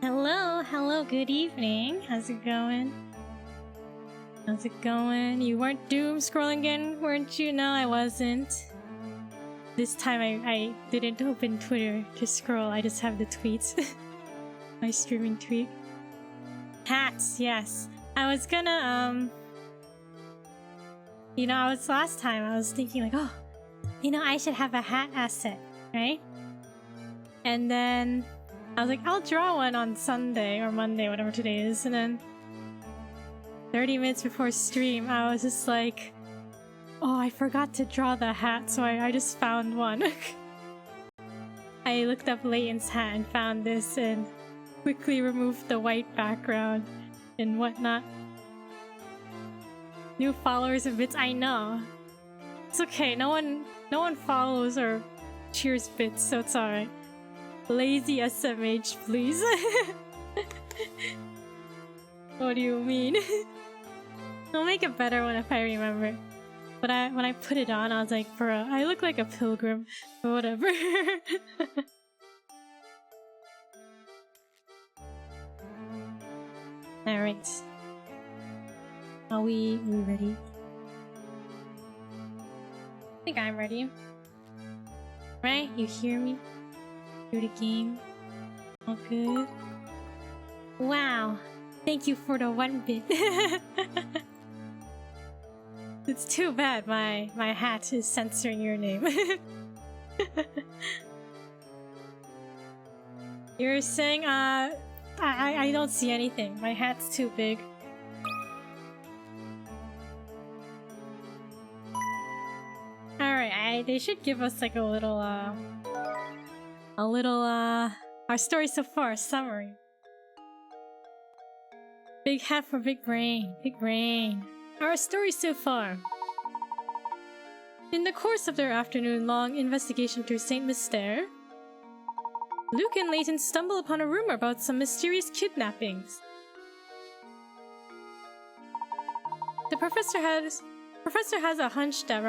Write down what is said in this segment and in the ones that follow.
Hello, good evening. How's it going? How's it going? You weren't doom scrolling again, weren't you? No, I wasn't. This time I didn't open Twitter to scroll, I just have the tweets. My streaming tweet. Hats, yes. I was gonna, you know, last time I was thinking like, oh, you know, I should have a hat asset, right? And then I was like, I'll draw one on Sunday or Monday, whatever today is, and then 30 minutes before stream, I was just like, oh, I forgot to draw the hat, so I just found one. I looked up Layton's hat and found this and quickly removed the white background and whatnot. New followers of bits, I know. It's okay, no one follows or cheers bits, so it's alright. Lazy SMH, please. What do you mean? I'll make a better one if I remember. But when I put it on, I was like, bro, I look like a pilgrim. But whatever. Alright. Are we ready? I think I'm ready. Right? You hear me? Through the game. All good. Wow. Thank you for the 1 bit. It's too bad my hat is censoring your name. You're saying, I don't see anything. My hat's too big. Alright, they should give us like a little, our story so far, summary. Big hat for big brain, big brain. Our story so far. In the course of their afternoon-long investigation through Saint Mystere, Luke and Layton stumble upon a rumor about some mysterious kidnappings. The professor has a hunch that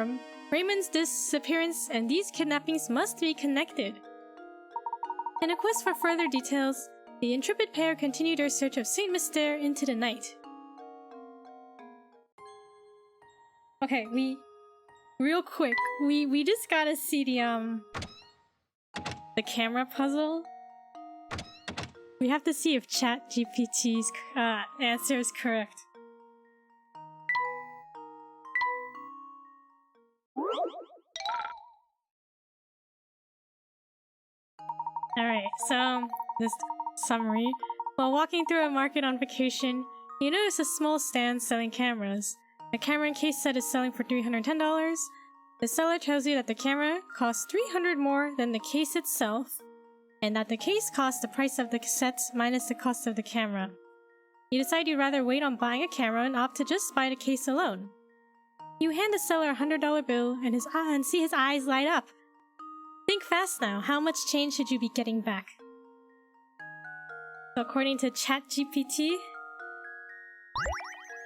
Raymond's disappearance and these kidnappings must be connected. In a quest for further details, the intrepid pair continue their search of Saint Mystere into the night. Okay, real quick, we just gotta see the camera puzzle. We have to see if ChatGPT's answer is correct. Alright, so this summary. While walking through a market on vacation, you notice a small stand selling cameras. The camera and case set is selling for $310. The seller tells you that the camera costs $300 more than the case itself, and that the case costs the price of the set minus the cost of the camera. You decide you'd rather wait on buying a camera and opt to just buy the case alone. You hand the seller a $100 bill and see his eyes light up. Think fast now, how much change should you be getting back? So according to ChatGPT,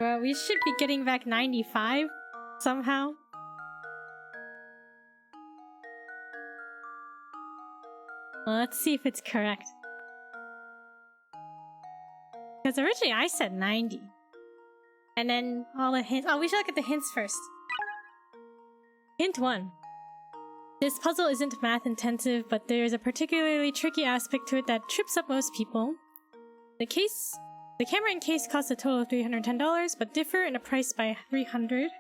well, we should be getting back 95 somehow. Well, let's see if it's correct. Because originally I said 90. And then all the hints. Oh, we should look at the hints first. Hint 1. This puzzle isn't math intensive, but there's a particularly tricky aspect to it that trips up most people. The camera and case cost a total of $310, but differ in a price by $300. If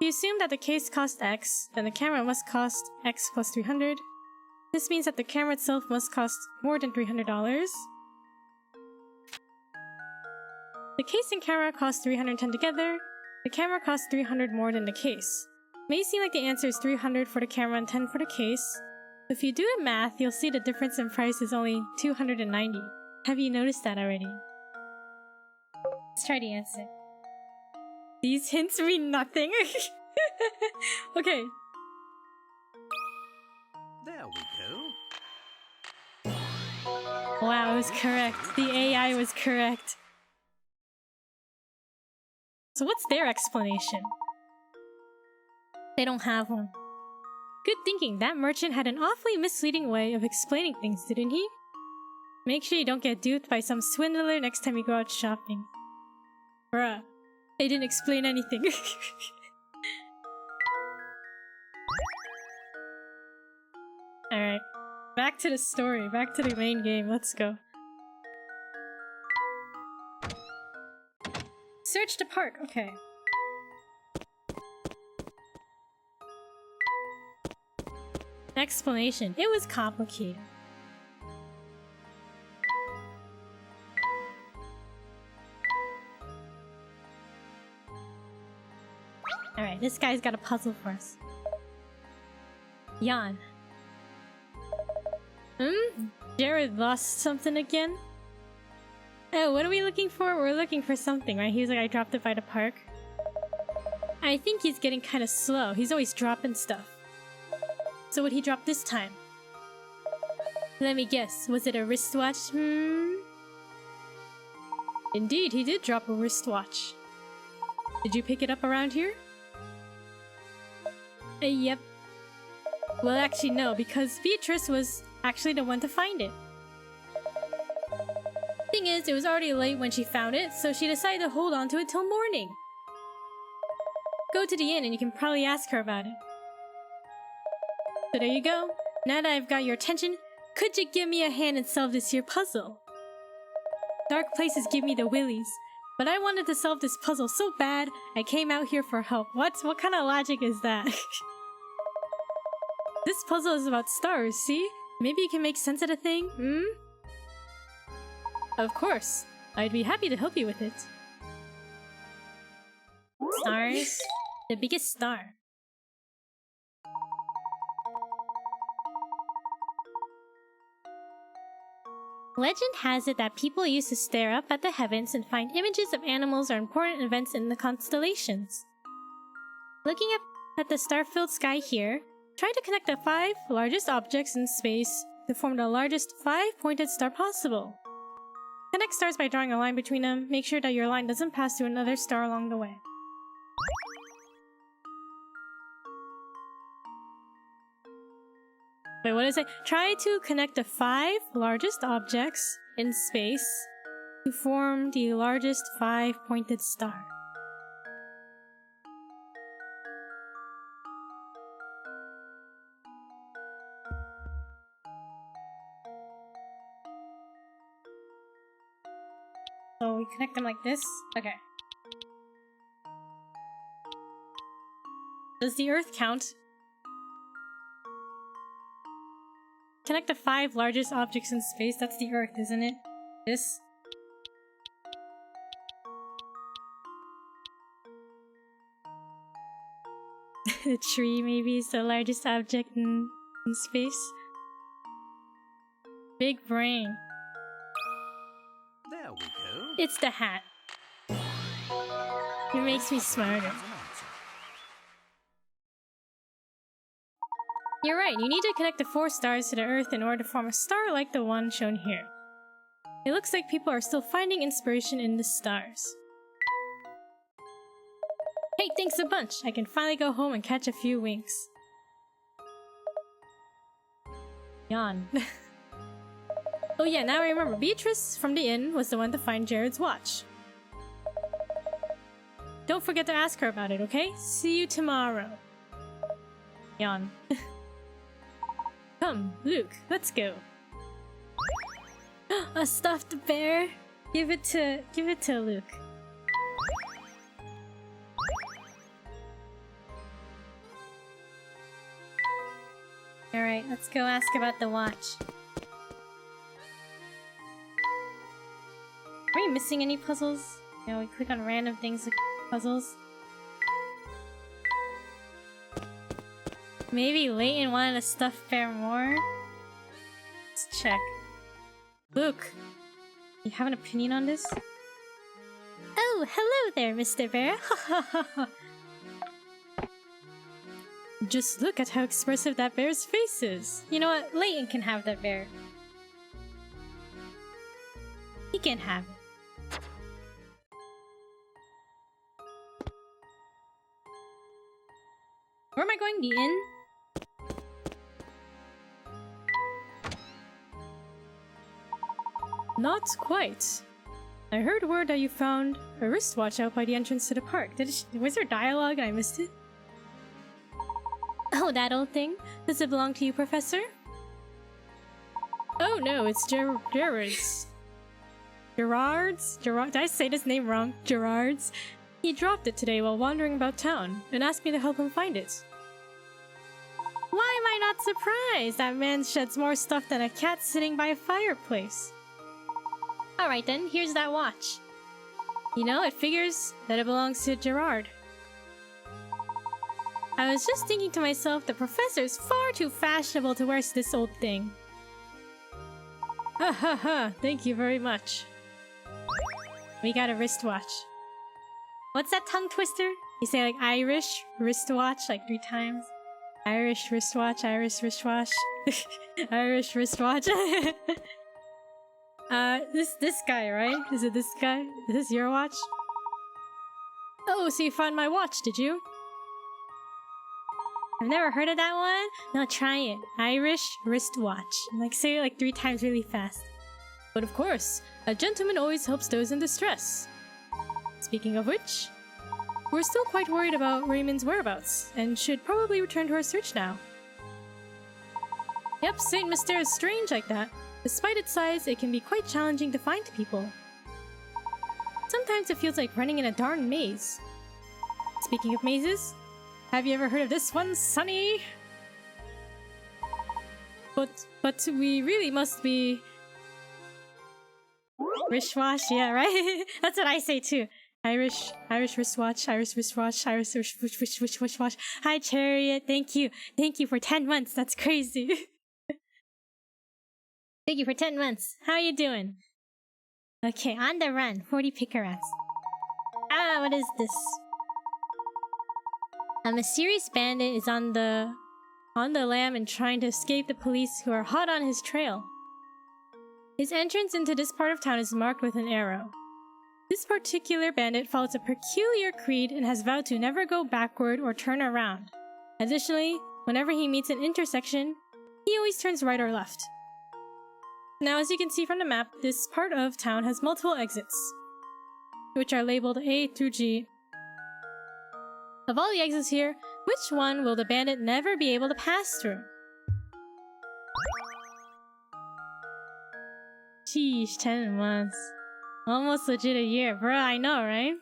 you assume that the case cost X, then the camera must cost X plus 300. This means that the camera itself must cost more than $300. The case and camera cost $310 together. The camera costs $300 more than the case. It may seem like the answer is $300 for the camera and $10 for the case. If you do the math, you'll see the difference in price is only $290. Have you noticed that already? Let's try the answer. These hints mean nothing. Okay. There we go. Wow, it was correct. The AI was correct. So what's their explanation? They don't have one. Good thinking. That merchant had an awfully misleading way of explaining things, didn't he? Make sure you don't get duped by some swindler next time you go out shopping. Bruh. They didn't explain anything. Alright. Back to the story. Back to the main game. Let's go. Search the park. Okay. Explanation. It was complicated. Alright, this guy's got a puzzle for us. Yawn. Jared lost something again? Oh, what are we looking for? We're looking for something, right? He was like, I dropped it by the park. I think he's getting kind of slow. He's always dropping stuff. So what'd he drop this time? Let me guess. Was it a wristwatch? Indeed, he did drop a wristwatch. Did you pick it up around here? Yep. Well, actually, no, because Beatrice was actually the one to find it. Thing is, it was already late when she found it, so she decided to hold on to it till morning. Go to the inn and you can probably ask her about it. So there you go. Now that I've got your attention, could you give me a hand and solve this here puzzle? Dark places give me the willies, but I wanted to solve this puzzle so bad, I came out here for help. What kind of logic is that? This puzzle is about stars, see? Maybe you can make sense of the thing, Of course. I'd be happy to help you with it. Stars. The biggest star. Legend has it that people used to stare up at the heavens and find images of animals or important events in the constellations. Looking up at the star-filled sky here, try to connect the 5 largest objects in space to form the largest 5-pointed star possible. Connect stars by drawing a line between them. Make sure that your line doesn't pass through another star along the way. Wait, what is it? Try to connect the 5 largest objects in space to form the largest 5-pointed star. So we connect them like this? Okay. Does the Earth count? Connect the 5 largest objects in space. That's the Earth, isn't it? This? The tree maybe is the largest object in space. Big brain. There we go. It's the hat. It makes me smarter. You're right, you need to connect the 4 stars to the Earth in order to form a star like the one shown here. It looks like people are still finding inspiration in the stars. Hey, thanks a bunch! I can finally go home and catch a few winks. Yawn. Oh yeah, now I remember, Beatrice from the inn was the one to find Jared's watch. Don't forget to ask her about it, okay? See you tomorrow. Yawn. Come, Luke, let's go. A stuffed bear? Give it to Luke. Alright, let's go ask about the watch. Are we missing any puzzles? No, we click on random things like puzzles. Maybe Layton wanted a stuffed bear more? Let's check. Luke, you have an opinion on this? Oh, hello there, Mr. Bear. Just look at how expressive that bear's face is. You know what? Layton can have that bear. He can have it. Where am I going? The inn? Not quite. I heard word that you found a wristwatch out by the entrance to the park. Was there dialogue and I missed it? Oh, that old thing? Does it belong to you, Professor? Oh no, it's Gerard's. Gerard's? Did I say this name wrong? Gerard's? He dropped it today while wandering about town and asked me to help him find it. Why am I not surprised? That man sheds more stuff than a cat sitting by a fireplace. Alright then, here's that watch. You know, it figures that it belongs to Gerard. I was just thinking to myself, the professor's far too fashionable to wear this old thing. Ha ha ha, thank you very much. We got a wristwatch. What's that tongue twister? You say like Irish wristwatch like 3 times. Irish wristwatch, Irish wristwatch. Irish wristwatch. This guy, right? Is it this guy? Is this your watch? Oh, so you found my watch, did you? I've never heard of that one. No, try it. Irish wristwatch. Like, say it like 3 times really fast. But of course, a gentleman always helps those in distress. Speaking of which, we're still quite worried about Raymond's whereabouts, and should probably return to our search now. Yep, Saint Mystere is strange like that. Despite its size, it can be quite challenging to find people. Sometimes it feels like running in a darn maze. Speaking of mazes, have you ever heard of this one, Sonny? But we really must be... Wristwatch, yeah, right? That's what I say too. Irish wristwatch, Irish wristwatch, Irish wristwatch. Hi, Chariot. Thank you for 10 months. That's crazy. Thank you for 10 months. How are you doing? Okay, on the run. 40 picarats. Ah, what is this? A mysterious bandit is on the lam and trying to escape the police who are hot on his trail. His entrance into this part of town is marked with an arrow. This particular bandit follows a peculiar creed and has vowed to never go backward or turn around. Additionally, whenever he meets an intersection, he always turns right or left. Now, as you can see from the map, this part of town has multiple exits, which are labeled A through G. Of all the exits here, which one will the bandit never be able to pass through? Sheesh, 10 months. Almost legit a year. Bro, I know, right?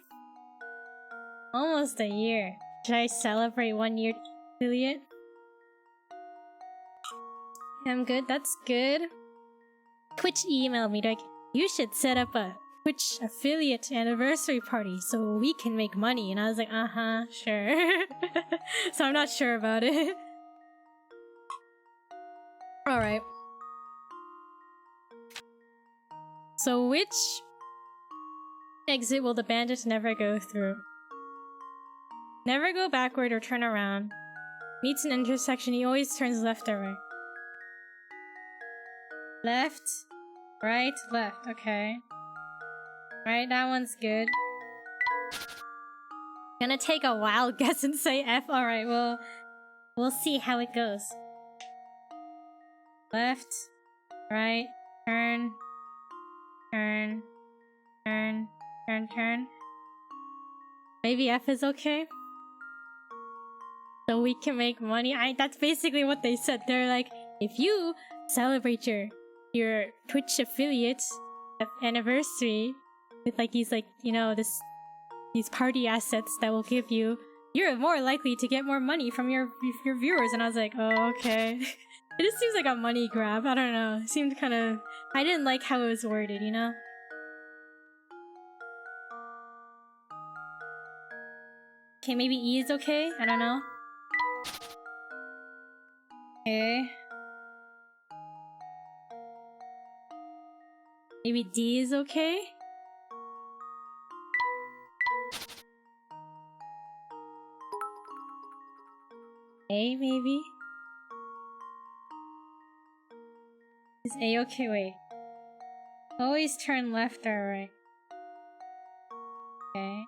Almost a year. Should I celebrate 1 year affiliate? I'm good, that's good. Twitch emailed me like, you should set up a Twitch affiliate anniversary party so we can make money. And I was like, uh-huh, sure. So I'm not sure about it. Alright. So which exit will the bandit never go through? Never go backward or turn around. Meets an intersection, he always turns left or right. Left, right, left, okay. Right, that one's good. Gonna take a wild guess and say F. Alright, well, we'll see how it goes. Left, right, turn, turn, turn, turn, turn. Maybe F is okay? So we can make money? That's basically what they said. They're like, if you celebrate your Twitch affiliate anniversary with like these these party assets that will give you, you're more likely to get more money from your viewers. And I was like, oh, okay. It just seems like a money grab. I don't know. It seemed kind of... I didn't like how it was worded, you know? Okay, maybe E is okay? I don't know. Okay. Maybe D is okay? A, maybe? Is A okay? Wait. Always turn left or right. Okay.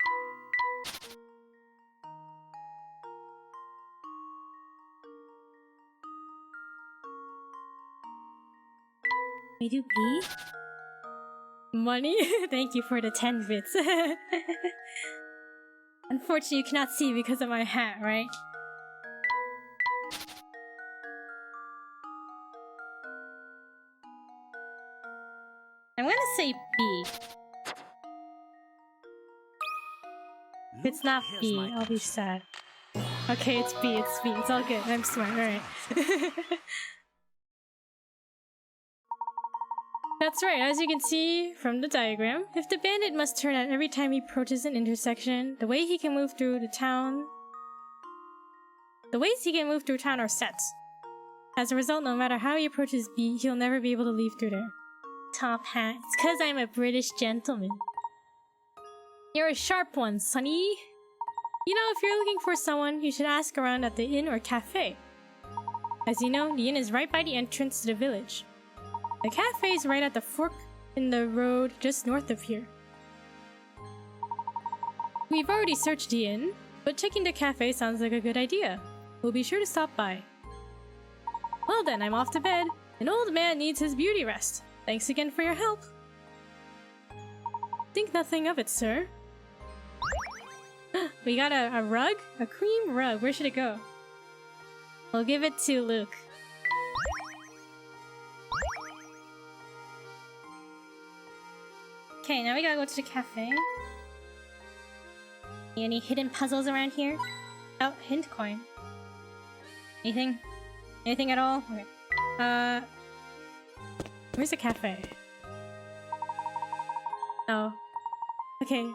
We do B? Money? Thank you for the 10 bits. Unfortunately, you cannot see because of my hat, right? I'm gonna say B. If it's not B, I'll be sad. Okay, it's B, it's B. It's all good. I'm smart, alright. That's right, as you can see from the diagram, if the bandit must turn out every time he approaches an intersection, the ways he can move through town are set. As a result, no matter how he approaches B, he'll never be able to leave through there. Top hat. It's 'cause I'm a British gentleman. You're a sharp one, sonny. You know, if you're looking for someone, you should ask around at the inn or cafe. As you know, the inn is right by the entrance to the village. The cafe is right at the fork in the road just north of here. We've already searched the inn, but checking the cafe sounds like a good idea. We'll be sure to stop by. Well then, I'm off to bed. An old man needs his beauty rest. Thanks again for your help. Think nothing of it, sir. We got a rug? A cream rug. Where should it go? We'll give it to Luke. Okay, now we gotta go to the cafe. Any hidden puzzles around here? Oh, hint coin. Anything? Anything at all? Okay. Where's the cafe? Oh. Okay.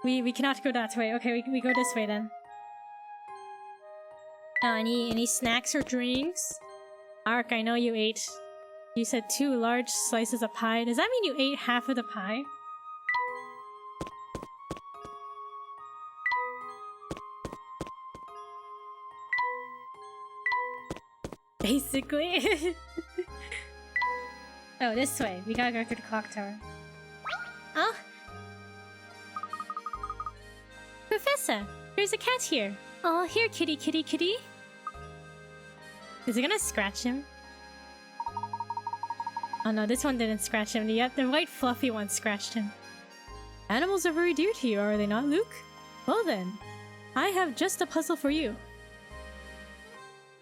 We cannot go that way. Okay, we go this way then. Any snacks or drinks? Ark, I know you ate. You said 2 large slices of pie. Does that mean you ate half of the pie? Basically. Oh, this way. We gotta go through the clock tower. Oh? Professor, there's a cat here. Oh, here, kitty, kitty, kitty. Is it gonna scratch him? Oh no, this one didn't scratch him. The white fluffy one scratched him. Animals are very dear to you, are they not, Luke? Well then, I have just a puzzle for you.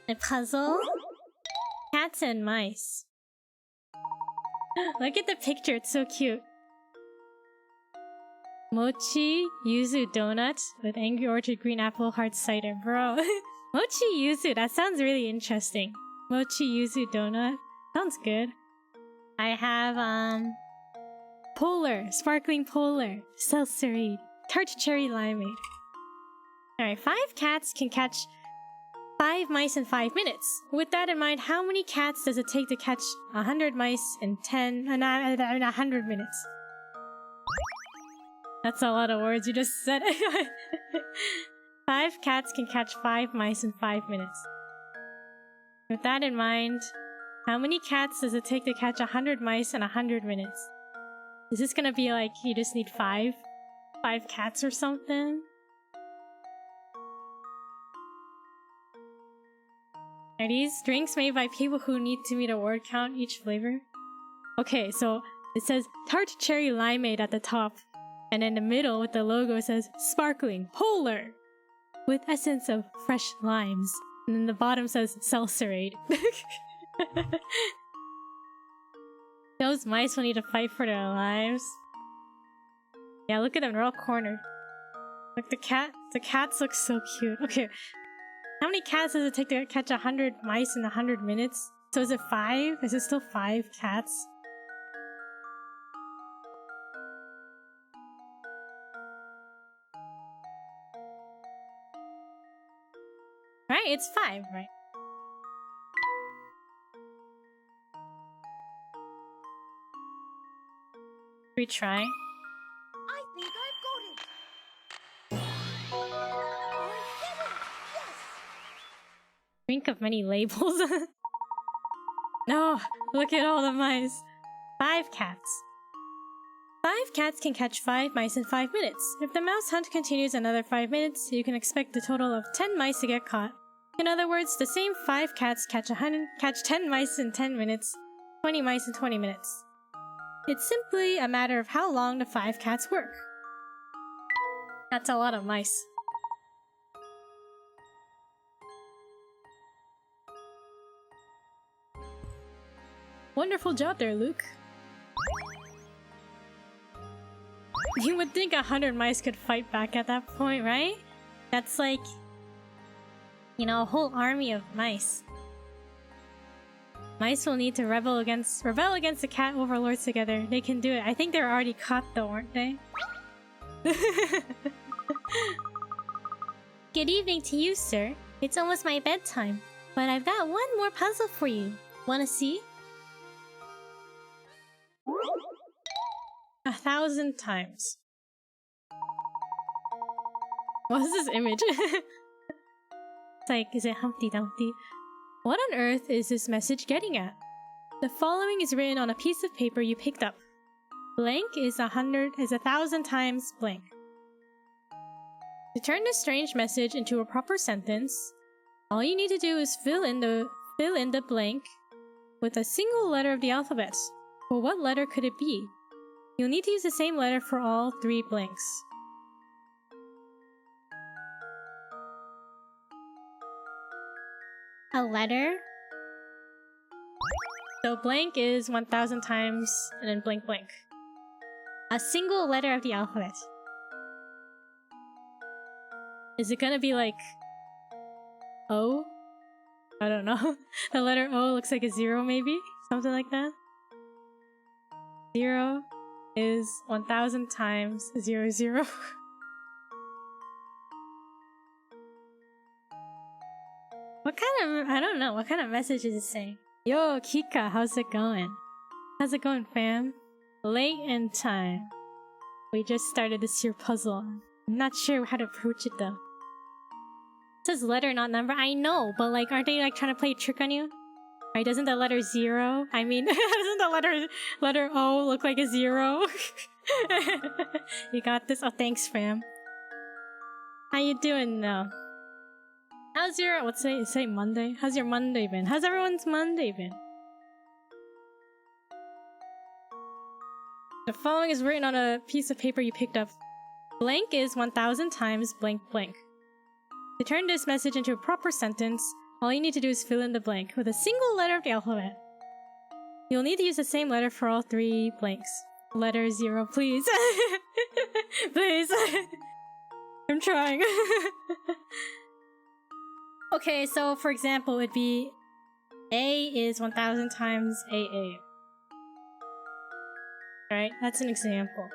A puzzle? Cats and mice. Look at the picture, it's so cute. Mochi yuzu donut with Angry Orchard green apple hard cider. Bro, mochi yuzu, that sounds really interesting. Mochi yuzu donut. Sounds good. I have, polar, sparkling polar, seltzery, tart cherry limeade. Alright, 5 cats can catch 5 mice in 5 minutes. With that in mind, how many cats does it take to catch 100 mice in 100 minutes? That's a lot of words you just said. 5 cats can catch 5 mice in 5 minutes. With that in mind, how many cats does it take to catch 100 mice in 100 minutes? Is this gonna be like, you just need 5? 5 cats or something? Are these drinks made by people who need to meet a word count each flavor? Okay, so it says tart cherry limeade at the top. And in the middle with the logo it says sparkling polar with essence of fresh limes. And then the bottom says seltzerade. Those mice will need to fight for their lives. Yeah, look at them, they're all cornered. Look, the cats look so cute. Okay, how many cats does it take to catch 100 mice in 100 minutes? So is it 5? Is it still 5 cats? Right, it's 5, right? Retry. I think I've got it. I did it! Yes! Think of many labels. No, look at all the mice. 5 cats. 5 cats can catch 5 mice in 5 minutes. If the mouse hunt continues another 5 minutes, you can expect a total of 10 mice to get caught. In other words, the same 5 cats catch 10 mice in 10 minutes, 20 mice in 20 minutes. It's simply a matter of how long the 5 cats work. That's a lot of mice. Wonderful job there, Luke. You would think 100 mice could fight back at that point, right? That's like, you know, a whole army of mice. Mice will need to rebel against the cat overlords together. They can do it. I think they're already caught though, aren't they? Good evening to you, sir. It's almost my bedtime, but I've got one more puzzle for you. Wanna see? 1,000 times. What is this image? It's like, is it Humpty Dumpty? What on earth is this message getting at? The following is written on a piece of paper you picked up. Blank is 1,000 times blank. To turn this strange message into a proper sentence, all you need to do is fill in the blank with a single letter of the alphabet. Well, what letter could it be? You'll need to use the same letter for all 3 blanks. A letter? So blank is 1,000 times and then blank blank. A single letter of the alphabet. Is it gonna be like O? I don't know. The letter O looks like a 0 maybe? Something like that? 0 is 1,000 times 0, 0. What kind of, I don't know, what kind of message is it saying? Yo, Kika, how's it going? How's it going, fam? Layton time. We just started this here puzzle. I'm not sure how to approach it though. It says letter, not number. I know, but like, aren't they like trying to play a trick on you? Right, doesn't the letter 0? I mean, doesn't the letter O look like a 0? You got this? Oh, thanks, fam. How you doing now? How's your, what's today? Say Monday? How's your Monday been? How's everyone's Monday been? The following is written on a piece of paper you picked up. Blank is 1,000 times blank blank. To turn this message into a proper sentence, all you need to do is fill in the blank with a single letter of the alphabet. You'll need to use the same letter for all 3 blanks. Letter 0, please. Please. I'm trying. Okay, so for example, it'd be A is 1,000 times AA. Right, that's an example.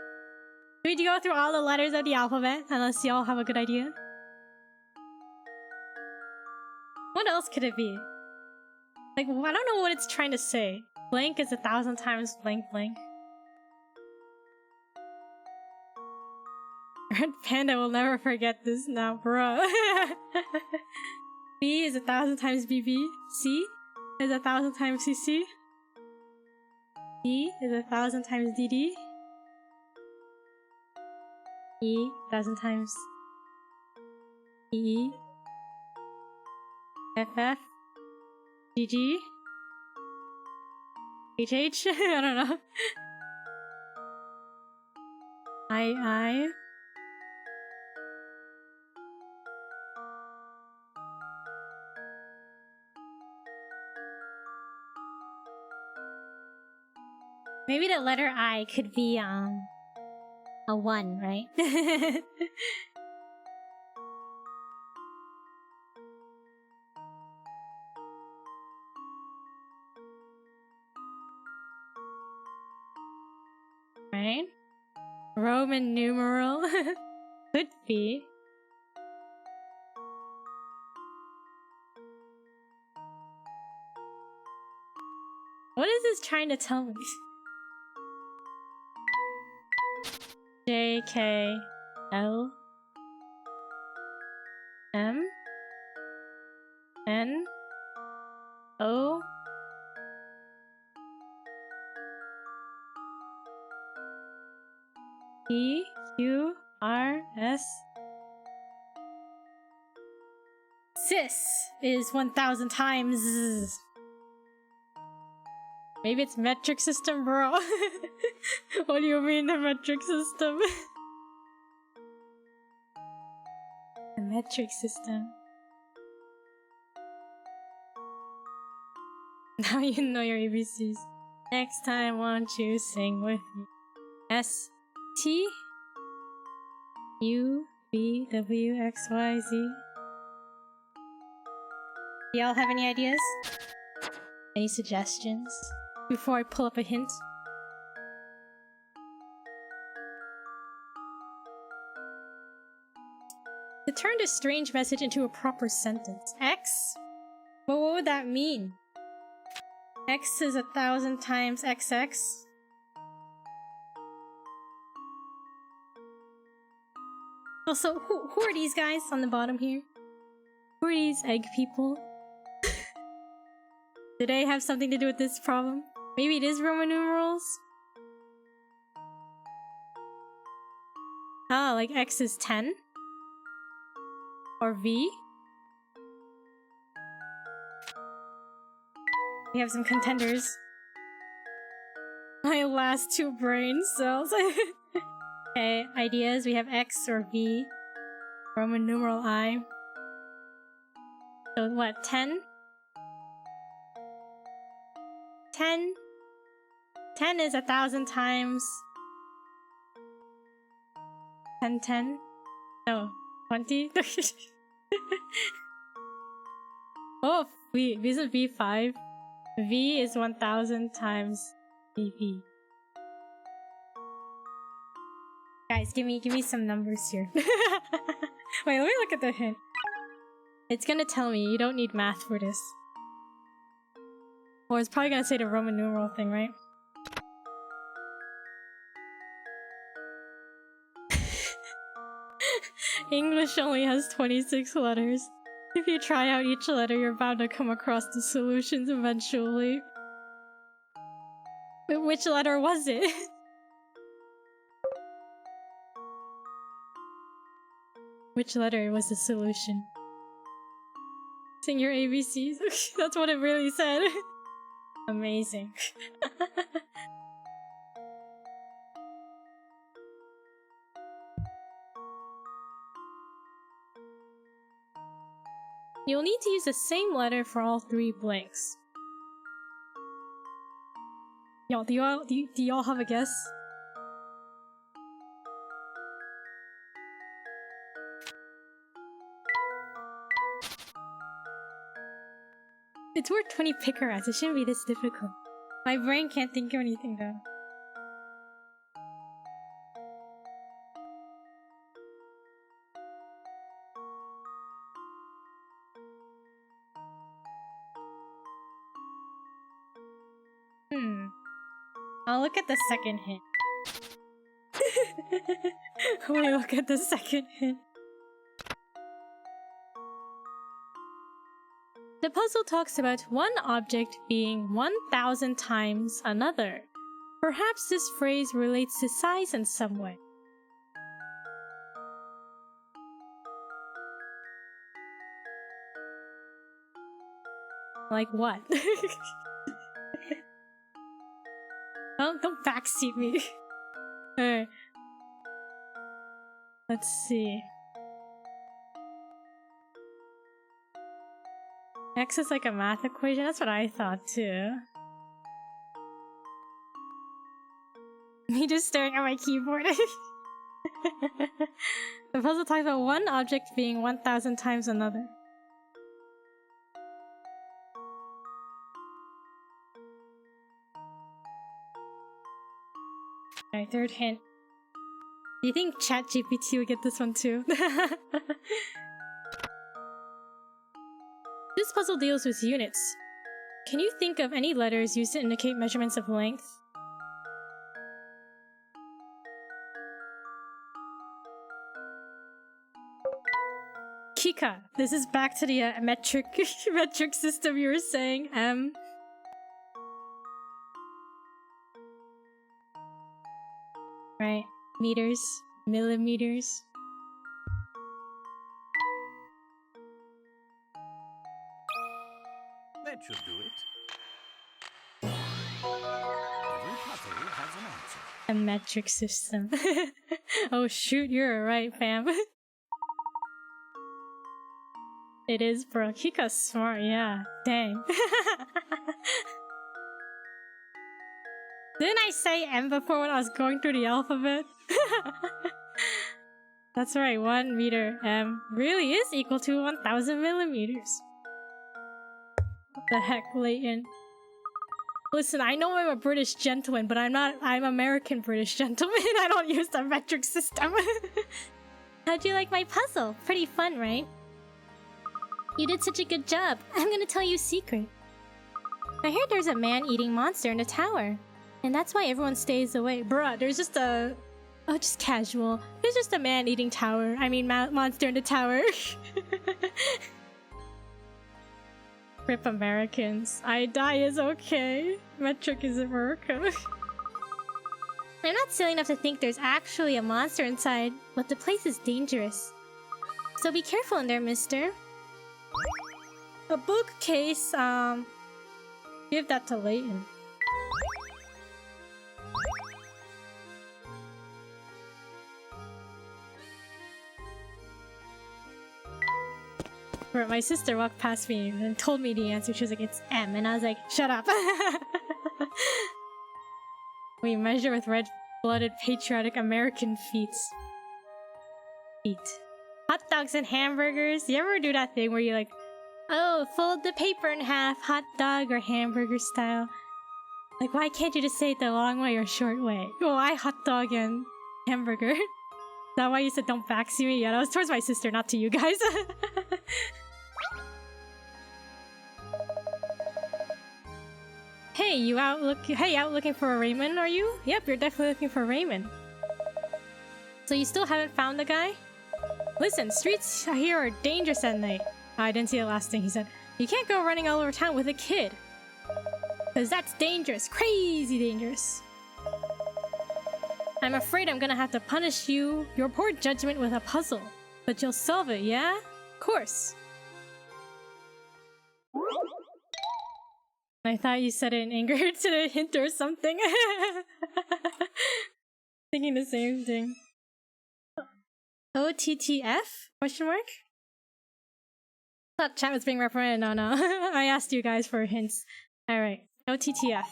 Do we go through all the letters of the alphabet, unless y'all have a good idea? What else could it be? Like, I don't know what it's trying to say. Blank is 1,000 times blank blank. Red Panda will never forget this now, bruh. B is 1,000 times BB. C is 1,000 times CC. D is 1,000 times DD. E 1,000 times EE. FF. GG. HH. I don't know. I. Maybe the letter I could be a 1, right? Right? Roman numeral. Could be. What is this trying to tell me? J, K, L, M, N, O, P, Q, R, S. Sis is 1,000 times. Maybe it's metric system, bro. What do you mean the metric system? The metric system. Now you know your ABCs. Next time, won't you sing with me? S T U V W X Y Z. Do y'all have any ideas? Any suggestions? Before I pull up a hint? To turn this strange message into a proper sentence. X? Well, what would that mean? X is 1,000 times XX? Also, who are these guys on the bottom here? Who are these egg people? Do they have something to do with this problem? Maybe it is Roman numerals? Oh, like X is 10? Or V? We have some contenders. My last 2 brain cells. Okay, ideas. We have X or V. Roman numeral I. So what, 10? 10? 10 is 1,000 times 10. No, 20? Oh, V isn't V 5? V is 1,000 times VV. Guys, give me some numbers here. Wait, let me look at the hint. It's gonna tell me you don't need math for this. Or it's probably gonna say the Roman numeral thing, right? English only has 26 letters. If you try out each letter, you're bound to come across the solutions eventually. But which letter was it? Which letter was the solution? Sing your ABCs. That's what it really said. Amazing. You'll need to use the same letter for all 3 blanks. Y'all, do y'all have a guess? It's worth 20 picker ads. It shouldn't be this difficult. My brain can't think of anything though. I'll look at the second hint. Let me look at the second hint. The puzzle talks about one object being 1,000 times another. Perhaps this phrase relates to size in some way. Like what? Don't backseat me. Alright. Let's see. X is like a math equation? That's what I thought too. Me just staring at my keyboard. The puzzle talks about one object being 1,000 times another. Alright, third hint. Do you think ChatGPT would get this one too? This puzzle deals with units. Can you think of any letters used to indicate measurements of length? Kika. This is back to the metric metric system you were saying. Right. Meters. Millimeters. That should do it. A metric system. Oh shoot, you're right, fam. It is, bro. Kika's smart, yeah. Dang. Didn't I say M before when I was going through the alphabet? That's right, 1 meter M really is equal to 1000 millimeters. What the heck, Layton? Listen, I know I'm a British gentleman, but I'm American British gentleman. I don't use the metric system. How'd you like my puzzle? Pretty fun, right? You did such a good job. I'm gonna tell you a secret. I heard there's a man-eating monster in the tower. And that's why everyone stays away. Bruh, there's just a... Oh, just casual. There's just a man-eating tower. I mean, monster in the tower. Rip Americans. I die is okay. Metric is America. I'm not silly enough to think there's actually a monster inside, but the place is dangerous. So be careful in there, mister. A bookcase, give that to Layton. My sister walked past me and told me the answer. She was like, it's M. And I was like, shut up. We measure with red-blooded patriotic American feats. Hot dogs and hamburgers. You ever do that thing where you like, oh, fold the paper in half, hot dog or hamburger style? Like, why can't you just say it the long way or short way? Oh, I hot dog and hamburger. Is that why you said don't backseat me? Yeah, that was towards my sister, not to you guys. Hey, you out looking for a Raymond, are you? Yep, you're definitely looking for a Raymond. So you still haven't found the guy? Listen, streets here are dangerous at night. I didn't see the last thing he said. You can't go running all over town with a kid. Cause that's dangerous, crazy dangerous. I'm afraid I'm gonna have to punish your poor judgment with a puzzle. But you'll solve it, yeah? Of course. I thought you said it in anger to the hint or something. Thinking the same thing. OTTF? Question mark? Thought chat was being represented. No. I asked you guys for hints. Alright. OTTF.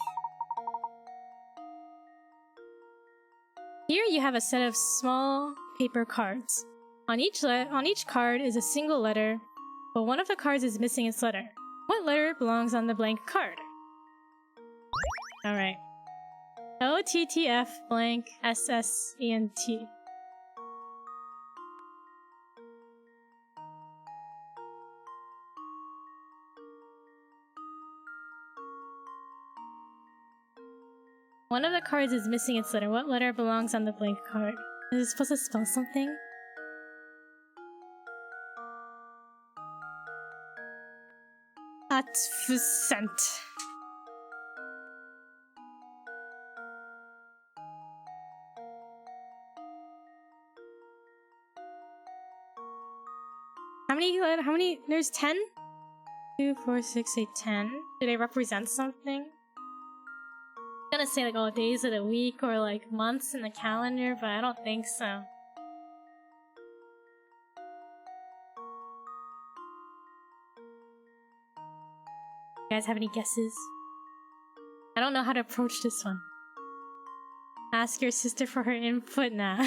Here you have a set of small paper cards. On each card is a single letter, but one of the cards is missing its letter. What letter belongs on the blank card? Alright. OTTF blank SSENT. One of the cards is missing its letter. What letter belongs on the blank card? Is it supposed to spell something? Atfusent. How many? There's 10? 2, 4, 6, 8, 10. Do they represent something? I'm gonna say like all days of the week or like months in the calendar, but I don't think so. You guys have any guesses? I don't know how to approach this one. Ask your sister for her input now.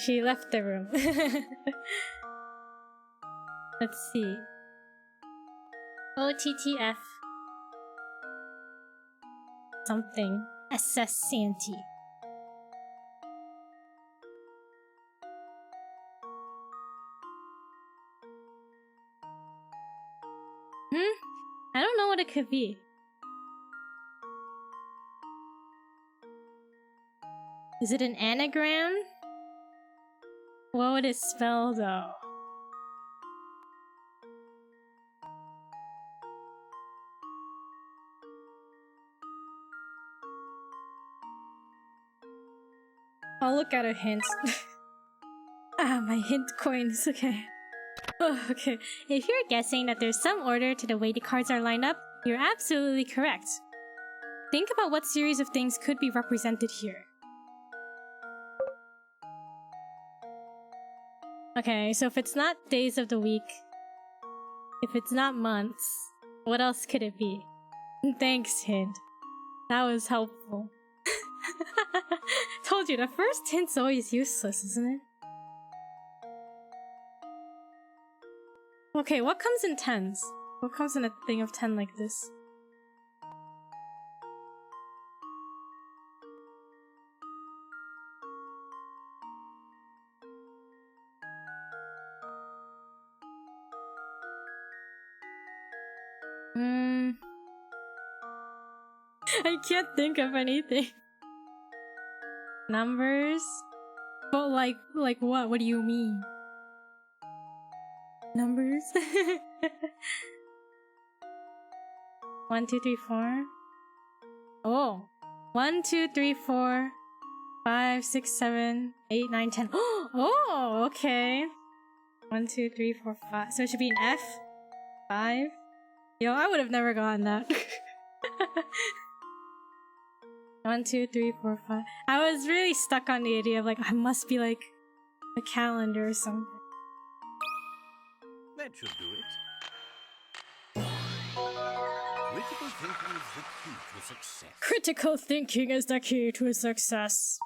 She left the room. Let's see. OTTF. Something. SSCNT. I don't know what it could be. Is it an anagram? What would it spell though? I'll look at a hint. My hint coins, okay. Oh, okay. If you're guessing that there's some order to the way the cards are lined up, you're absolutely correct. think about what series of things could be represented here. Okay, so if it's not days of the week, if it's not months, what else could it be? Thanks, hint. That was helpful. Told you, the first hint's always useless, isn't it? Okay, what comes in tens? What comes in a thing of 10 like this? I can't think of anything. Numbers? But like what? What do you mean? Numbers? 1, 2, 3, 4. Oh. 1, 2, 3, 4, 5, 6, 7, 8, 9, 10. Oh, okay. 1, 2, 3, 4, 5. So it should be an F? 5? Yo, I would have never gotten that. 1, 2, 3, 4, 5. I was really stuck on the idea of like, I must be like a calendar or something. That should do it. Critical thinking is the key to success. Critical thinking is the key to success.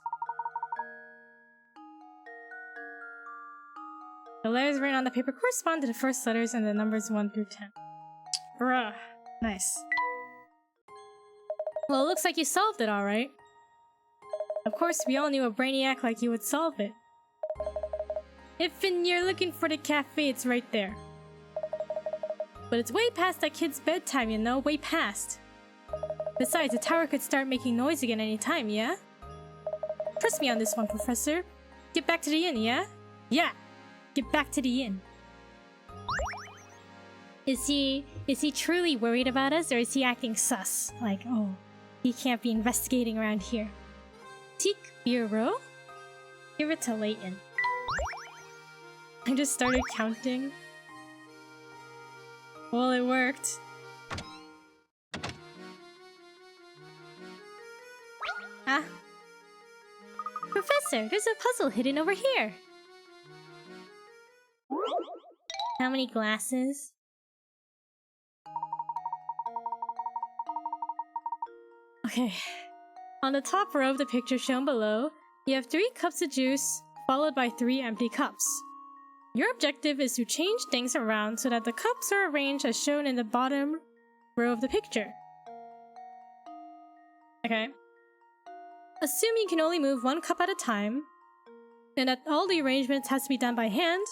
The letters written on the paper correspond to the first letters and the numbers 1 through 10. Bruh. Nice. Well, it looks like you solved it alright. Of course, we all knew a brainiac like you would solve it. If you're looking for the cafe, it's right there. But it's way past that kid's bedtime, you know? Way past. Besides, the tower could start making noise again anytime, yeah? Trust me on this one, Professor. Get back to the inn, yeah? Yeah! Get back to the inn. Is he truly worried about us, or is he acting sus? Like, oh, he can't be investigating around here. Teak Bureau? Give it to Layton. I just started counting. Well, it worked. Ah. Professor, there's a puzzle hidden over here. How many glasses? Okay. On the top row of the picture shown below, you have 3 cups of juice, followed by 3 empty cups. Your objective is to change things around so that the cups are arranged as shown in the bottom row of the picture. Okay. Assume you can only move 1 cup at a time, and that all the arrangements has to be done by hand.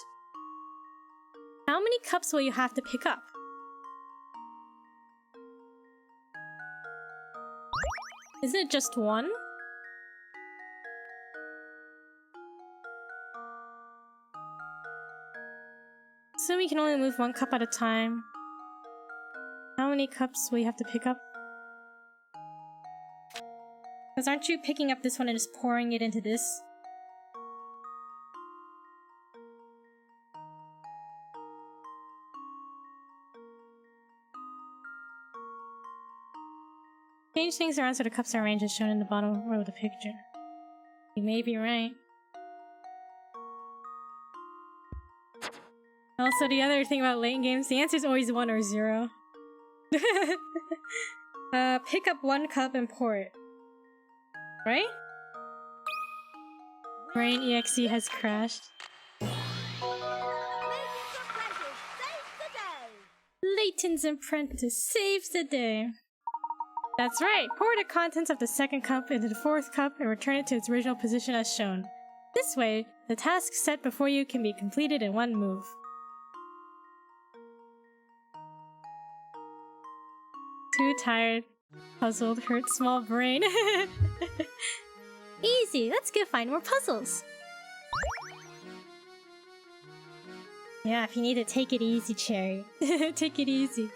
How many cups will you have to pick up? Isn't it just 1? Assume you can only move 1 cup at a time. How many cups will you have to pick up? Because aren't you picking up this one and just pouring it into this? Change things around so the cups are arranged as shown in the bottom row of the picture. You may be right. Also, the other thing about Layton games, the answer is always 1 or 0. Pick up 1 cup and pour it. Right? Brain EXE has crashed. Layton's apprentice saves the day. That's right! Pour the contents of the 2nd cup into the 4th cup and return it to its original position as shown. This way, the task set before you can be completed in 1 move. Too tired. Puzzled, hurt small brain. Easy, let's go find more puzzles. Yeah, if you need to take it easy, Cherry. Take it easy.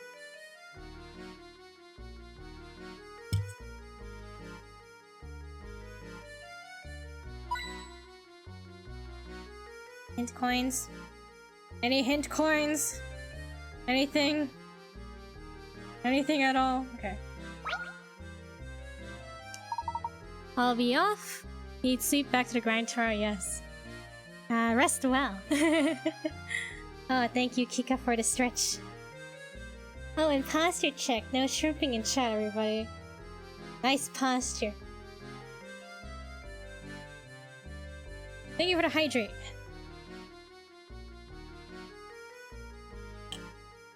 Hint coins? Any hint coins? Anything? Anything at all? Okay. I'll be off. Need sleep, back to the grind tomorrow, yes. Rest well. Oh, thank you, Kika, for the stretch. Oh, and posture check. No shrimping in chat, everybody. Nice posture. Thank you for the hydrate.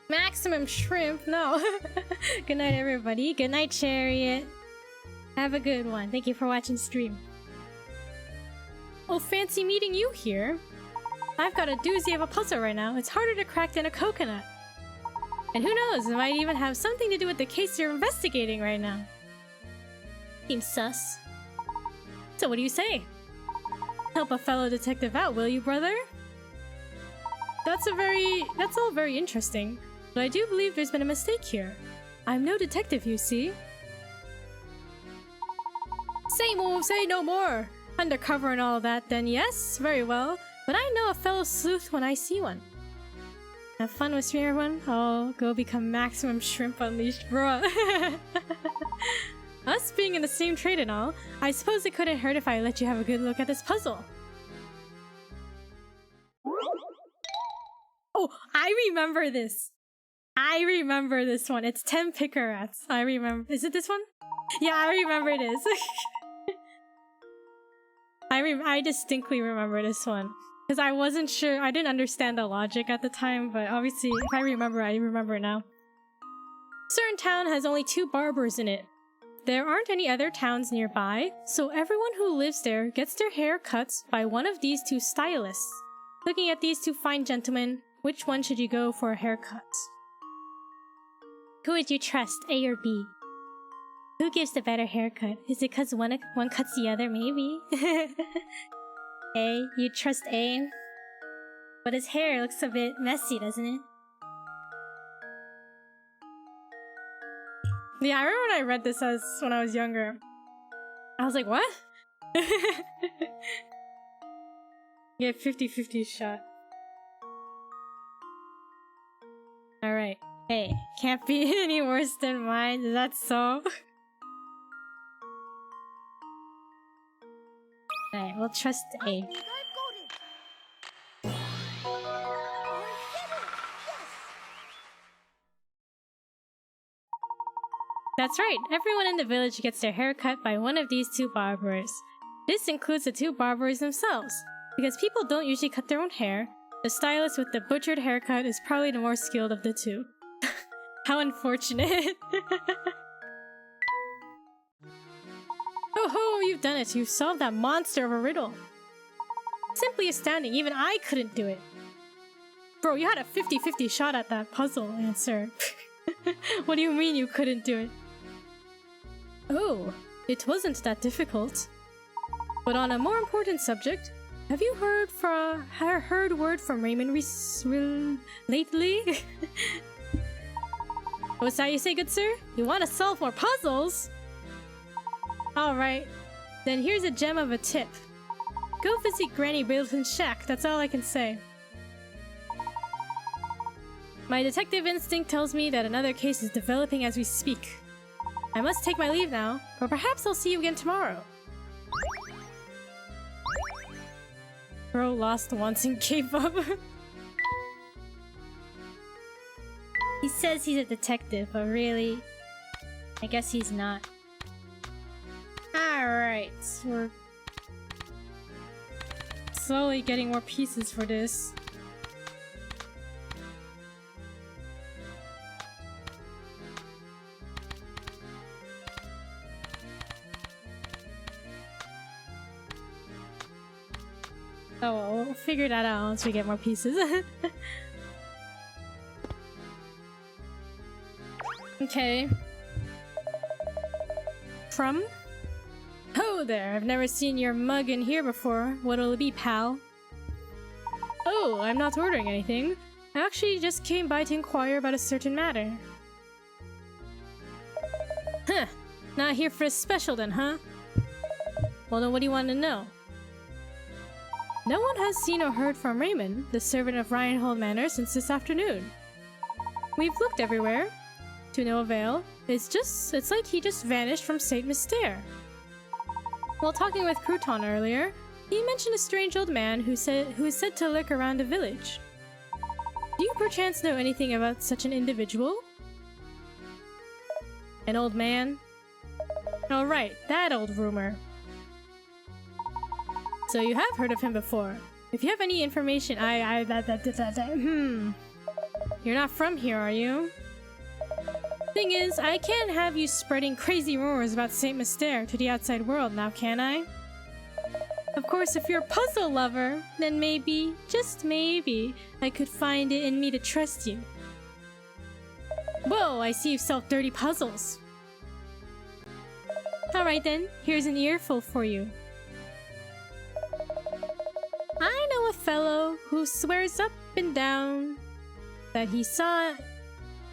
Maximum shrimp? No. Good night, everybody. Good night, Chariot. Have a good one. Thank you for watching stream. Oh, fancy meeting you here. I've got a doozy of a puzzle right now. It's harder to crack than a coconut. And who knows, it might even have something to do with the case you're investigating right now. Seems sus. So what do you say? Help a fellow detective out, will you, brother? That's all very interesting. But I do believe there's been a mistake here. I'm no detective, you see. Say no more! Undercover and all that, then yes, very well. But I know a fellow sleuth when I see one. Have fun with stream, everyone. I'll go become maximum shrimp unleashed, bruh. Us being in the same trade and all, I suppose it couldn't hurt if I let you have a good look at this puzzle. Oh, I remember this. I remember this one. It's 10 picker rats. I remember. Is it this one? Yeah, I remember this. I distinctly remember this one. Because I wasn't sure. I didn't understand the logic at the time, but obviously, if I remember now. Certain town has only 2 barbers in it. There aren't any other towns nearby, so everyone who lives there gets their hair cut by one of these 2 stylists. Looking at these 2 fine gentlemen, which one should you go for a haircut? Who would you trust, A or B? Who gives the better haircut? Is it because one cuts the other, maybe? A? You trust A? But his hair looks a bit messy, doesn't it? Yeah, I remember when I read this when I was younger. I was like, what? Yeah, 50-50 shot. Alright. Hey, can't be any worse than mine, is that so? Alright, we'll trust A. I think I've got it. I did it! Yes! That's right, everyone in the village gets their hair cut by one of these 2 barbers. This includes the 2 barbers themselves. Because people don't usually cut their own hair, the stylist with the butchered haircut is probably the more skilled of the 2. How unfortunate. Oh ho, you've done it. You've solved that monster of a riddle. Simply astounding. Even I couldn't do it. Bro, you had a 50-50 shot at that puzzle answer. What do you mean you couldn't do it? Oh, it wasn't that difficult. But on a more important subject, have you heard word from Raymond lately? What's that you say, good sir? You want to solve more puzzles? Alright, then here's a gem of a tip. Go visit Granny Billton's shack, that's all I can say. My detective instinct tells me that another case is developing as we speak. I must take my leave now, but perhaps I'll see you again tomorrow. Bro lost once and gave up. He says he's a detective, but really, I guess he's not. Alright, we're slowly getting more pieces for this. Oh well, we'll figure that out once we get more pieces. Okay. From? Oh there, I've never seen your mug in here before. What'll it be, pal? Oh, I'm not ordering anything. I actually just came by to inquire about a certain matter. Huh. Not here for a special then, huh? Well then what do you want to know? No one has seen or heard from Raymond, the servant of Reinhold Manor, since this afternoon. We've looked everywhere. To no avail. It's like he just vanished from Saint Mystere. While talking with Crouton earlier, he mentioned a strange old man who is said to lurk around the village. Do you perchance know anything about such an individual? An old man? Oh right, that old rumor. So you have heard of him before. If you have any information, You're not from here, are you? Thing is, I can't have you spreading crazy rumors about Saint Mystere to the outside world now, can I? Of course, if you're a puzzle lover, then maybe, just maybe, I could find it in me to trust you. Whoa, I see you've solved 30 puzzles. Alright then, here's an earful for you. I know a fellow who swears up and down that he saw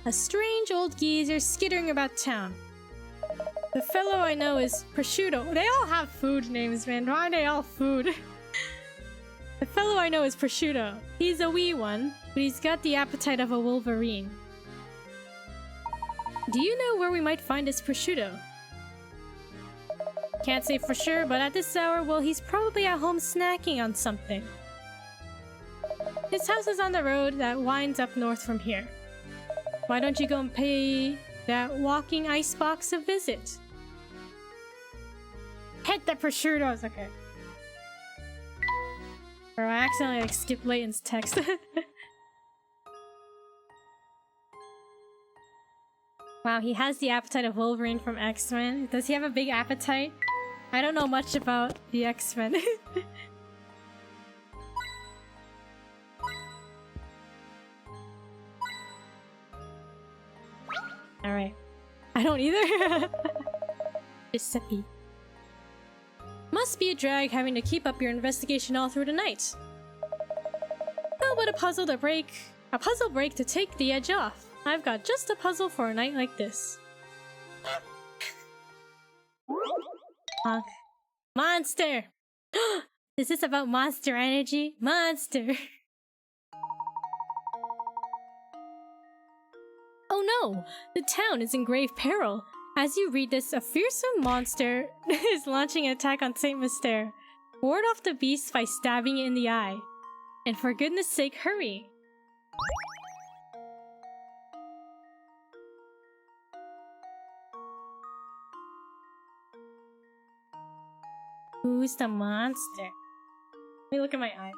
a strange old geezer skittering about town. The fellow I know is Prosciutto. They all have food names, man. Why are they all food? The fellow I know is Prosciutto. He's a wee one, but he's got the appetite of a wolverine. Do you know where we might find this Prosciutto? Can't say for sure, but at this hour, well, he's probably at home snacking on something. His house is on the road that winds up north from here. Why don't you go and pay that walking icebox a visit? Hit the prosciuttos, okay. Or I accidentally skipped Layton's text. Wow, he has the appetite of Wolverine from X-Men. Does he have a big appetite? I don't know much about the X-Men. Alright. I don't either. Giuseppe. Must be a drag having to keep up your investigation all through the night. How about a puzzle break to take the edge off? I've got just a puzzle for a night like this. Honk. Monster! Is this about monster energy? Monster! Oh no! The town is in grave peril. As you read this, a fearsome monster is launching an attack on Saint Mystere. Ward off the beast by stabbing it in the eye. And for goodness sake, hurry! Who's the monster? Let me look at my eye.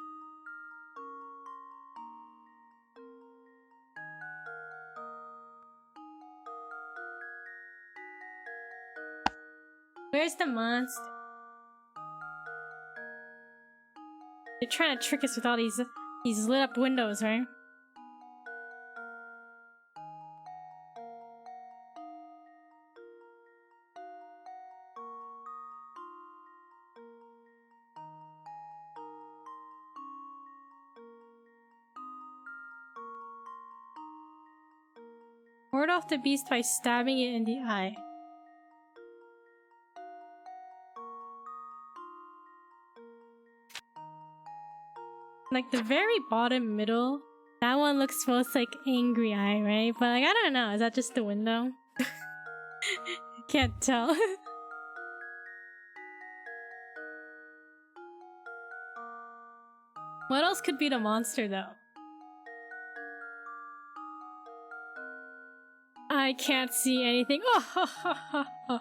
Where's the monster? They're trying to trick us with all these lit up windows, right? Ward off the beast by stabbing it in the eye. Like the very bottom middle, that one looks most like angry eye, right? But like, I don't know, is that just the window? Can't tell. What else could be the monster though? I can't see anything. Oh,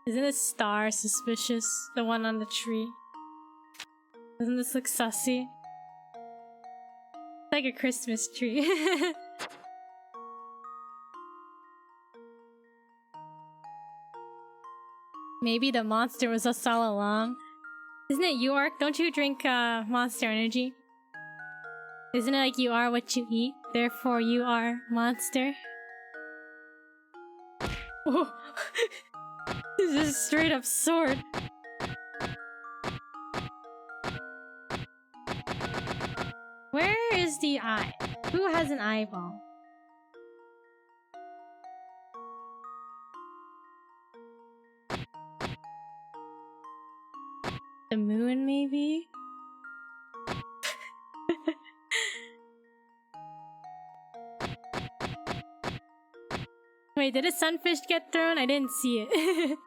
Isn't this star suspicious? The one on the tree. Doesn't this look sussy? It's like a Christmas tree. Maybe the monster was us all along. Isn't it you, Ark? Don't you drink monster energy? Isn't it like you are what you eat, therefore you are monster? Oh. This is a straight up sword. Where is the eye? Who has an eyeball? The moon, maybe? Wait, did a sunfish get thrown? I didn't see it.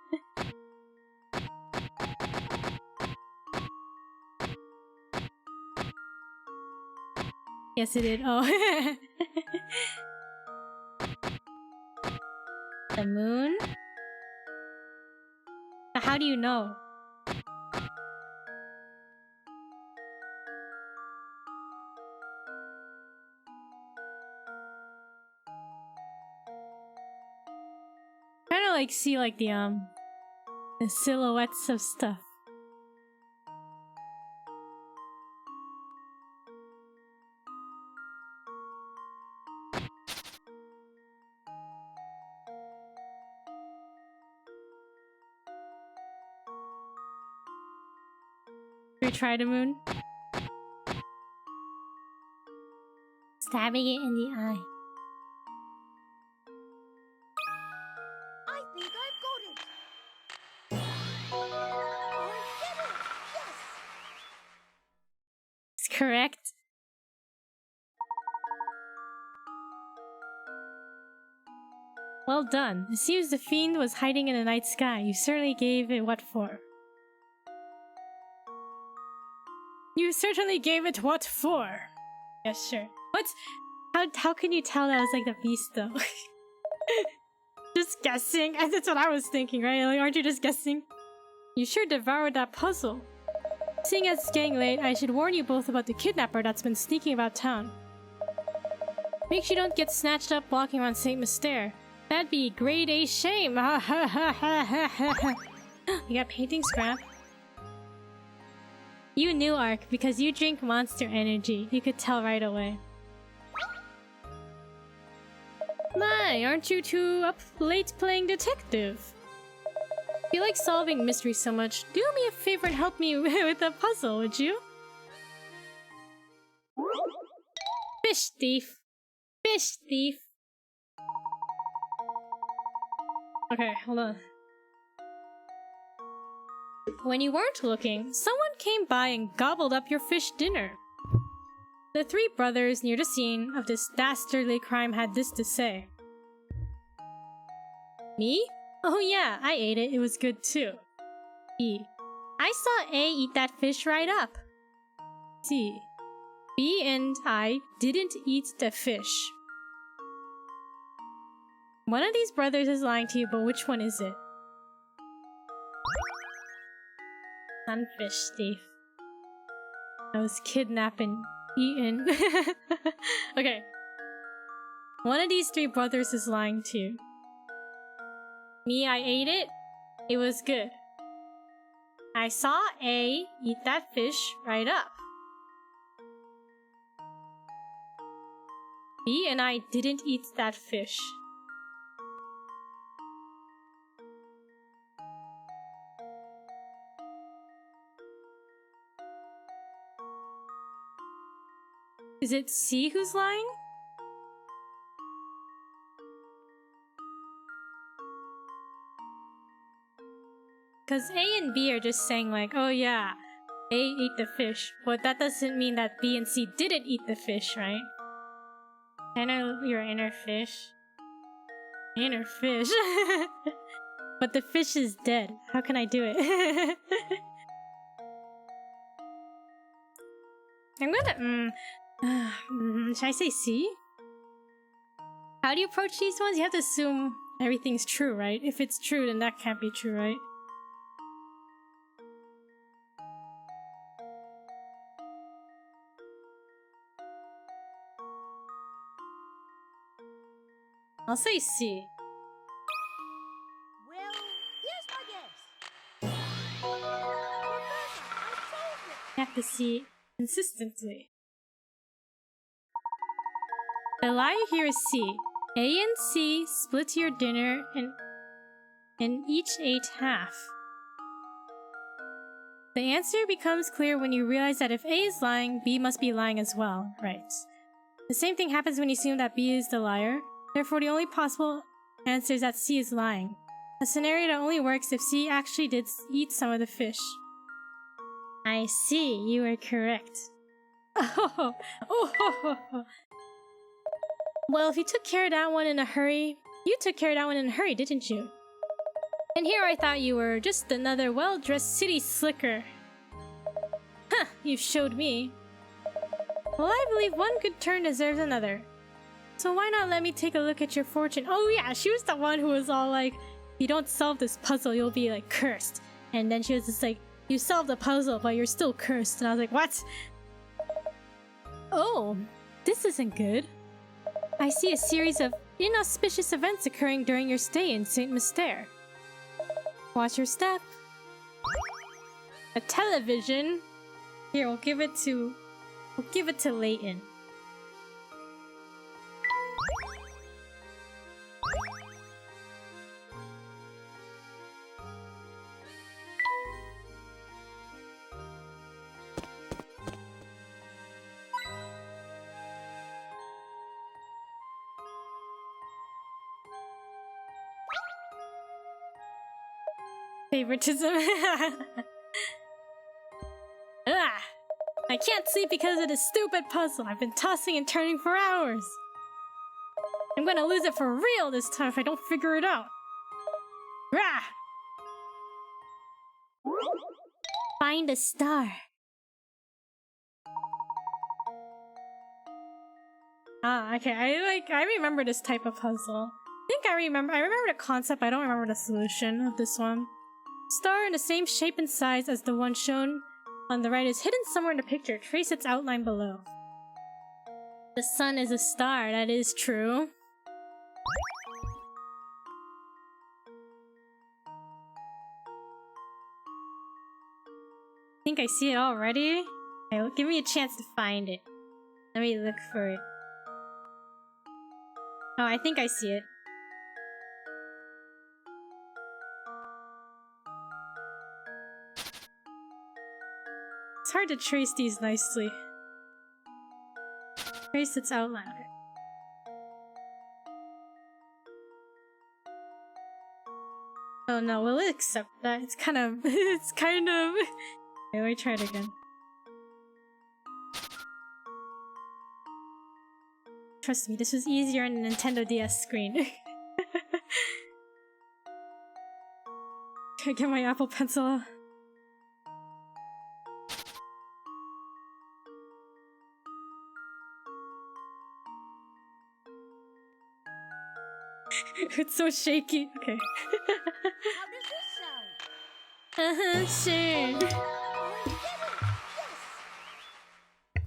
Yes, it did. Oh. The moon? But how do you know? Trying to like see like the silhouettes of stuff. We try the moon. Stabbing it in the eye. I think I've got it. I get it. Yes. It's correct. Well done. It seems the fiend was hiding in the night sky. You certainly gave it what for. You certainly gave it what for. Yes, sure. What? How can you tell that was like the beast though? Just guessing? That's what I was thinking, right? Like, aren't you just guessing? You sure devoured that puzzle. Seeing as it's getting late, I should warn you both about the kidnapper that's been sneaking about town. Make sure you don't get snatched up walking around St. Mystere. That'd be grade A shame. You got painting scrap? You knew, Ark, because you drink Monster Energy. You could tell right away. My, aren't you two up late playing detective? If you like solving mysteries so much, do me a favor and help me with a puzzle, would you? Fish thief. Fish thief. Okay, hold on. When you weren't looking, someone came by and gobbled up your fish dinner. The three brothers near the scene of this dastardly crime had this to say. Me? Oh yeah, I ate it. It was good too. B. I saw A eat that fish right up. C. B and I didn't eat the fish. One of these brothers is lying to you, but which one is it? Sunfish thief. I was kidnapping, eaten. Okay. One of these three brothers is lying to you. Me, I ate it. It was good. I saw A eat that fish right up. B and I didn't eat that fish. Is it C who's lying? Because A and B are just saying like, oh yeah, A ate the fish, but that doesn't mean that B and C didn't eat the fish, right? I know your inner fish. Inner fish. But the fish is dead. How can I do it? I'm gonna, should I say C? How do you approach these ones? You have to assume everything's true, right? If it's true, then that can't be true, right? I'll say C. Well, here's my guess. Professor, I solved it. You have to see consistently. The lie here is C. A and C split your dinner and each ate half. The answer becomes clear when you realize that if A is lying, B must be lying as well, right? The same thing happens when you assume that B is the liar. Therefore, the only possible answer is that C is lying. A scenario that only works if C actually did eat some of the fish. I see, you were correct. Oh. Well, if you took care of that one in a hurry, You took care of that one in a hurry, didn't you? And here I thought you were just another well-dressed city slicker. Huh, you showed me. Well, I believe one good turn deserves another. So why not let me take a look at your fortune? Oh yeah, she was the one who was all like, if you don't solve this puzzle, you'll be like cursed. And then she was just like, you solved the puzzle, but you're still cursed. And I was like, what? Oh, this isn't good. I see a series of inauspicious events occurring during your stay in Saint Mystere. Watch your step. A television? Here, we'll give it to Layton. Favoritism. I can't sleep because of this stupid puzzle. I've been tossing and turning for hours. I'm gonna lose it for real this time if I don't figure it out. Rah! Find a star. Ah, okay. I remember this type of puzzle. I remember the concept, but I don't remember the solution of this one. Star in the same shape and size as the one shown on the right is hidden somewhere in the picture. Trace its outline below. The sun is a star, that is true. I think I see it already. Okay, give me a chance to find it. Let me look for it. Oh, I think I see it. It's hard to trace these nicely. Trace its outline. Oh no, will it accept that? It's kind of... Okay, let me try it again. Trust me, this was easier on the Nintendo DS screen. Can I get my Apple Pencil out? It's so shaky. Okay. How does this sound? Sure. We did it! Yes!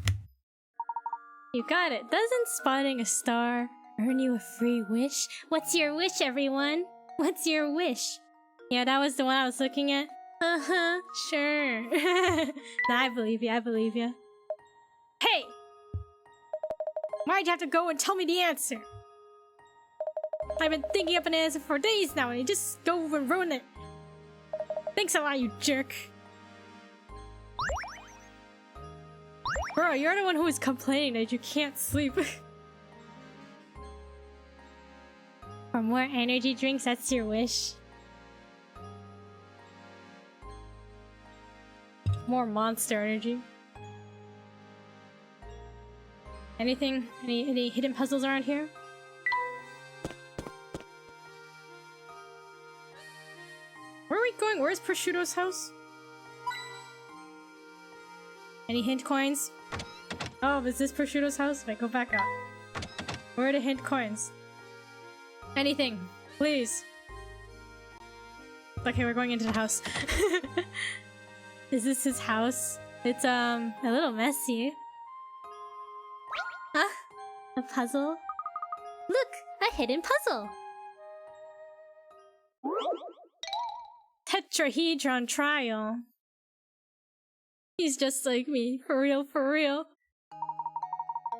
You got it. Doesn't spotting a star earn you a free wish? What's your wish, everyone? What's your wish? Yeah, that was the one I was looking at. Sure. Nah, I believe you, I believe you. Hey! Why'd you have to go and tell me the answer? I've been thinking up an answer for days now and you just go and ruin it. Thanks a lot, you jerk. Bro, you're the one who is complaining that you can't sleep. For more energy drinks, that's your wish. More monster energy. Anything? Any hidden puzzles around here? Where are we going? Where's Prosciutto's house? Any hint coins? Oh, is this Prosciutto's house? Wait, go back up. Where are the hint coins? Anything, please. Okay, we're going into the house. Is this his house? It's a little messy. Huh? A puzzle? Look, a hidden puzzle. Tetrahedron trial. He's just like me, for real, for real.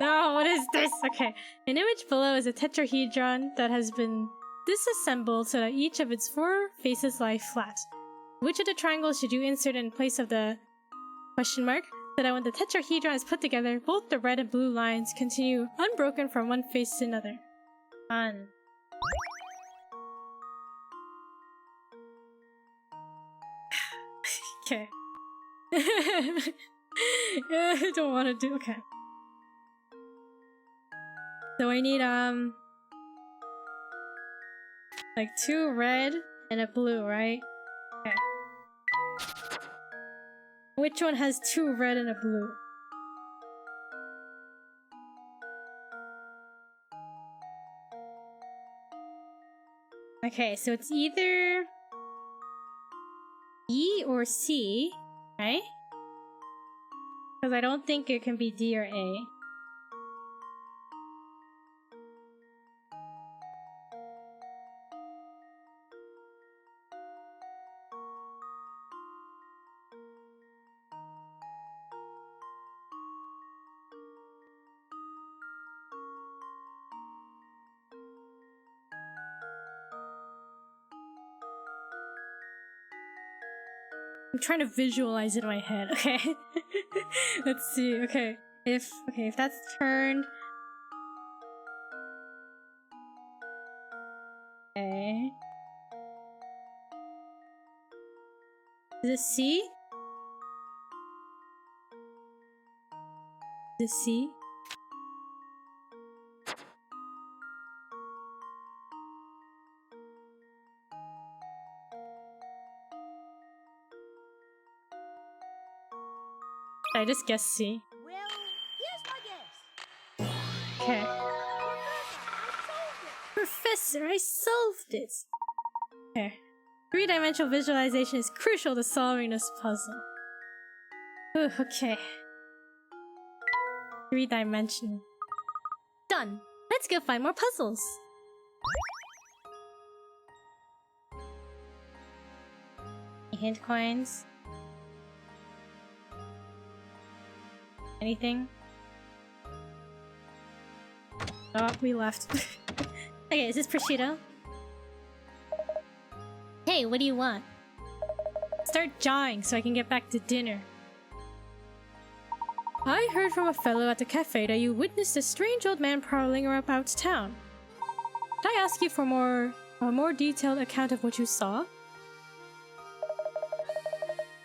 No, what is this? Okay, an image below is a tetrahedron that has been disassembled so that each of its 4 faces lie flat. Which of the triangles should you insert in place of the question mark so that when the tetrahedron is put together, both the red and blue lines continue unbroken from one face to another? Fun. Okay. I don't want to do. Okay. So I need Like 2 red and a blue, right? Okay. Which one has 2 red and a blue? Okay, so it's either E or C, right? Because I don't think it can be D or A. I'm trying to visualize it in my head, okay? Let's see, okay. If that's turned... Okay. Is it C? Is it C? I just guessed C. Well, here's my guess. Okay. Professor, I solved it. Professor, I solved it! Okay. 3-dimensional visualization is crucial to solving this puzzle. Ooh, okay. 3-dimensional. Done! Let's go find more puzzles! Hint coins? Anything? Oh, we left. Okay, is this prosciutto? Hey, what do you want? Start jawing so I can get back to dinner. I heard from a fellow at the cafe that you witnessed a strange old man prowling about town. Could I ask you for a more detailed account of what you saw?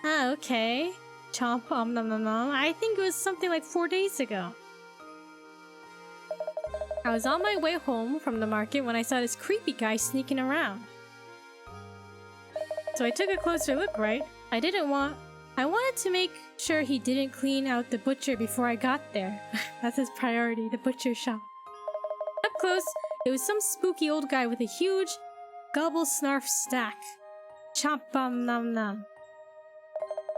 Ah, okay. Chomp, nom nom nom. I think it was something like 4 days ago. I was on my way home from the market when I saw this creepy guy sneaking around. So I took a closer look, right? I wanted to make sure he didn't clean out the butcher before I got there. That's his priority, the butcher shop. Up close, it was some spooky old guy with a huge gobble snarf stack. Chomp bum nom nom.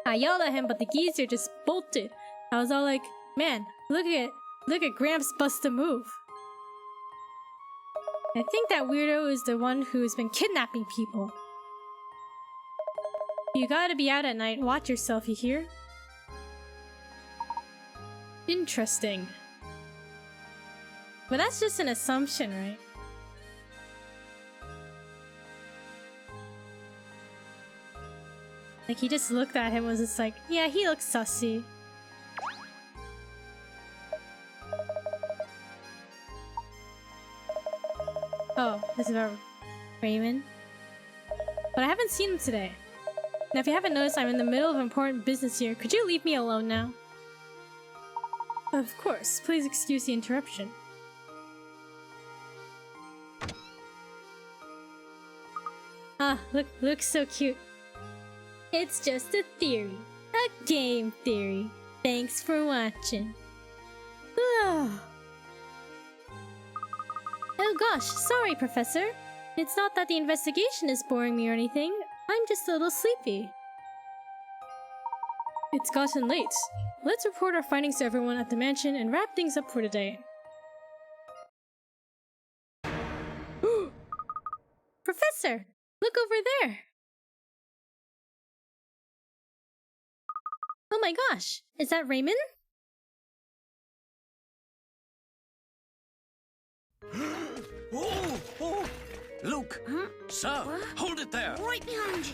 I yelled at him, but the geezer just bolted. I was all like, man, look at Gramps bust a move. I think that weirdo is the one who's been kidnapping people. You gotta be out at night. Watch yourself, you hear? Interesting. But that's just an assumption, right? Like, he just looked at him and was just like, yeah, he looks sussy. Oh, this is about Raymond? But I haven't seen him today. Now, if you haven't noticed, I'm in the middle of important business here. Could you leave me alone now? Of course. Please excuse the interruption. Ah, looks so cute. It's just a theory. A game theory. Thanks for watching. Oh gosh, sorry, Professor. It's not that the investigation is boring me or anything. I'm just a little sleepy. It's gotten late. Let's report our findings to everyone at the mansion and wrap things up for today. Professor! Look over there! Oh my gosh! Is that Raymond? Oh! Luke! Huh? Sir! What? Hold it there! Right behind you.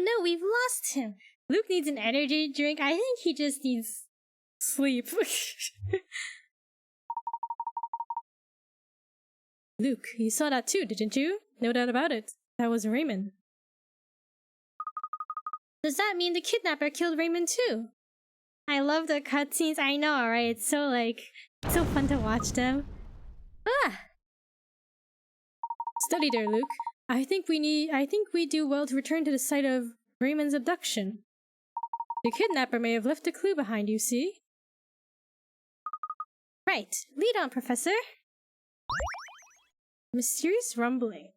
no, we've lost him. Luke needs an energy drink. I think he just needs sleep. Luke, you saw that too, didn't you? No doubt about it. That was Raymond. Does that mean the kidnapper killed Raymond too? I love the cutscenes. I know, right? It's so so fun to watch them. Ah! Steady there, Luke. I think we do well to return to the site of Raymond's abduction. The kidnapper may have left a clue behind, you see? Right. Lead on, Professor. Mysterious rumbling.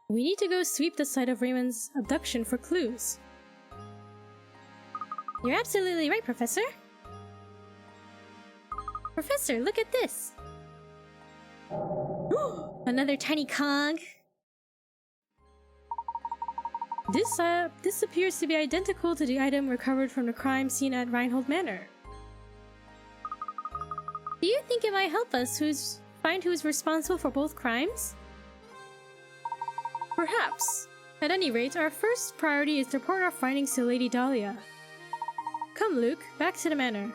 We need to go sweep the site of Raymond's abduction for clues. You're absolutely right, Professor. Professor, look at this! Another tiny cog! This appears to be identical to the item recovered from the crime scene at Reinhold Manor. Do you think it might help us find who's responsible for both crimes? Perhaps. At any rate, our first priority is to report our findings to Lady Dahlia. Come, Luke, back to the manor.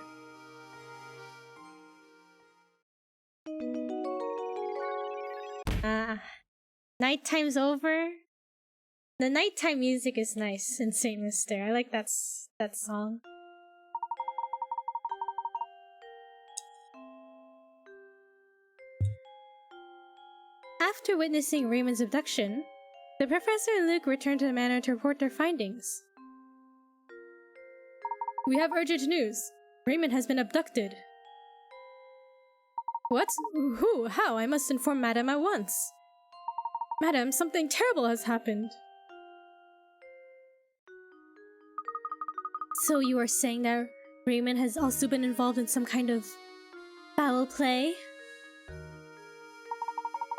Nighttime's over. The nighttime music is nice in Saint Mystere. I like that song. After witnessing Raymond's abduction, the Professor and Luke return to the manor to report their findings. We have urgent news. Raymond has been abducted. What? Who? How? I must inform Madam at once. Madam, something terrible has happened. So you are saying that Raymond has also been involved in some kind of foul play?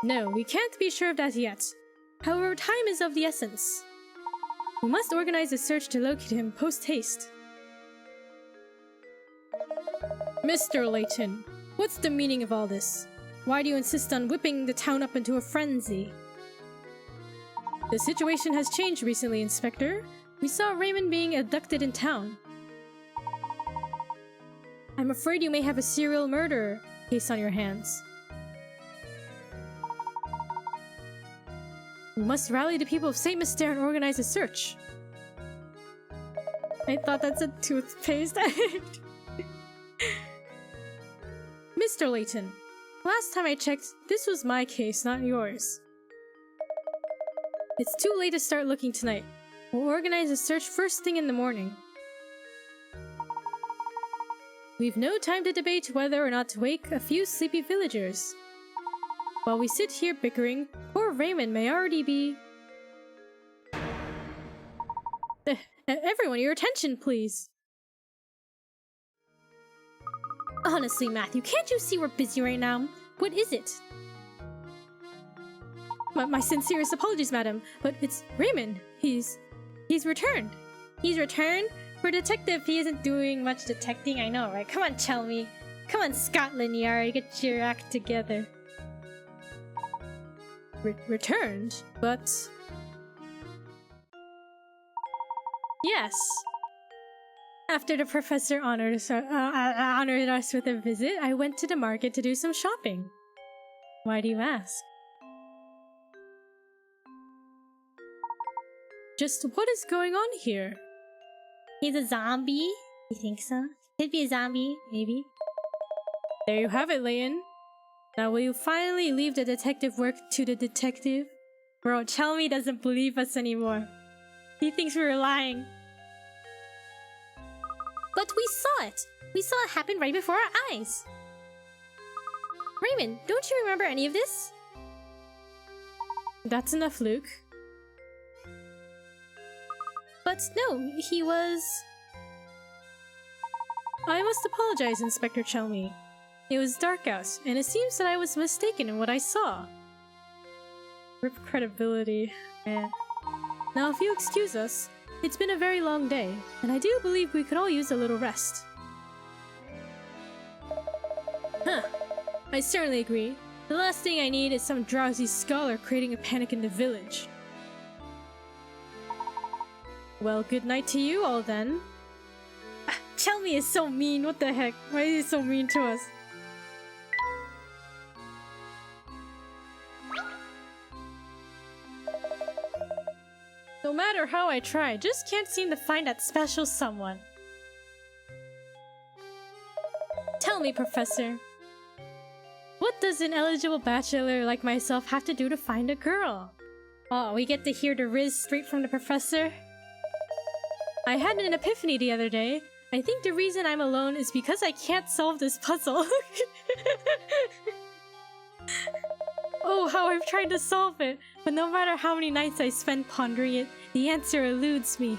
No, we can't be sure of that yet. However, time is of the essence. We must organize a search to locate him post-haste. Mr. Layton, what's the meaning of all this? Why do you insist on whipping the town up into a frenzy? The situation has changed recently, Inspector. We saw Raymond being abducted in town. I'm afraid you may have a serial murder case on your hands. We must rally the people of Saint Mystere and organize a search. I thought that's a toothpaste. Mr. Layton, last time I checked, this was my case, not yours. It's too late to start looking tonight. We'll organize a search first thing in the morning. We've no time to debate whether or not to wake a few sleepy villagers. While we sit here bickering, poor Raymond may already be... Everyone, your attention, please! Honestly, Matthew, can't you see we're busy right now? What is it? My sincerest apologies, madam, but it's Raymond. He's returned. He's returned? For a detective, he isn't doing much detecting, I know, right? Come on, tell me. Come on, Scotland Yard, get your act together. Returned? But... Yes. After the professor honored us with a visit, I went to the market to do some shopping. Why do you ask? Just what is going on here? He's a zombie? You think so? Could be a zombie, maybe. There you have it, Layton. Now will you finally leave the detective work to the detective? Bro, Chelmy doesn't believe us anymore. He thinks we were lying. But we saw it! We saw it happen right before our eyes! Raymond, don't you remember any of this? That's enough, Luke. But no, he was... I must apologize, Inspector Chelmy. It was dark out, and it seems that I was mistaken in what I saw. Rip credibility, man. Now if you excuse us, it's been a very long day, and I do believe we could all use a little rest. Huh. I certainly agree. The last thing I need is some drowsy scholar creating a panic in the village. Well, good night to you all then. Chelmy is so mean, what the heck? Why is he so mean to us? No matter how I try, just can't seem to find that special someone. Tell me, Professor. What does an eligible bachelor like myself have to do to find a girl? Oh, we get to hear the riz straight from the professor? I had an epiphany the other day. I think the reason I'm alone is because I can't solve this puzzle. Oh, how I've tried to solve it, but no matter how many nights I spend pondering it, the answer eludes me.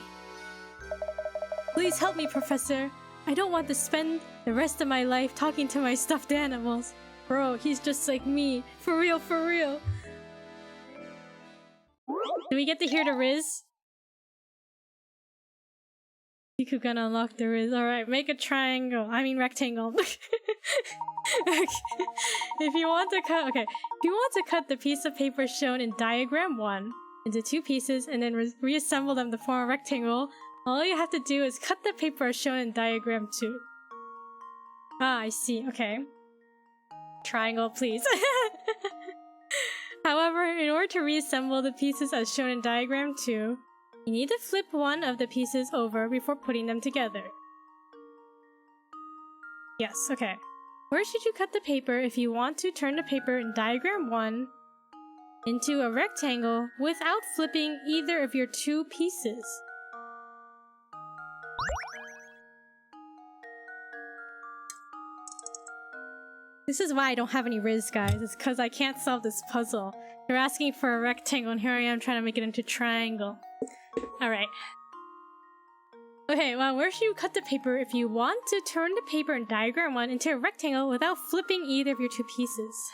Please help me, Professor. I don't want to spend the rest of my life talking to my stuffed animals. Bro, he's just like me. For real, for real. Do we get to hear the riz? You could gonna unlock the riz. Alright, make a triangle. I mean rectangle. Okay. If you want to cut the piece of paper shown in diagram 1 into 2 pieces and then reassemble them to form a rectangle, all you have to do is cut the paper as shown in diagram 2. Ah, I see. Okay. Triangle, please. However, in order to reassemble the pieces as shown in diagram 2, you need to flip one of the pieces over before putting them together. Yes, okay. Where should you cut the paper if you want to turn the paper in diagram 1 into a rectangle without flipping either of your 2 pieces? This is why I don't have any riz, guys. It's because I can't solve this puzzle. They're asking for a rectangle and here I am trying to make it into a triangle. Alright. Okay, well, where should you cut the paper if you want to turn the paper in diagram 1 into a rectangle without flipping either of your 2 pieces?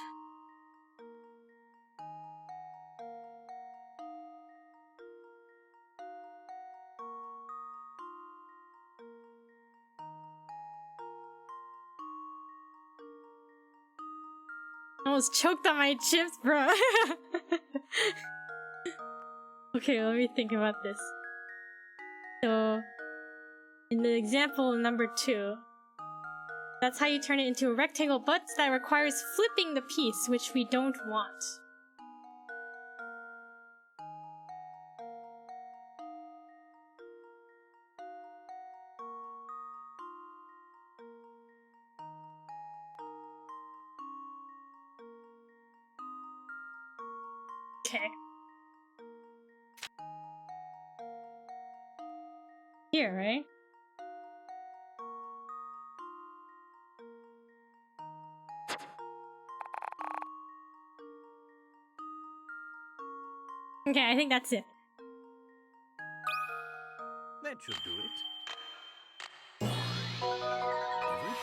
I almost choked on my chips, bro. Okay, let me think about this. So, in the example number 2, that's how you turn it into a rectangle, but that requires flipping the piece, which we don't want. Okay. Here, right? Okay, I think that's it. That should do it. Every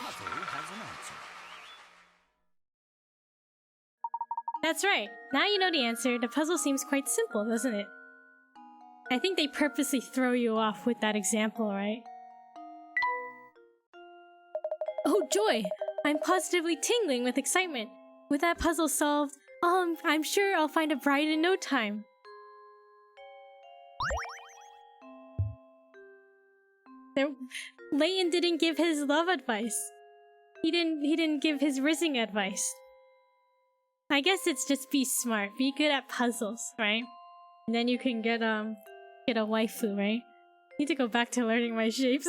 puzzle has an answer. That's right. Now you know the answer. The puzzle seems quite simple, doesn't it? I think they purposely throw you off with that example, right? Oh joy! I'm positively tingling with excitement. With that puzzle solved, I'm sure I'll find a bride in no time. Layton didn't give his love advice. He didn't give his rizzing advice. I guess it's just be smart, be good at puzzles, right? And then you can get a waifu, right? Need to go back to learning my shapes.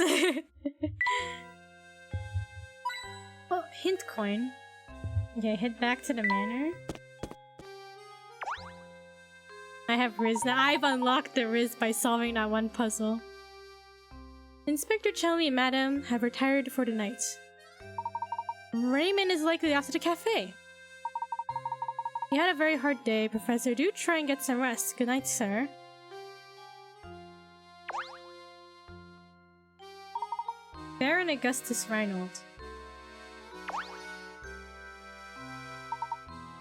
Oh, hint coin. Okay, head back to the manor. I have Riz now. I've unlocked the Riz by solving that one puzzle. Inspector Chelmy and Madam have retired for the night. Raymond is likely off to the cafe. You had a very hard day, Professor. Do try and get some rest. Good night, sir. Baron Augustus Reinhold.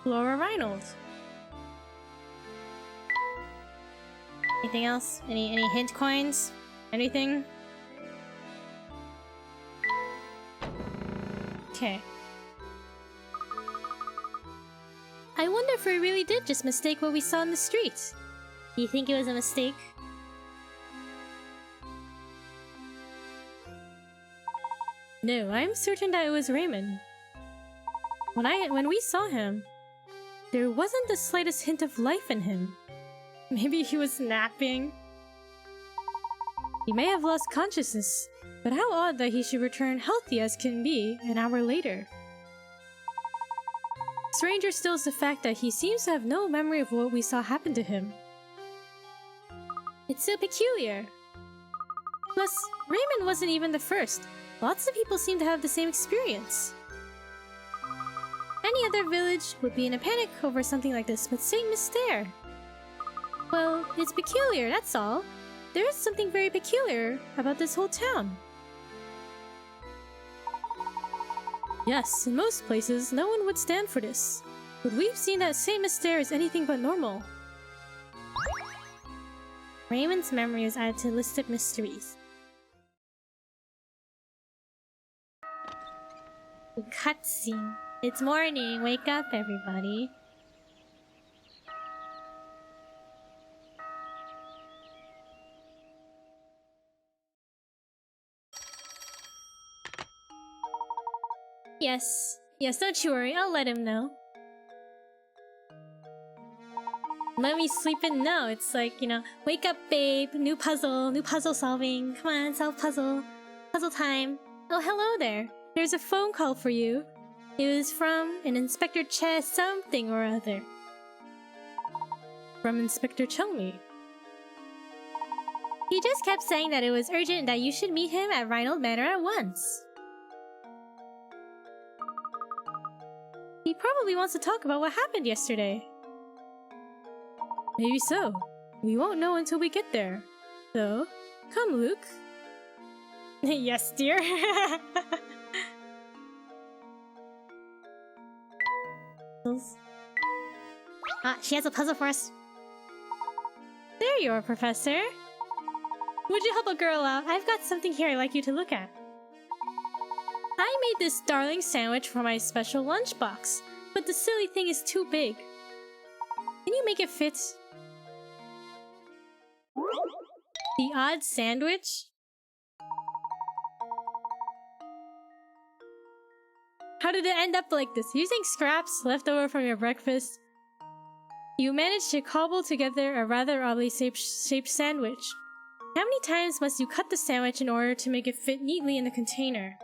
Flora Reinhold. Anything else? Any hint coins? Anything? Okay. I wonder if we really did just mistake what we saw in the street. You think it was a mistake? No, I'm certain that it was Raymond. When we saw him, there wasn't the slightest hint of life in him. Maybe he was napping. He may have lost consciousness, but how odd that he should return healthy as can be an hour later. Stranger still is the fact that he seems to have no memory of what we saw happen to him. It's so peculiar. Plus, Raymond wasn't even the first. Lots of people seem to have the same experience. Any other village would be in a panic over something like this, but St. Mystere. Well, it's peculiar, that's all. There is something very peculiar about this whole town. Yes, in most places, no one would stand for this. But we've seen that St. Mystere is anything but normal. Raymond's memory was added to the list of mysteries. Cutscene. It's morning. Wake up, everybody. Yes. Yes, don't you worry. I'll let him know. Let me sleep in? No, it's like, you know, wake up, babe. New puzzle solving. Come on, solve puzzle. Puzzle time. Oh, hello there. There's a phone call for you. It was from an Inspector Che something or other. From Inspector Chungmi. He just kept saying that it was urgent and that you should meet him at Rhinold Manor at once. He probably wants to talk about what happened yesterday. Maybe so. We won't know until we get there. So, come, Luke. Yes, dear. She has a puzzle for us. There you are, Professor. Would you help a girl out? I've got something here I'd like you to look at. I made this darling sandwich for my special lunchbox, but the silly thing is too big. Can you make it fit? The odd sandwich? How did it end up like this? Using scraps left over from your breakfast, you managed to cobble together a rather oddly shaped sandwich. How many times must you cut the sandwich in order to make it fit neatly in the container?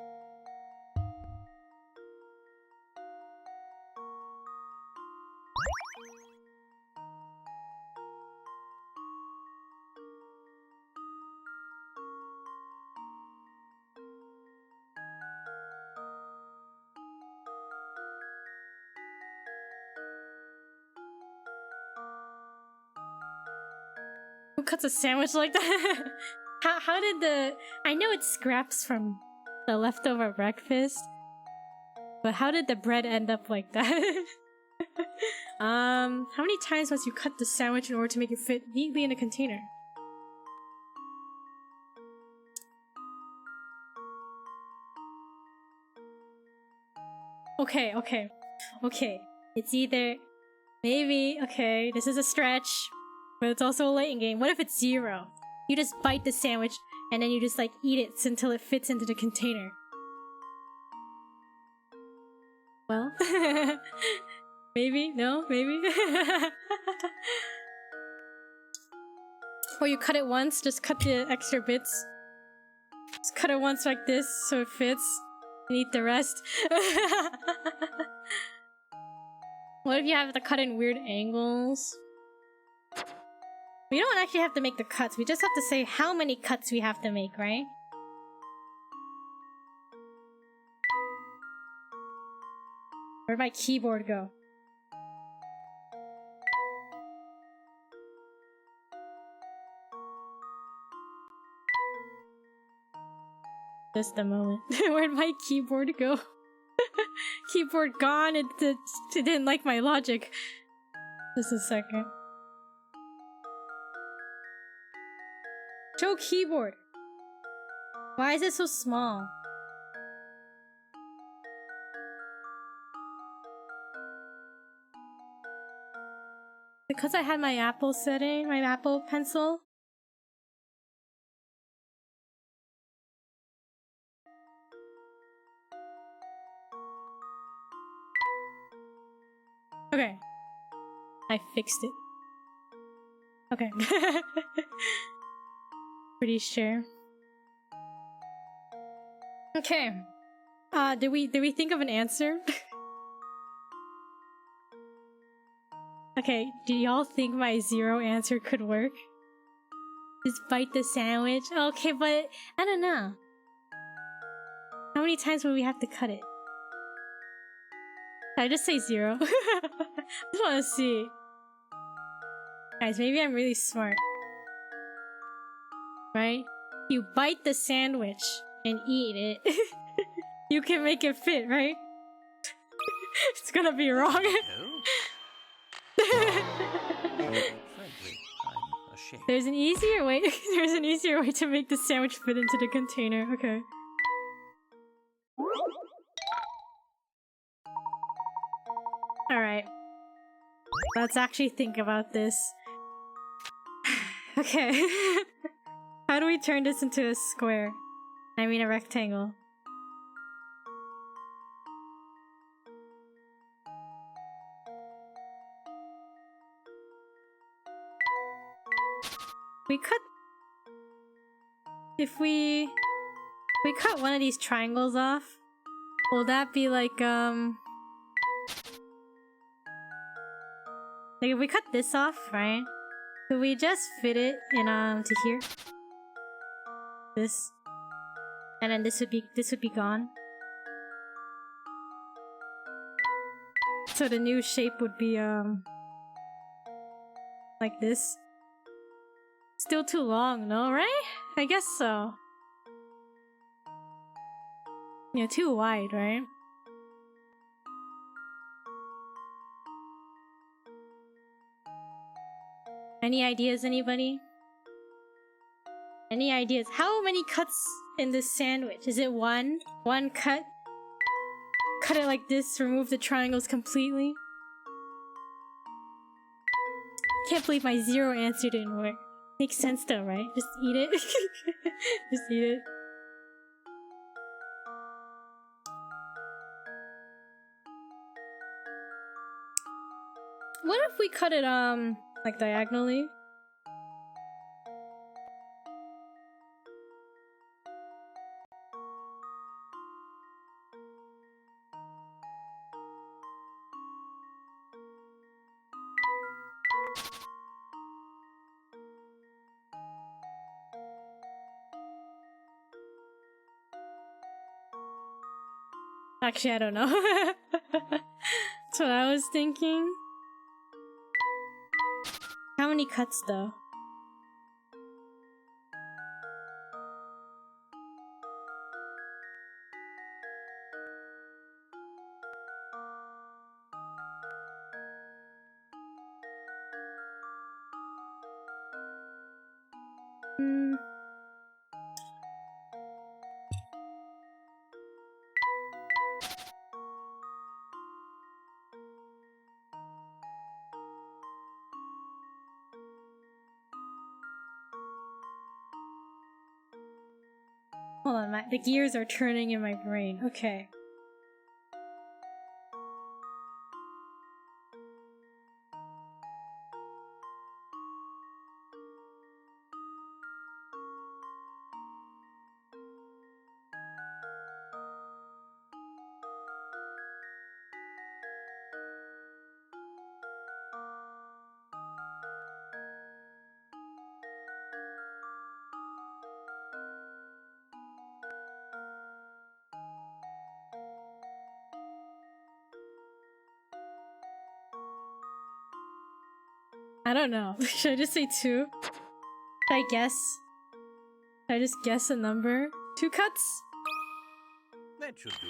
Who cuts a sandwich like that? How did the... I know it's scraps from the leftover breakfast, but how did the bread end up like that? How many times must you cut the sandwich in order to make it fit neatly in a container? Okay. It's either... Maybe, okay, this is a stretch. But it's also a Layton game. What if it's 0? You just bite the sandwich, and then you just like eat it until it fits into the container. Well, maybe, no, maybe. Or you cut it once, just cut the extra bits. Just cut it once like this, so it fits. And eat the rest. What if you have to cut in weird angles? We don't actually have to make the cuts, we just have to say how many cuts we have to make, right? Where'd my keyboard go? Just a moment. Where'd my keyboard go? Keyboard gone, it didn't like my logic. Just a second. Show keyboard. Why is it so small? Because I had my Apple setting, my Apple Pencil. Okay. I fixed it. Okay. Pretty sure. Okay. Did we think of an answer? Okay, do y'all think my 0 answer could work? Just bite the sandwich? Okay, but I don't know. How many times would we have to cut it? I just say 0. Just wanna see. Guys, maybe I'm really smart. Right? You bite the sandwich and eat it. You can make it fit, right? It's gonna be wrong. Frankly, I'm ashamed. There's an easier way. There's an easier way to make the sandwich fit into the container. Okay. Alright. Let's actually think about this. Okay. How do we turn this into a square? I mean a rectangle. We could... If we cut one of these triangles off, will that be like, Like if we cut this off, right? Could we just fit it in, to here? This. And then this would be gone. So the new shape would be, like this. Still too long, no, right? I guess so. Yeah, too wide, right? Any ideas, anybody? Any ideas? How many cuts in this sandwich? Is it one? One cut? Cut it like this, remove the triangles completely? Can't believe my 0 answer didn't work. Makes sense though, right? Just eat it. Just eat it. What if we cut it, like diagonally? Actually, I don't know. That's what I was thinking. How many cuts though? Hold on, the gears are turning in my brain. Okay. I don't know. Should I just say 2? Should I guess? Should I just guess a number? 2 cuts? That should do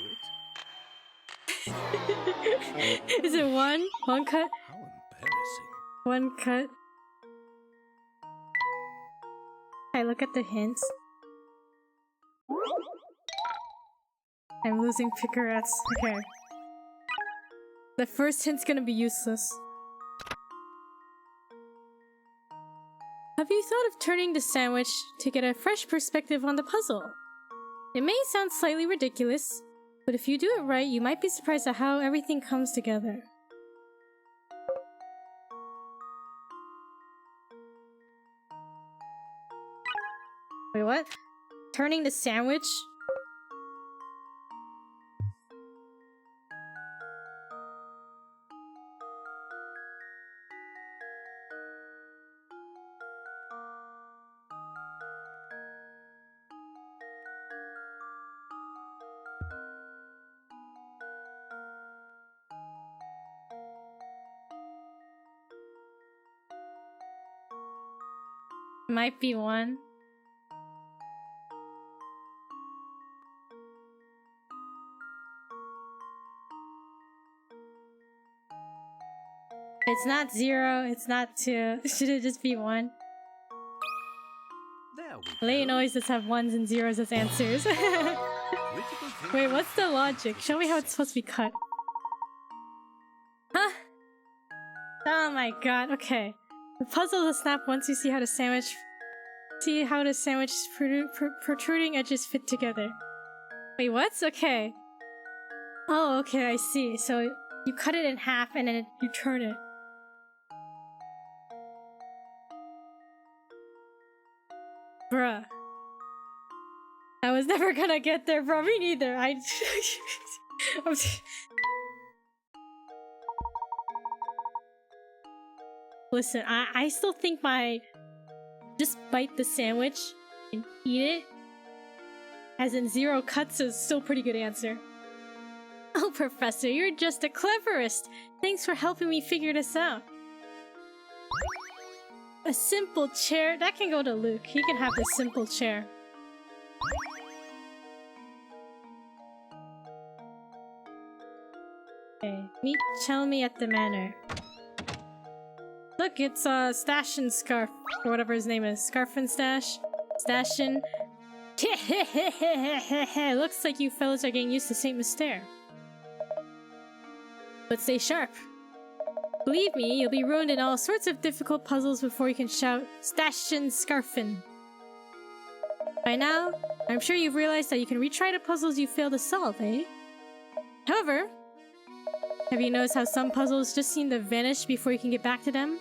it. Is it 1? 1 cut? How embarrassing. 1 cut? I look at the hints. I'm losing picarettes. Okay. The first hint's gonna be useless. Have you thought of turning the sandwich to get a fresh perspective on the puzzle? It may sound slightly ridiculous, but if you do it right, you might be surprised at how everything comes together. Wait, what? Turning the sandwich? Might be one. It's not 0, it's not 2. Should it just be 1? There we Layton go. always just have 1s and 0s as answers. Critical thinking. Wait, what's the logic? Show me how it's supposed to be cut. Huh? Oh my god, okay. The puzzle will snap once you see how the sandwich's protruding edges fit together. Wait, what? Okay. Oh, okay, I see. So you cut it in half and then you turn it. Bruh. I was never gonna get there, bro. Me neither. Listen, I still think just bite the sandwich and eat it, as in 0 cuts, is still a pretty good answer. Oh, Professor, you're just the cleverest! Thanks for helping me figure this out. A simple chair? That can go to Luke. He can have the simple chair. Okay, meet Chelmy at the manor. Look, it's Stash and Scarf, or whatever his name is. Scarf and Stash? Stashin. Looks like you fellas are getting used to Saint Mystere. But stay sharp. Believe me, you'll be ruined in all sorts of difficult puzzles before you can shout Stashin Scarfin. By now, I'm sure you've realized that you can retry the puzzles you failed to solve, eh? However, have you noticed how some puzzles just seem to vanish before you can get back to them?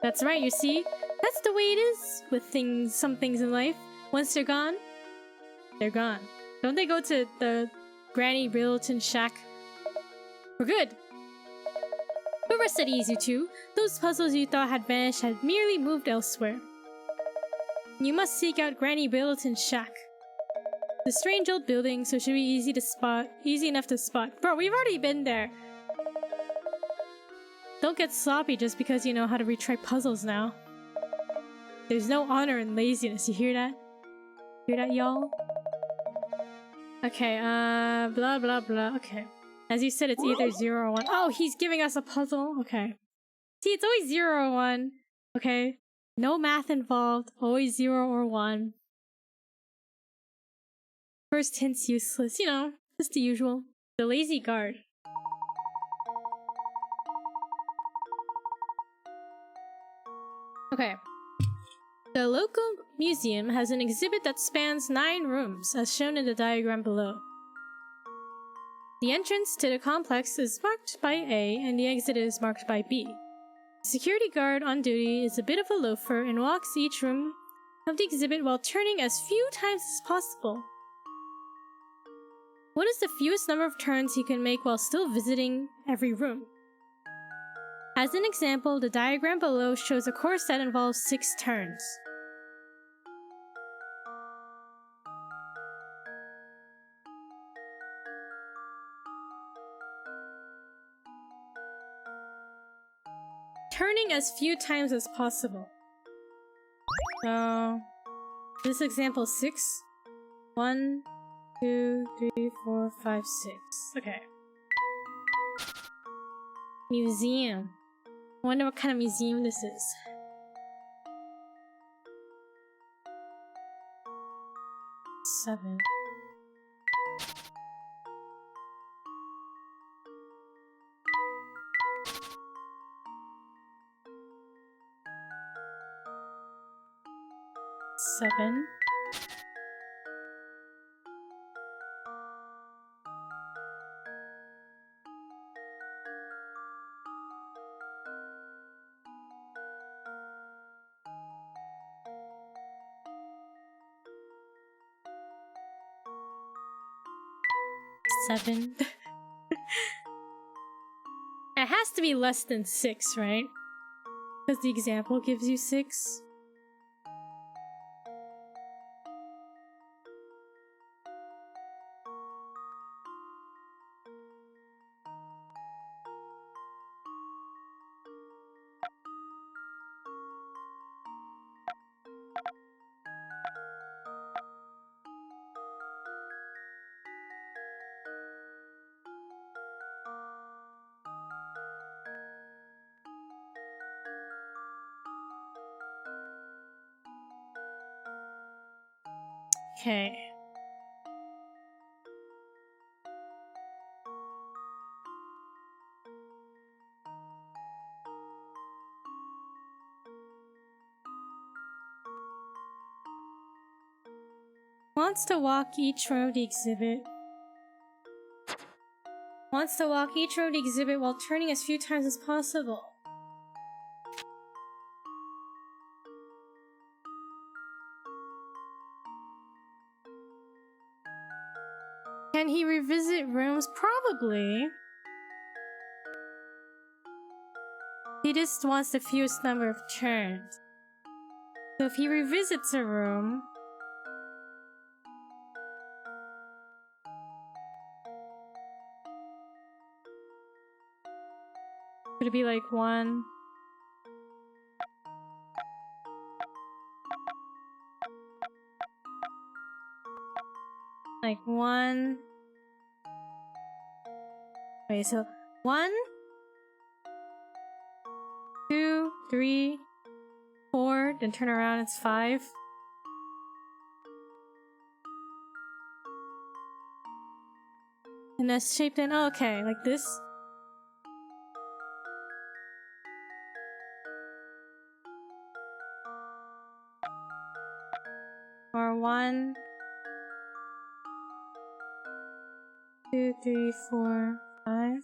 That's right, you see? That's the way it is with some things in life. Once they're gone, they're gone. Don't they go to the Granny Layton shack for good? But rest at ease, you two. Those puzzles you thought had vanished had merely moved elsewhere. You must seek out Granny Layton's shack. The strange old building, so it should be easy enough to spot. Bro, we've already been there. Don't get sloppy just because you know how to retry puzzles now. There's no honor in laziness, you hear that? Hear that, y'all? Okay, blah blah blah, okay. As you said, it's either 0 or 1. Oh, he's giving us a puzzle? Okay. See, it's always 0 or 1. Okay. No math involved, always 0 or 1. First hint's useless, you know, just the usual. The lazy guard. Okay. The local museum has an exhibit that spans 9 rooms, as shown in the diagram below. The entrance to the complex is marked by A, and the exit is marked by B. The security guard on duty is a bit of a loafer and walks each room of the exhibit while turning as few times as possible. What is the fewest number of turns he can make while still visiting every room? As an example, the diagram below shows a course that involves 6 turns. Turning as few times as possible. So, this example 6. 1, 2, 3, 4, 5, 6. Okay. Museum. I wonder what kind of museum this is. Seven. 7. Seven. It has to be less than 6, right? Because the example gives you 6. Okay. Wants to walk each row of the exhibit. Wants to walk each row of the exhibit while turning as few times as possible. Can he revisit rooms? Probably. He just wants the fewest number of turns. So if he revisits a room... Could it be like 1? Like 1... Wait, so 1, 2, 3, 4, then turn around, it's 5. And that's shaped in, oh, okay, like this. Or 1, 2, 3, 4, 5.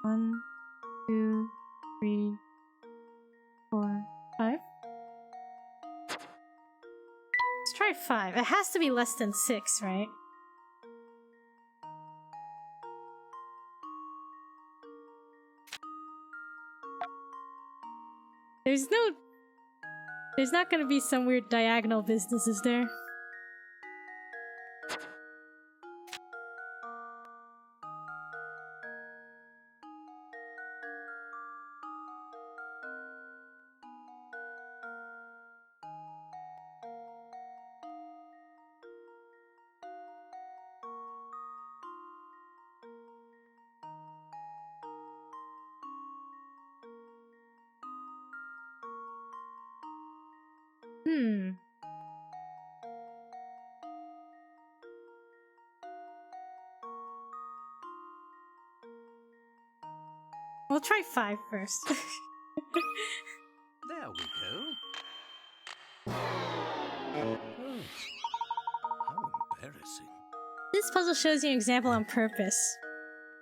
One, 2, 3, 4, 5. Let's try 5. It has to be less than 6, right? There's not gonna be some weird diagonal business, is there? We'll try 5 first. There we go. Oh, how embarrassing. This puzzle shows you an example on purpose.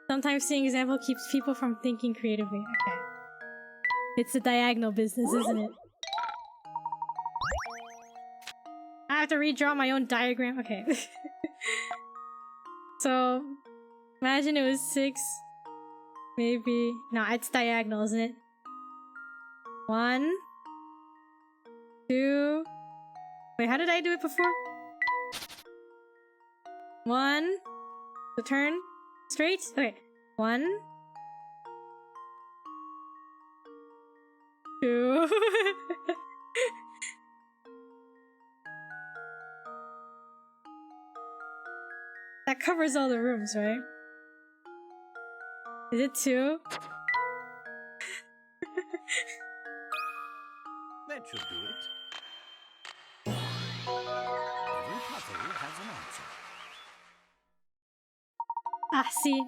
Sometimes seeing example keeps people from thinking creatively. Okay. It's a diagonal business, isn't it? I have to redraw my own diagram. Okay. So, imagine it was 6. Maybe. No, it's diagonal, isn't it? 1, 2. Wait, how did I do it before? 1. The turn. Straight? Okay. 1. 2. That covers all the rooms, right? Is it 2? That should do it. Every puzzle has an answer. Ah, see?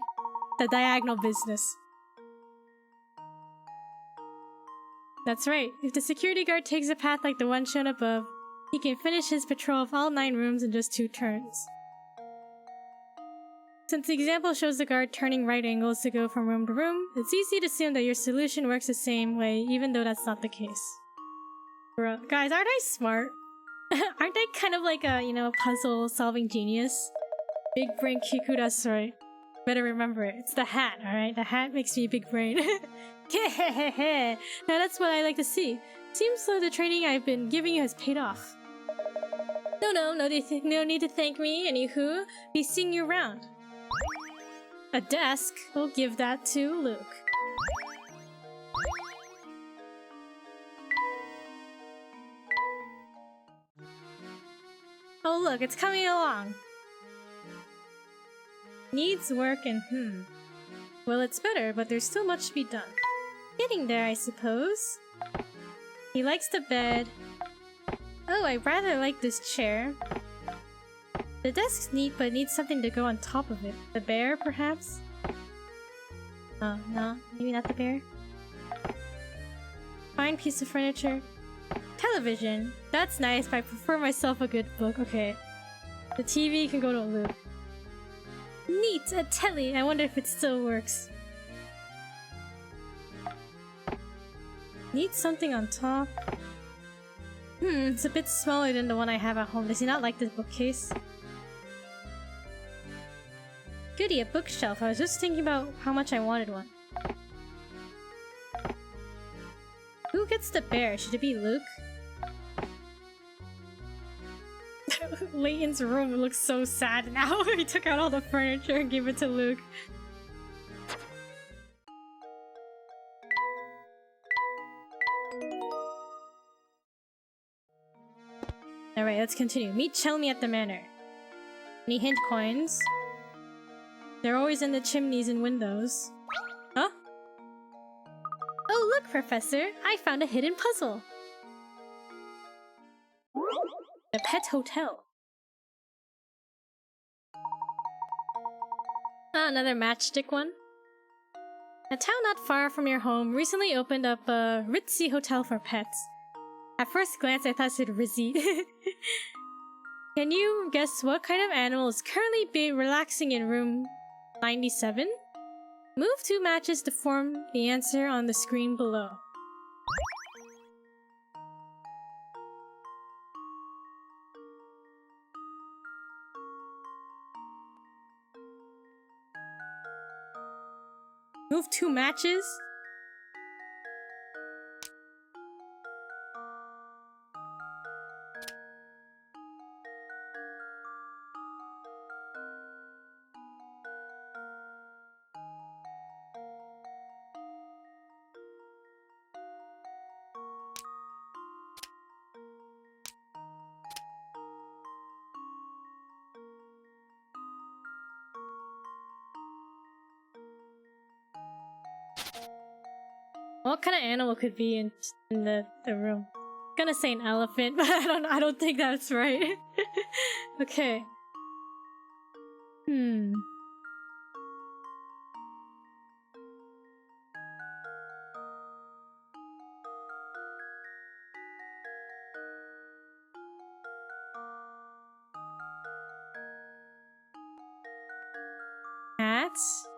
The diagonal business. That's right. If the security guard takes a path like the one shown above, he can finish his patrol of all 9 rooms in just 2 turns. Since the example shows the guard turning right angles to go from room to room, it's easy to assume that your solution works the same way, even though that's not the case. Bro, guys, aren't I smart? Aren't I kind of like a, you know, puzzle-solving genius? Big brain Kiku, that's right. Better remember it. It's the hat, alright? The hat makes me big brain. Now that's what I like to see. Seems like the training I've been giving you has paid off. No need to thank me, anywho. Be seeing you around. A desk? We'll give that to Luke. Oh look, it's coming along. Needs work and well, it's better, but there's still much to be done. Getting there, I suppose. He likes the bed. Oh, I rather like this chair. The desk's neat, but needs something to go on top of it. The bear, perhaps? Oh, no, maybe not the bear. Fine piece of furniture. Television. That's nice, but I prefer myself a good book. Okay. The TV can go to Luke. Neat! A telly! I wonder if it still works. Need something on top. It's a bit smaller than the one I have at home. Does he not like this bookcase? Goody, a bookshelf. I was just thinking about how much I wanted one. Who gets the bear? Should it be Luke? Layton's room looks so sad now. He took out all the furniture and gave it to Luke. Alright, let's continue. Meet Chelmy at the manor. Any hint coins? They're always in the chimneys and windows. Huh? Oh, look, Professor! I found a hidden puzzle! The Pet Hotel. Ah, another matchstick one. A town not far from your home recently opened up a ritzy hotel for pets. At first glance, I thought it said rizzy. Can you guess what kind of animal is currently relaxing in room 97? Move 2 matches to form the answer on the screen below. Move 2 matches? What kind of animal could be in the room? I'm gonna say an elephant, but I don't think that's right. Okay. Cats?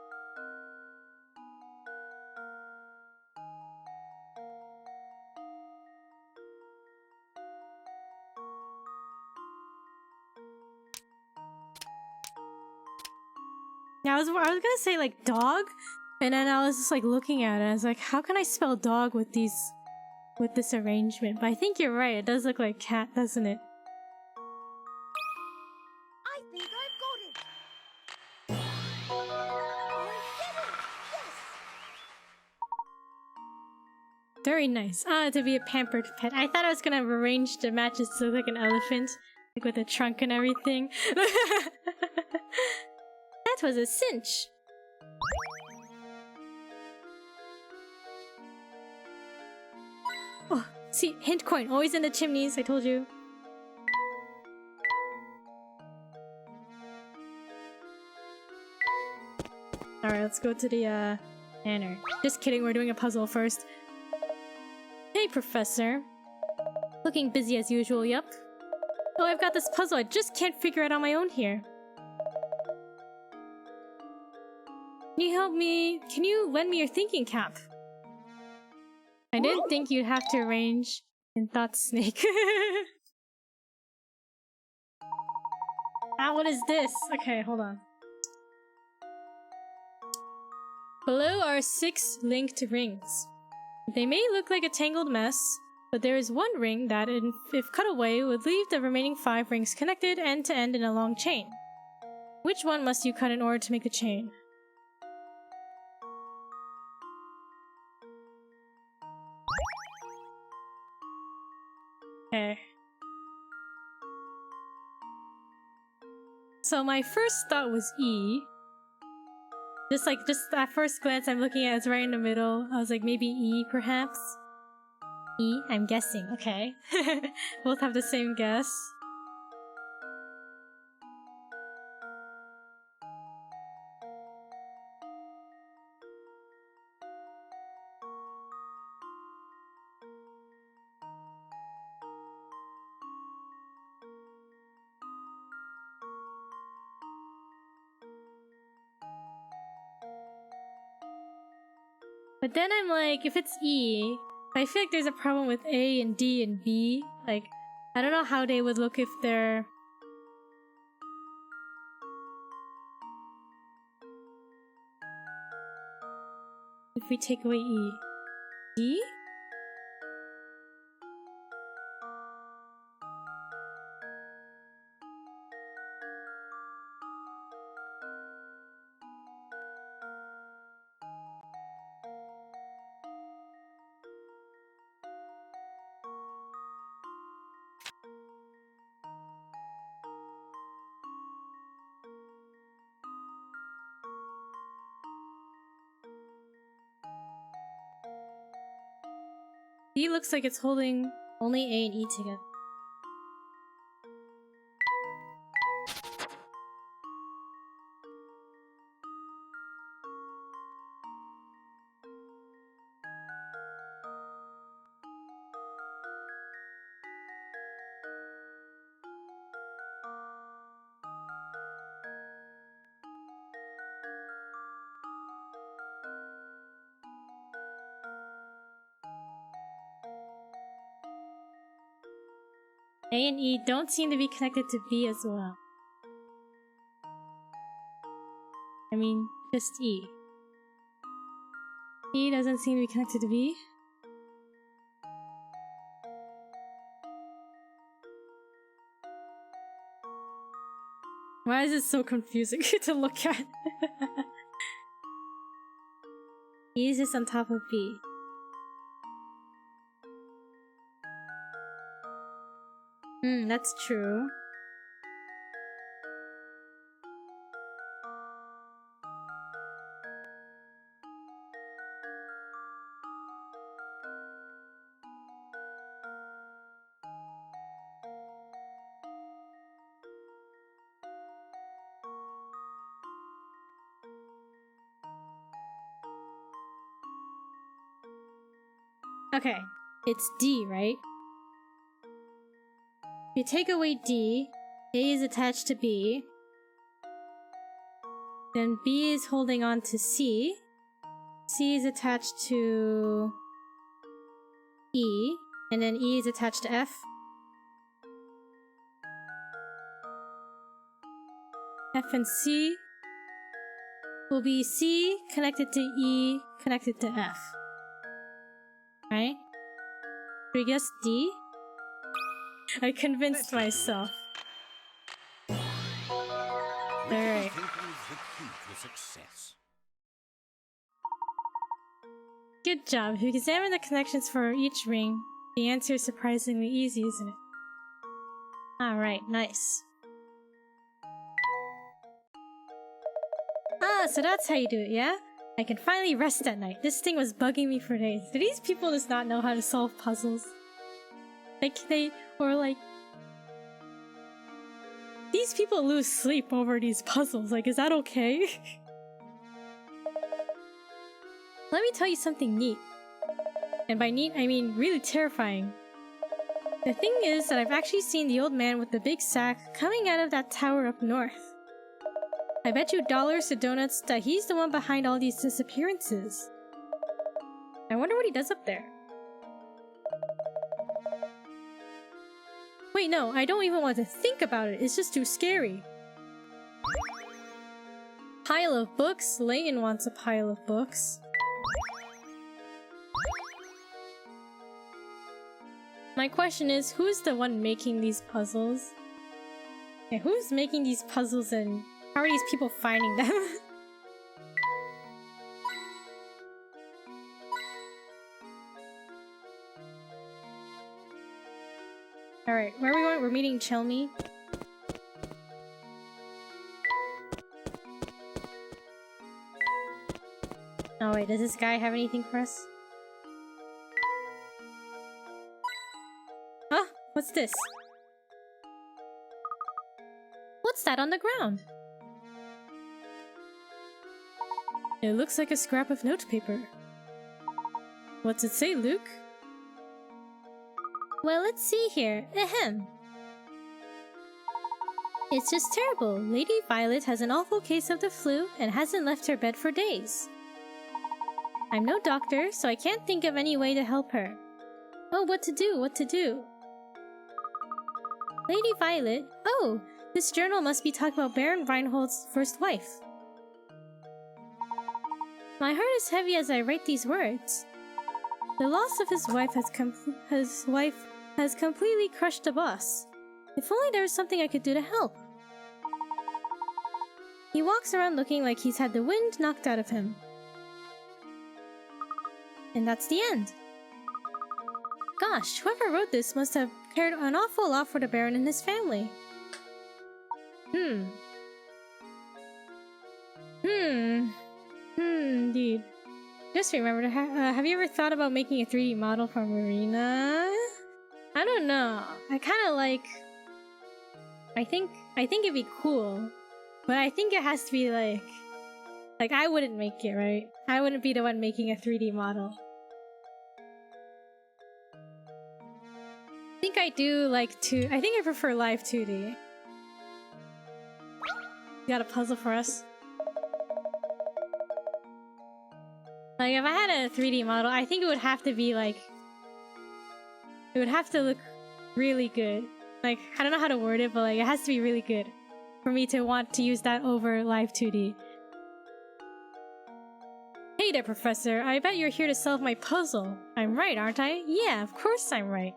Yeah, I was gonna say like dog, and then I was just like looking at it. I was like, how can I spell dog with this arrangement? But I think you're right. It does look like cat, doesn't it? I think I've got it. I did it! Yes! Very nice. Ah, to be a pampered pet. I thought I was gonna arrange the matches to look like an elephant, like with a trunk and everything. That was a cinch. Oh, see, hint coin, always in the chimneys, I told you. Alright, let's go to the manor. Just kidding, we're doing a puzzle first. Hey, Professor. Looking busy as usual, yup. Oh, I've got this puzzle I just can't figure it out on my own here. Can you help me? Can you lend me your thinking cap? I didn't think you'd have to arrange in Thought Snake. Ah, what is this? Okay, hold on. Below are 6 linked rings. They may look like a tangled mess, but there is one ring that, if cut away, would leave the remaining 5 rings connected end to end in a long chain. Which one must you cut in order to make the chain? Okay. So my first thought was E. Just at first glance I'm looking at it's right in the middle. I was like, maybe E perhaps? E? I'm guessing. Okay. Both have the same guess. But then I'm like, if it's E, I feel like there's a problem with A and D and B. Like, I don't know how they would look if they're... If we take away E. D? D looks like it's holding only A and E together. A and E don't seem to be connected to B as well. I mean, just E. E doesn't seem to be connected to B. Why is it so confusing to look at? E is just on top of B. That's true. Okay, it's D, right? If you take away D, A is attached to B. Then B is holding on to C. C is attached to E. And then E is attached to F. F and C will be C connected to E connected to F. Right? Should we guess D? I convinced myself. Alright. Good job. If you examine the connections for each ring, the answer is surprisingly easy, isn't it? Alright, nice. Ah, so that's how you do it, yeah? I can finally rest at night. This thing was bugging me for days. Do these people just not know how to solve puzzles? These people lose sleep over these puzzles. Like, is that okay? Let me tell you something neat. And by neat, I mean really terrifying. The thing is that I've actually seen the old man with the big sack coming out of that tower up north. I bet you dollars to donuts that he's the one behind all these disappearances. I wonder what he does up there. Wait, no, I don't even want to think about it. It's just too scary. Pile of books? Layton wants a pile of books. My question is, who's the one making these puzzles? Yeah, who's making these puzzles and how are these people finding them? Alright, where are we going? We're meeting Chelmy. Oh wait, does this guy have anything for us? Huh? What's this? What's that on the ground? It looks like a scrap of notepaper. What's it say, Luke? Well, let's see here. Ahem. It's just terrible. Lady Violet has an awful case of the flu and hasn't left her bed for days. I'm no doctor, so I can't think of any way to help her. Oh, what to do? What to do? Lady Violet? Oh, this journal must be talking about Baron Reinhold's first wife. My heart is heavy as I write these words. The loss of his wife has completely crushed the boss. If only there was something I could do to help. He walks around looking like he's had the wind knocked out of him. And that's the end. Gosh, whoever wrote this must have cared an awful lot for the Baron and his family. Indeed. Just remembered, have you ever thought about making a 3D model for Marina? I don't know. I kinda like... I think it'd be cool. But I think it has to be like... Like, I wouldn't make it, right? I wouldn't be the one making a 3D model. I think I do like I think I prefer live 2D. You got a puzzle for us? Like, if I had a 3D model, I think it would have to be like... It would have to look really good. Like, I don't know how to word it, but like, it has to be really good for me to want to use that over live 2D. Hey there, Professor. I bet you're here to solve my puzzle. I'm right, aren't I? Yeah, of course I'm right.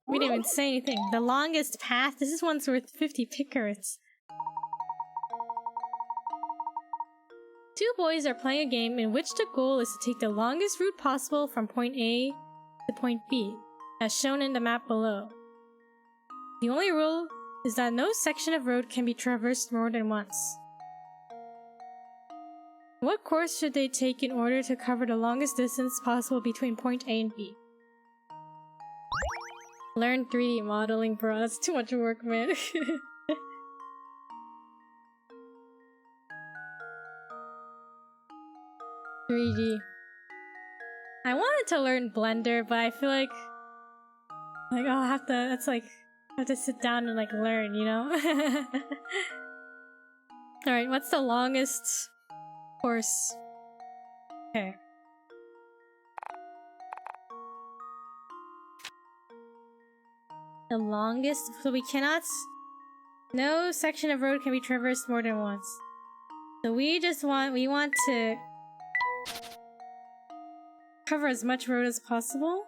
We didn't even say anything. The longest path? This one's worth 50 picarats. Two boys are playing a game in which the goal is to take the longest route possible from point A to point B, as shown in the map below. The only rule is that no section of road can be traversed more than once. What course should they take in order to cover the longest distance possible between point A and B? Learn 3D modeling, bro. That's too much work, man. 3D. I wanted to learn Blender, but I feel like I'll have to, that's like, I have to sit down and like learn, you know? Alright, what's the longest course? Okay. The longest, so we cannot, no section of road can be traversed more than once. So we want to cover as much road as possible.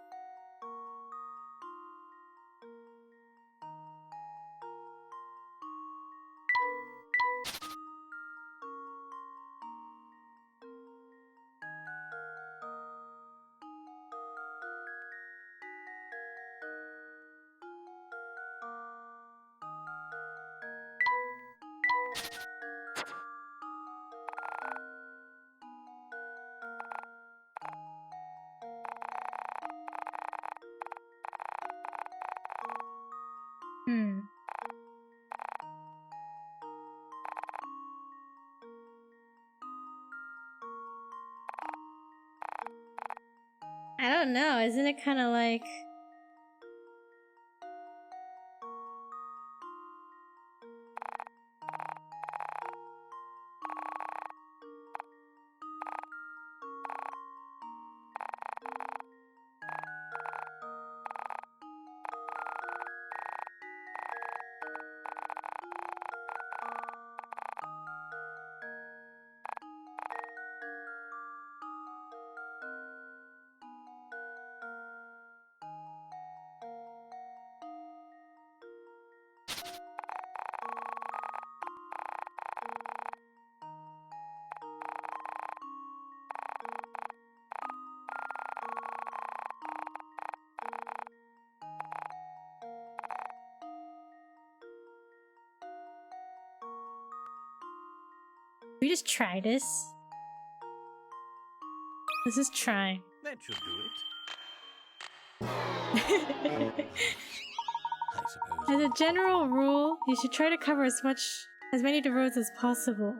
I don't know, isn't it kind of like... We just try this. Let's just try. That should do it. I suppose. As a general rule, you should try to cover as many of the roads as possible.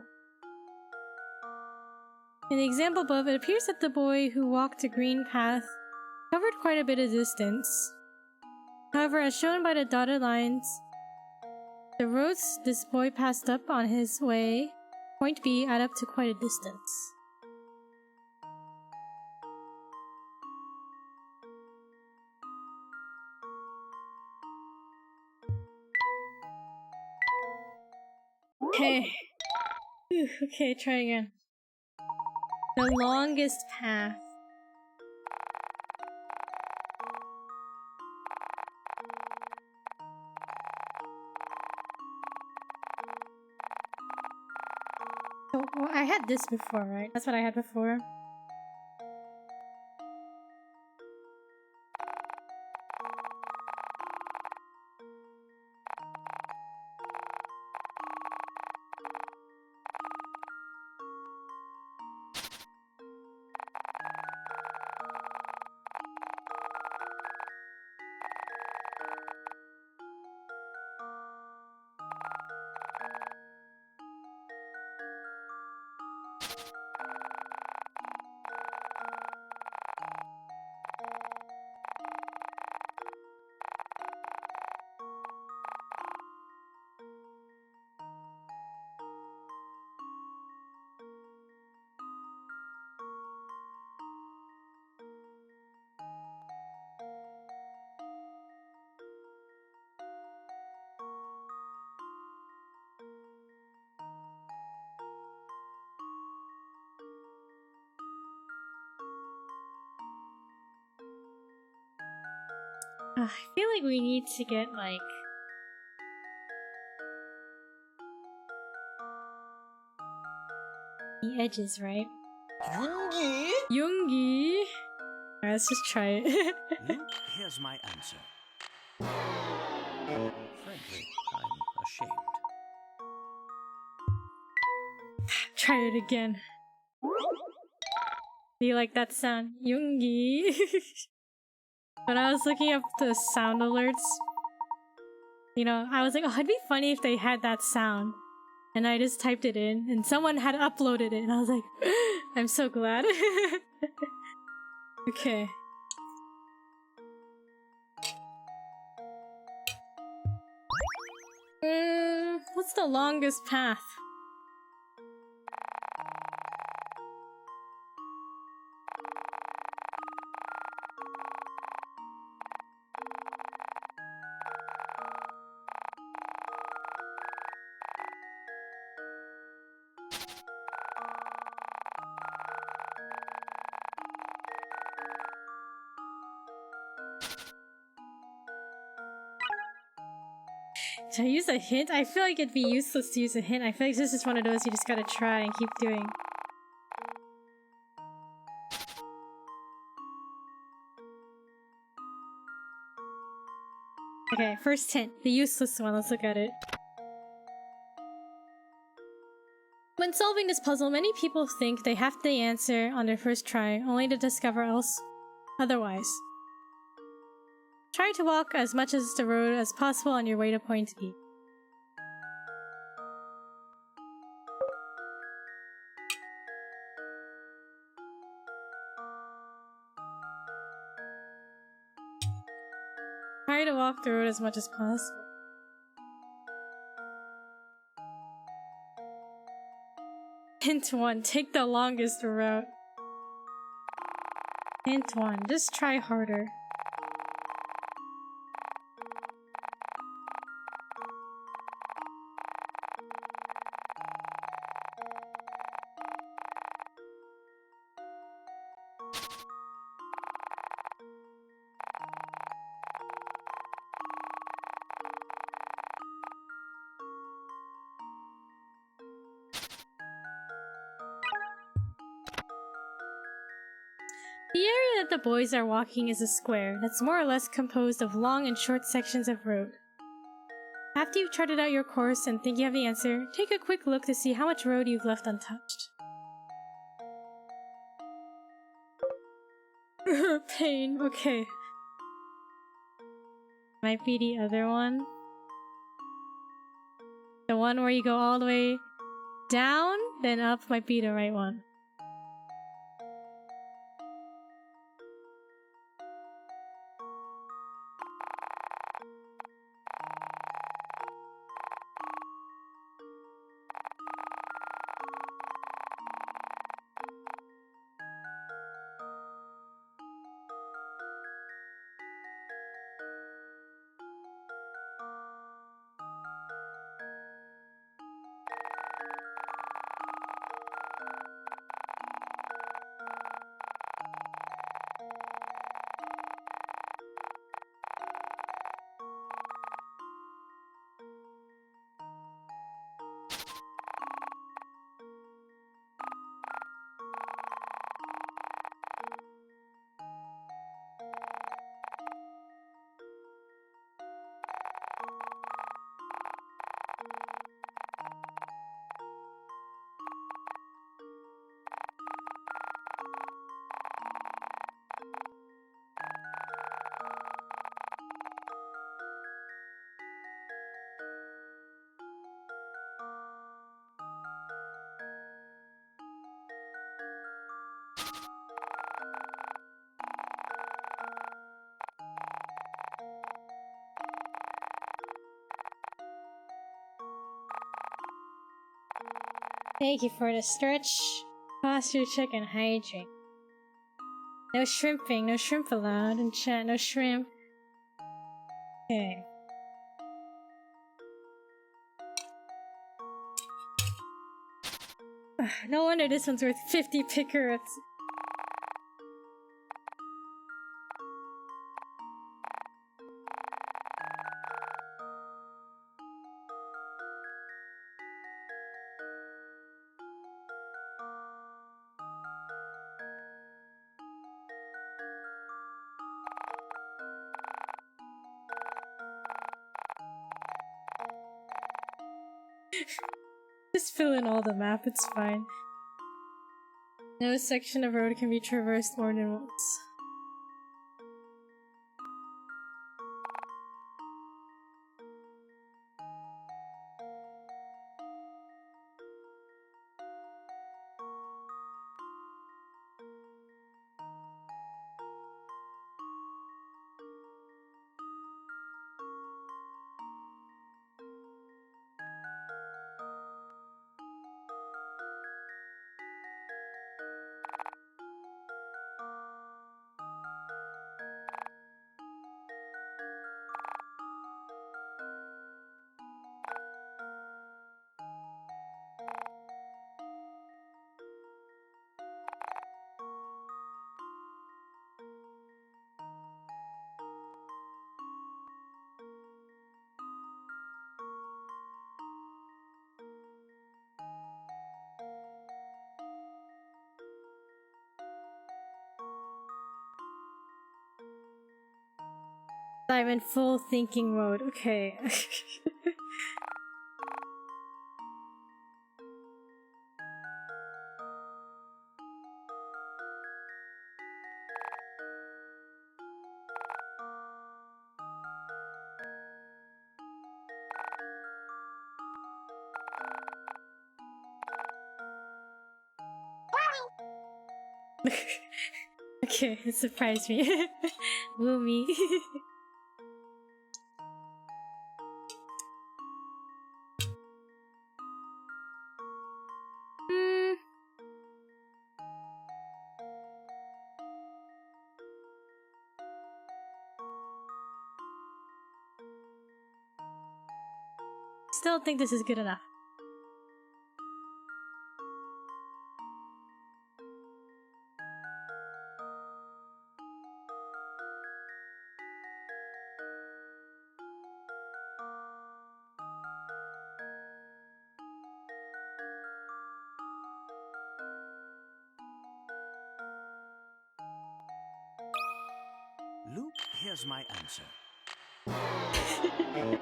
In the example above, it appears that the boy who walked a green path covered quite a bit of distance. However, as shown by the dotted lines, the roads this boy passed up on his way, point B, add up to quite a distance. Okay. Whew, okay, try again. The longest path. So, well, I had this before, right? That's what I had before. I feel like we need to get, like... the edges, right? Yoongi? Yoongi! Alright, let's just try it. Luke, here's my answer. Frankly, I'm ashamed. Try it again. Do you like that sound? Yoongi! When I was looking up the sound alerts, you know, I was like, oh, it'd be funny if they had that sound. And I just typed it in, and someone had uploaded it, and I was like, I'm so glad. Okay. What's the longest path? Should I use a hint? I feel like it'd be useless to use a hint. I feel like this is one of those you just gotta try and keep doing. Okay, first hint. The useless one. Let's look at it. When solving this puzzle, many people think they have the answer on their first try, only to discover otherwise. Try to walk as much as the road as possible on your way to point B. Try to walk the road as much as possible. Hint 1, take the longest route. Hint 1, just try harder. The area that the boys are walking is a square that's more or less composed of long and short sections of road. After you've charted out your course and think you have the answer, take a quick look to see how much road you've left untouched. Pain, okay. Might be the other one. The one where you go all the way down, then up might be the right one. Thank you for the stretch, posture check, and hydrate. No shrimping, no shrimp allowed in chat, no shrimp. Okay. No wonder this one's worth 50 pickers. Just fill in all the map, it's fine. No section of road can be traversed more than once. I'm in full thinking mode. Okay. Okay, it surprised me. Woo me. still think this is good enough. Luke, here's my answer. Frankly,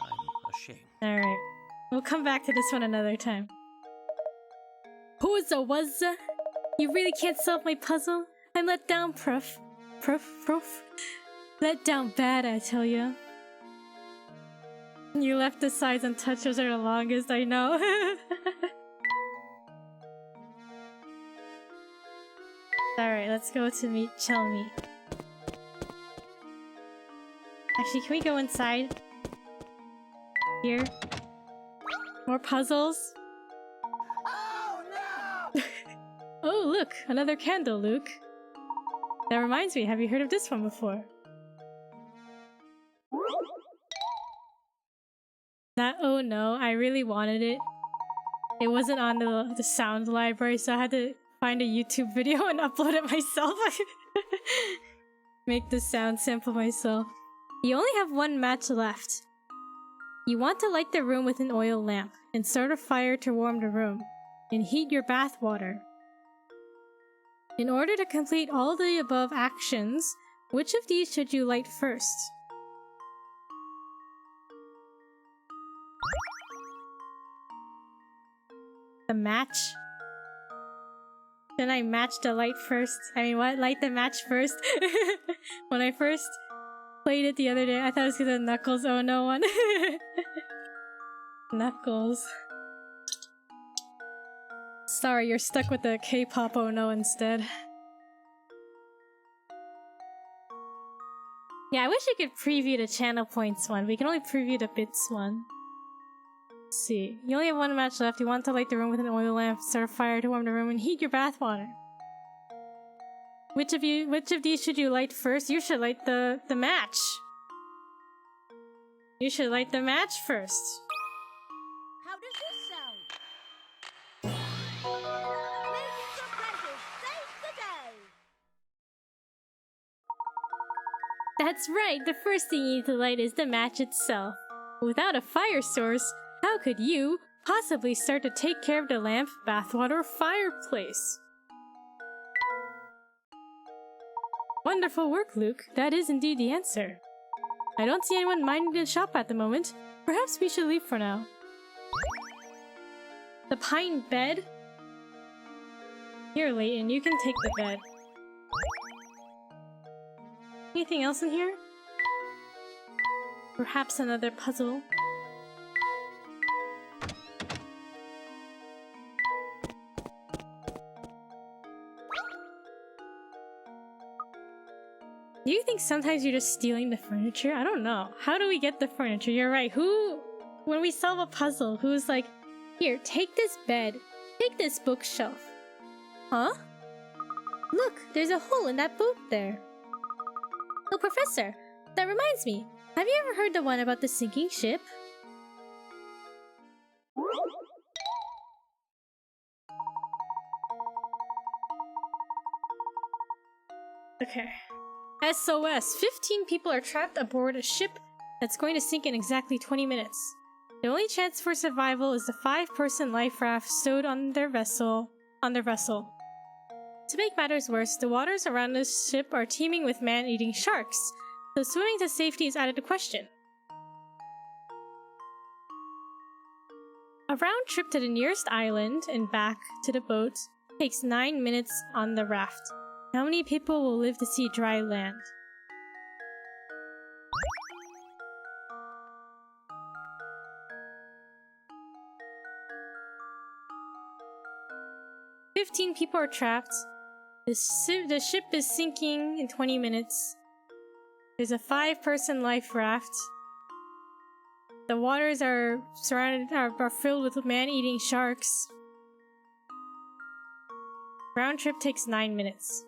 I'm ashamed. Alright. We'll come back to this one another time. Who's a was? You really can't solve my puzzle? I'm let down, prof. Prof? Let down bad, I tell ya. You left the sides untouched, those are the longest, I know. Alright, let's go to meet Chelmy. Actually, can we go inside? Here? More puzzles? Oh no! Oh, look! Another candle, Luke. That reminds me, have you heard of this one before? That, oh no, I really wanted it. It wasn't on the sound library, so I had to find a YouTube video and upload it myself. Make the sound sample myself. You only have one match left. You want to light the room with an oil lamp, and start a fire to warm the room, and heat your bath water. In order to complete all the above actions, which of these should you light first? The match? Then I match the light first. I mean, what? Light the match first? When I first played it the other day, I thought it was because of Knuckles. Oh no one. Knuckles. Sorry, you're stuck with the K-pop oh no instead. Yeah, I wish I could preview the channel points one. We can only preview the bits one. Let's see. You only have one match left. You want to light the room with an oil lamp, start a fire to warm the room, and heat your bath water. Which of these should you light first? You should light the match. You should light the match first. How does this sound? Layton's apprentice saves the day! That's right, the first thing you need to light is the match itself. Without a fire source, how could you possibly start to take care of the lamp, bathwater, or fireplace? Wonderful work, Luke. That is indeed the answer. I don't see anyone minding the shop at the moment. Perhaps we should leave for now. The pine bed? Here, Layton, you can take the bed. Anything else in here? Perhaps another puzzle? Do you think sometimes you're just stealing the furniture? I don't know. How do we get the furniture? You're right. When we solve a puzzle, who's like, here, take this bed, take this bookshelf. Huh? Look, there's a hole in that boat there. Oh, Professor, that reminds me. Have you ever heard the one about the sinking ship? Okay. SOS! 15 people are trapped aboard a ship that's going to sink in exactly 20 minutes. The only chance for survival is the 5-person life raft stowed on their vessel. To make matters worse, the waters around this ship are teeming with man-eating sharks, so swimming to safety is out of the question. A round trip to the nearest island and back to the boat takes 9 minutes on the raft. How many people will live to see dry land? "15 people are trapped. The ship is sinking in 20 minutes. There's a 5-person life raft. The waters are filled with man-eating sharks. Round trip takes 9 minutes.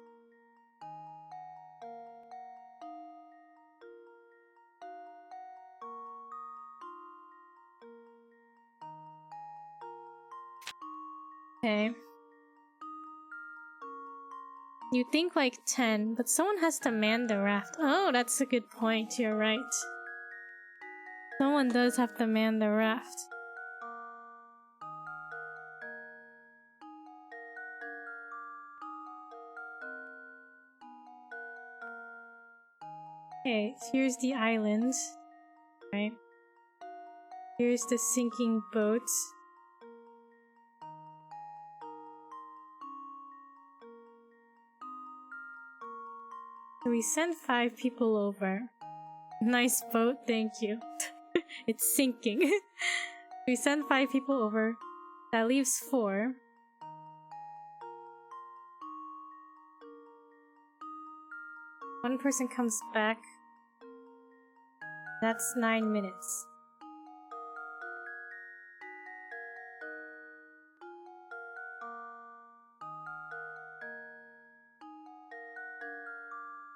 Okay. You think like 10, but someone has to man the raft. Oh, that's a good point. You're right. Someone does have to man the raft. Okay, here's the island. Right. Here's the sinking boat. So we send 5 people over. Nice boat, thank you. It's sinking. We send 5 people over. That leaves 4. One person comes back. That's 9 minutes.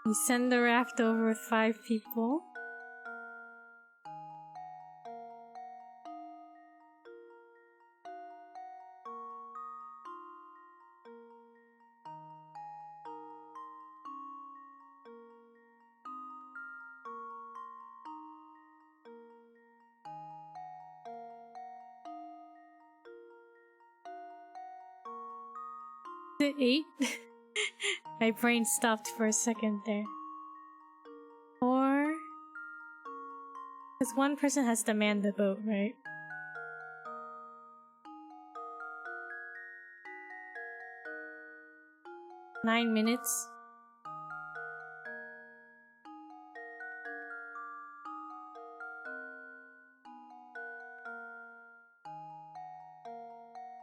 We send the raft over with 5 people. Is it 8? My brain stopped for a second there. 4? Because one person has to man the boat, right? Nine minutes.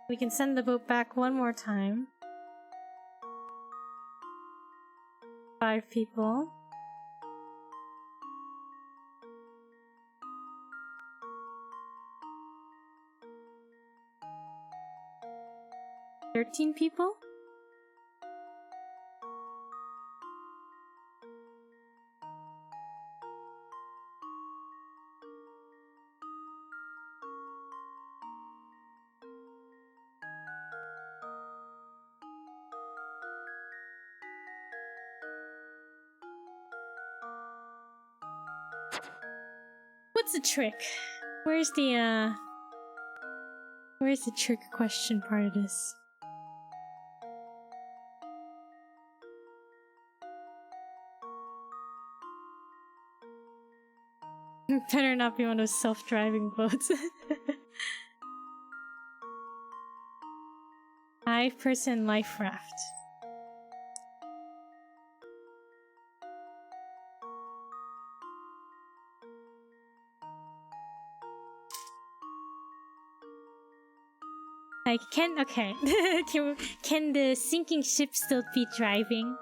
We can send the boat back one more time. 5 people. $13 people? What's the trick? Where's the trick question part of this? Better not be one of those self-driving boats. 5-person life raft. Like, okay. Can the sinking ship still be driving?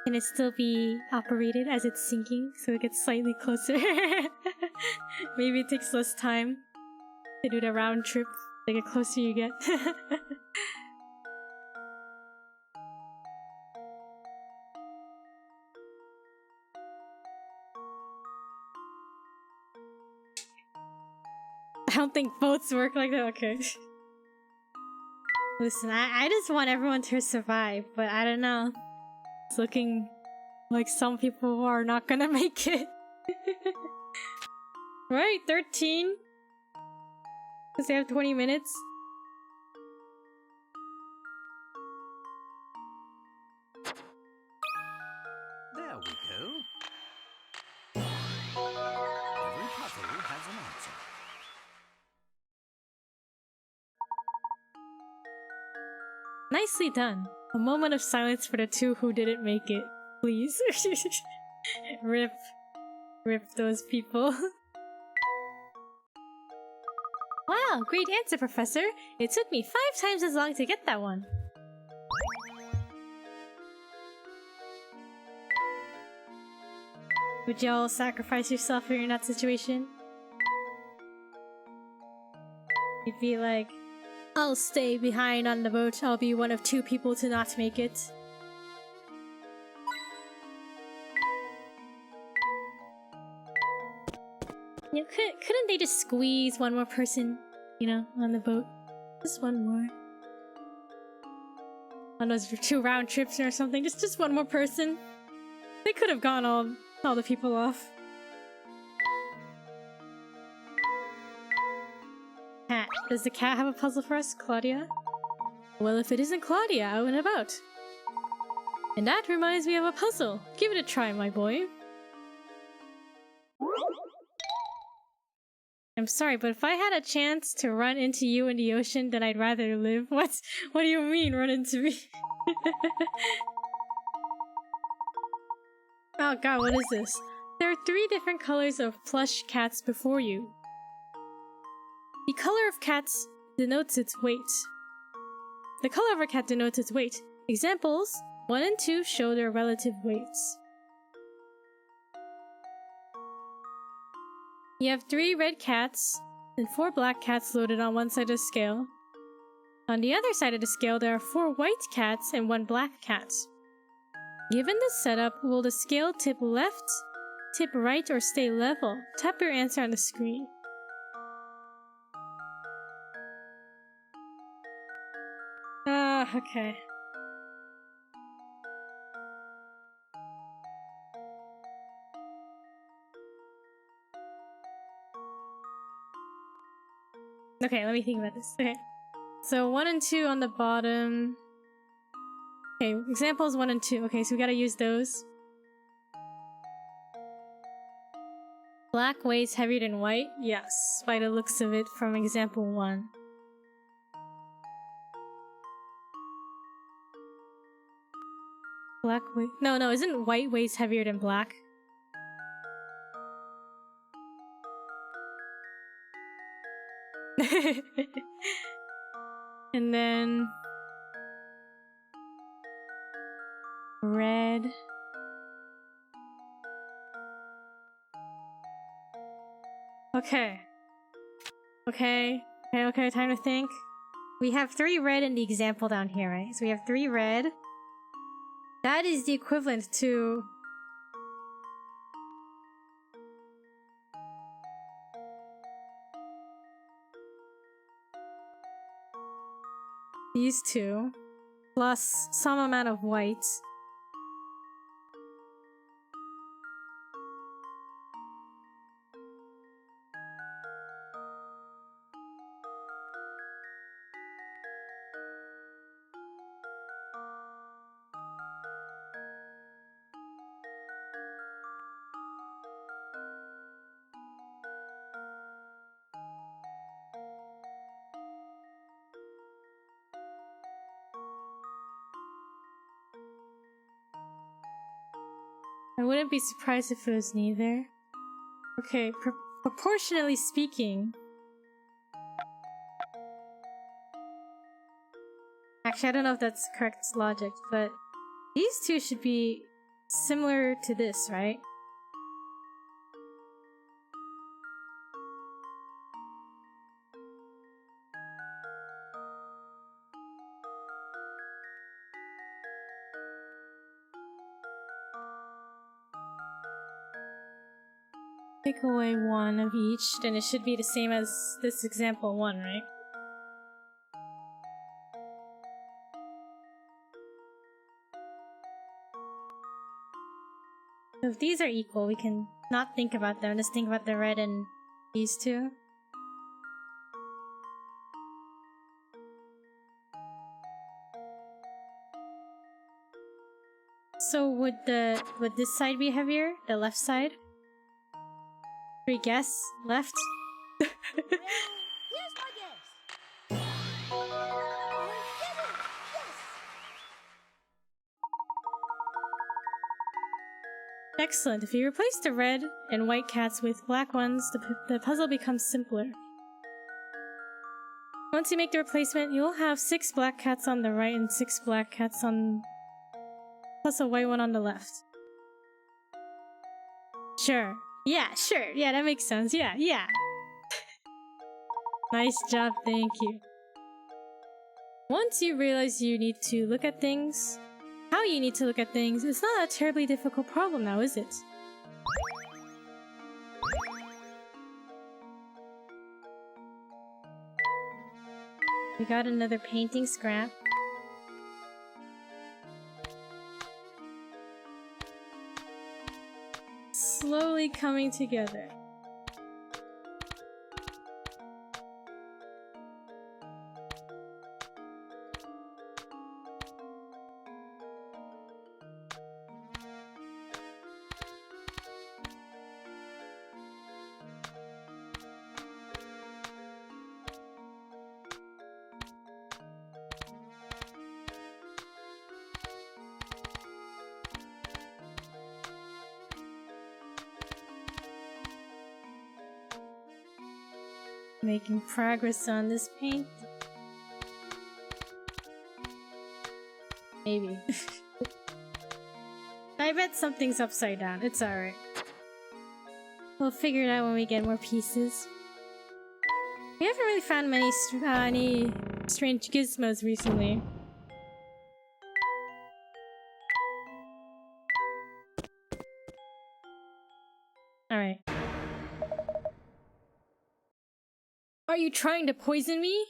Can it still be operated as it's sinking so it gets slightly closer? Maybe it takes less time to do the round trip the closer you get. I don't think boats work like that. Okay. Listen, I just want everyone to survive, but I don't know. It's looking like some people are not gonna make it. Right, 13? Because they have 20 minutes. There we go. Every puzzle has an answer. Nicely done. A moment of silence for the 2 who didn't make it, please. Rip those people. Wow, great answer, Professor. It took me 5 times as long to get that one. Would y'all sacrifice yourself if you're in that situation? You'd be like, I'll stay behind on the boat. I'll be one of 2 people to not make it. You know, couldn't they just squeeze one more person, you know, on the boat? Just one more. On those 2 round trips or something. Just one more person. They could have gone all the people off. Cat. Does the cat have a puzzle for us, Claudia? Well, if it isn't Claudia out and about. And that reminds me of a puzzle. Give it a try, my boy. I'm sorry, but if I had a chance to run into you in the ocean, then I'd rather live. What do you mean, run into me? Oh god, what is this? There are 3 different colors of plush cats before you. The color of cats denotes its weight. The color of a cat denotes its weight. Examples 1 and 2 show their relative weights. You have 3 red cats and 4 black cats loaded on one side of the scale. On the other side of the scale, there are 4 white cats and 1 black cat. Given this setup, will the scale tip left, tip right, or stay level? Tap your answer on the screen. Okay. Okay, let me think about this. Okay. So 1 and 2 on the bottom. Okay, examples 1 and 2. Okay, so we gotta use those. Black weighs heavier than white? Yes, by the looks of it from example 1. Black weight? No, isn't white weighs heavier than black? And then red. Okay, time to think. We have 3 red in the example down here, right? So we have 3 red. That is the equivalent to these 2 plus some amount of white. I wouldn't be surprised if it was neither. Okay, proportionally speaking. Actually, I don't know if that's correct logic, but these 2 should be similar to this, right? Take away 1 of each, then it should be the same as this example 1, right? So if these are equal, we can not think about them, just think about the red and these 2. So would this side be heavier? The left side? Should we guess? Left? Well, here's my guess. I did it! Yes! Excellent. If you replace the red and white cats with black ones, the puzzle becomes simpler. Once you make the replacement, you'll have 6 black cats on the right and 6 black cats on... plus a white one on the left. Sure. Yeah, sure. Yeah, that makes sense. Yeah. Nice job, thank you. Once you realize you need to look at things, how you need to look at things, it's not a terribly difficult problem now, is it? We got another painting scrap. Slowly coming together. Making progress on this paint. Maybe. I bet something's upside down. It's alright. We'll figure it out when we get more pieces. We haven't really found any strange gizmos recently. Alright. Are you trying to poison me?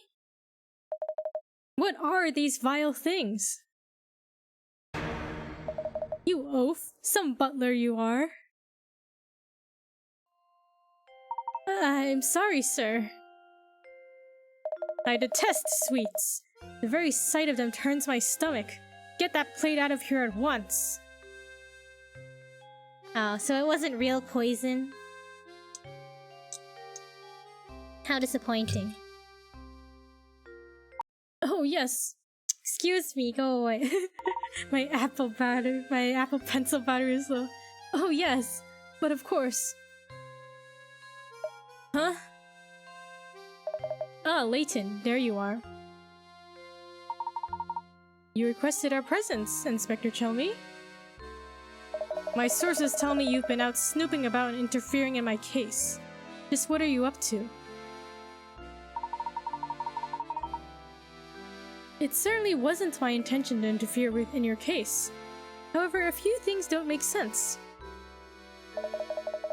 What are these vile things? You oaf! Some butler you are! I'm sorry, sir. I detest sweets. The very sight of them turns my stomach. Get that plate out of here at once! Oh, so it wasn't real poison? How disappointing. Oh, yes. Excuse me, go away. My apple pencil battery is low. Oh, yes. But of course. Huh? Ah, Layton, there you are. You requested our presence, Inspector Chelmy. My sources tell me you've been out snooping about and interfering in my case. Just what are you up to? It certainly wasn't my intention to interfere in your case. However, a few things don't make sense.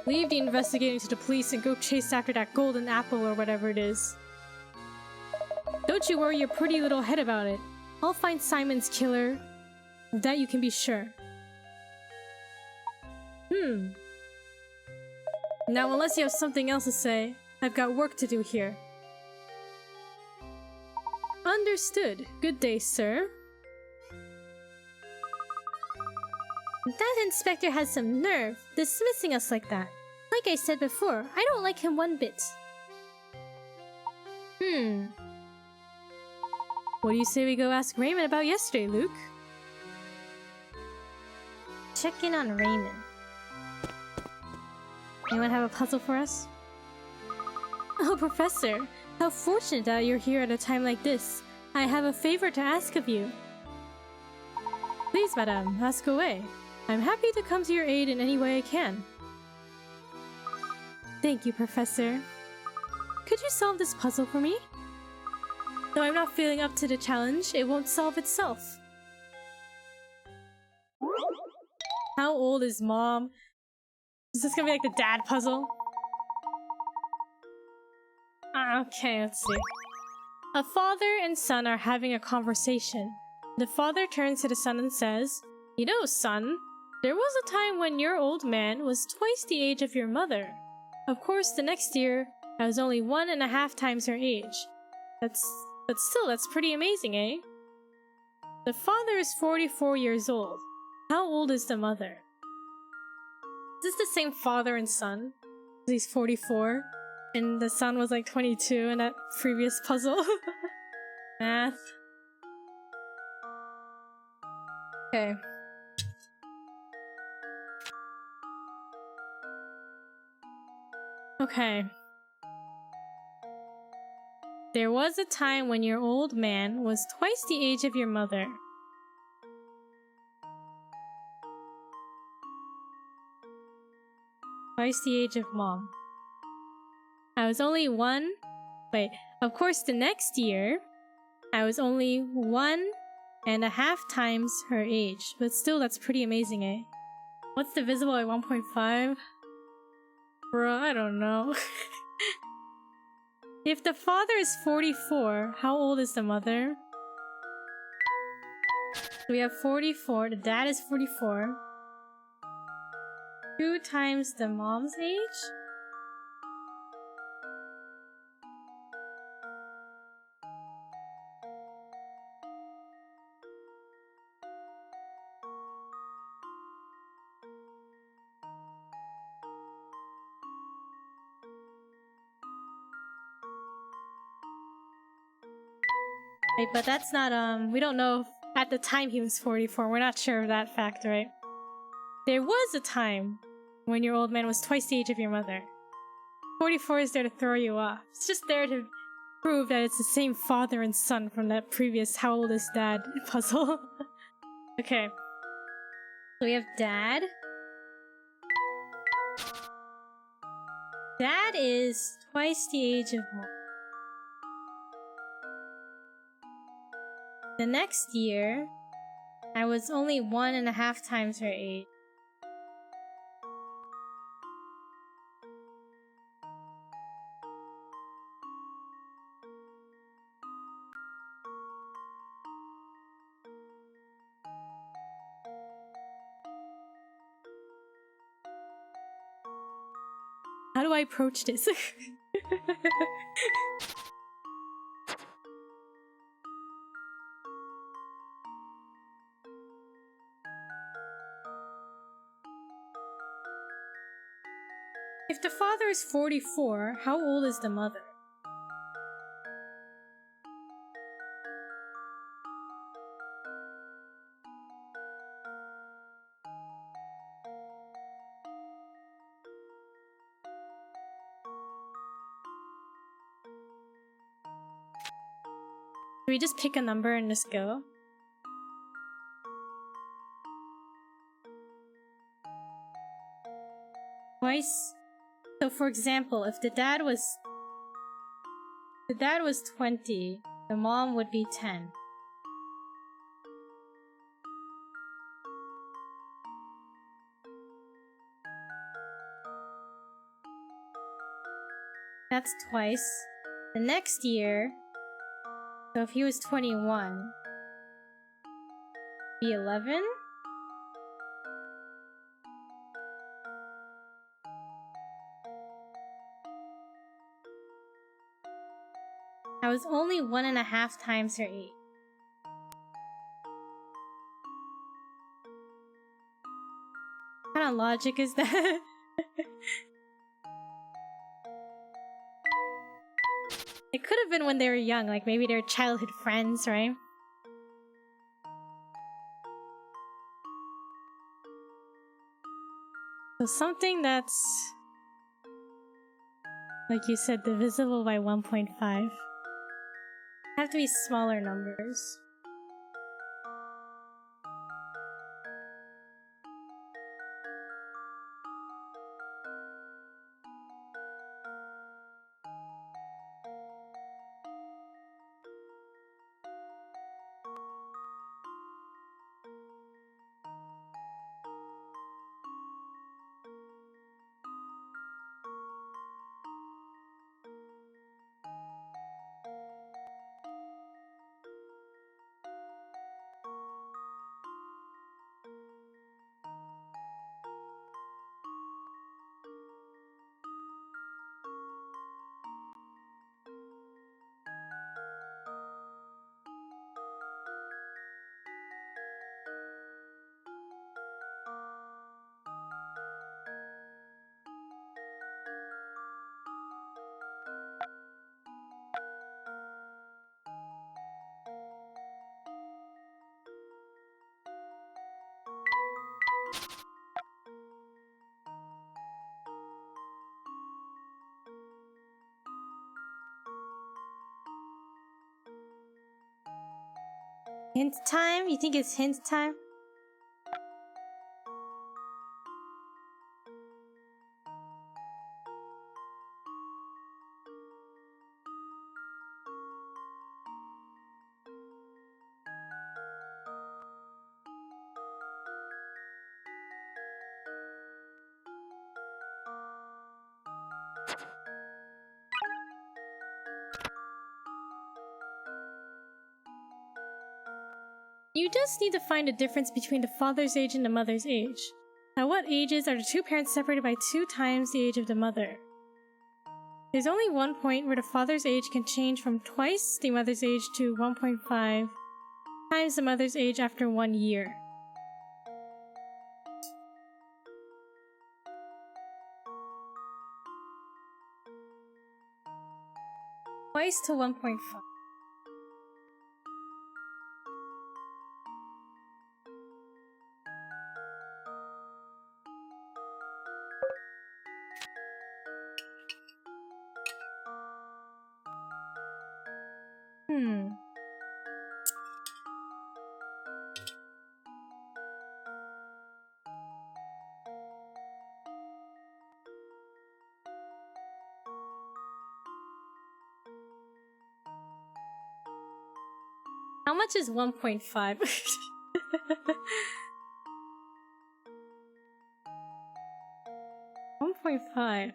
Leave the investigating to the police and go chase after that golden apple or whatever it is. Don't you worry your pretty little head about it. I'll find Simon's killer. Of that you can be sure. Now unless you have something else to say, I've got work to do here. Understood. Good day, sir. That inspector has some nerve, dismissing us like that. Like I said before, I don't like him one bit. What do you say we go ask Raymond about yesterday, Luke? Check in on Raymond. Anyone have a puzzle for us? Oh, Professor! How fortunate that you're here at a time like this. I have a favor to ask of you. Please, madame, ask away. I'm happy to come to your aid in any way I can. Thank you, Professor. Could you solve this puzzle for me? Though I'm not feeling up to the challenge, it won't solve itself. How old is Mom? Is this gonna be like the dad puzzle? Okay, let's see. A father and son are having a conversation. The father turns to the son and says, "You know, son, there was a time when your old man was twice the age of your mother. Of course, the next year, I was only 1.5 times her age. But still, that's pretty amazing, eh? The father is 44 years old. How old is the mother?" Is this the same father and son? He's 44. And the son was like 22 in that previous puzzle. Math. Okay. Okay. There was a time when your old man was twice the age of your mother. Twice the age of Mom. I was only of course the next year, I was only 1.5 times her age. But still, that's pretty amazing, eh? What's divisible by 1.5? Bro, I don't know. If the father is 44, how old is the mother? So we have 44, the dad is 44. 2 times the mom's age? Right, but that's not, we don't know if at the time he was 44. We're not sure of that fact, right? There was a time when your old man was twice the age of your mother. 44 is there to throw you off. It's just there to prove that it's the same father and son from that previous how old is dad puzzle. Okay. So we have dad. Dad is twice the age of mom. The next year, I was only 1.5 times her age. How do I approach this? If the father is 44, how old is the mother? Do we just pick a number and just go? Twice. So for example, if the dad was 20, the mom would be 10. That's twice. The next year, so if he was 21, be 11? I was only 1.5 times her age. What kind of logic is that? It could have been when they were young, like maybe they're childhood friends, right? So something that's, like you said, divisible by 1.5. Have to be smaller numbers. Hint time? You think it's hint time? You just need to find a difference between the father's age and the mother's age. At what ages are the two parents separated by 2 times the age of the mother? There's only one point where the father's age can change from twice the mother's age to 1.5 times the mother's age after 1 year. Twice to 1.5. How much is 1.5? 1.5.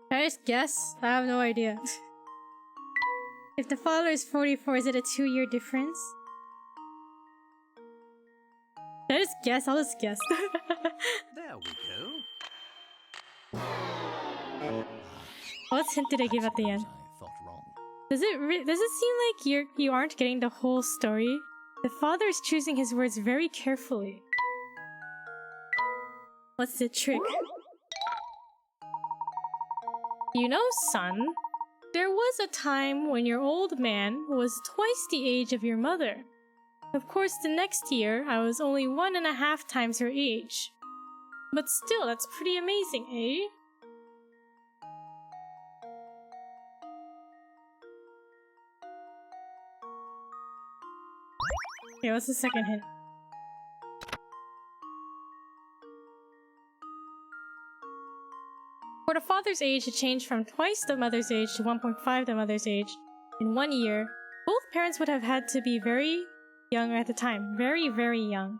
Can I just guess? I have no idea. If the father is 44, is it a 2-year difference? Can I just guess? I'll just guess. There we go. What hint did I give at the end? I thought wrong. Does it seem like you aren't getting the whole story? The father is choosing his words very carefully. What's the trick? You know, son, there was a time when your old man was twice the age of your mother. Of course, the next year, I was only 1.5 times her age. But still, that's pretty amazing, eh? Okay, what's the second hint? For the father's age, it changed from twice the mother's age to 1.5 the mother's age. In 1 year, both parents would have had to be very young at the time. Very, very young.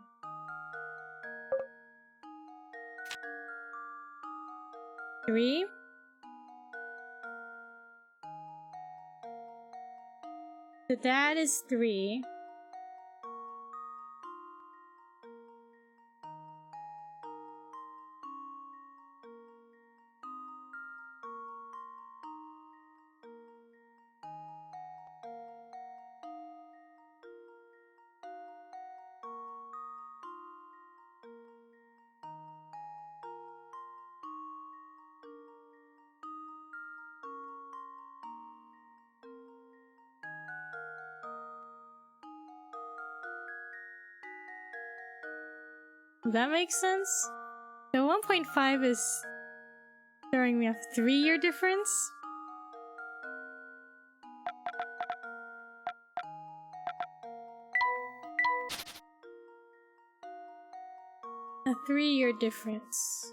Three. The dad is 3. That makes sense? The 1.5 is throwing me off. 3-year difference? A 3-year difference.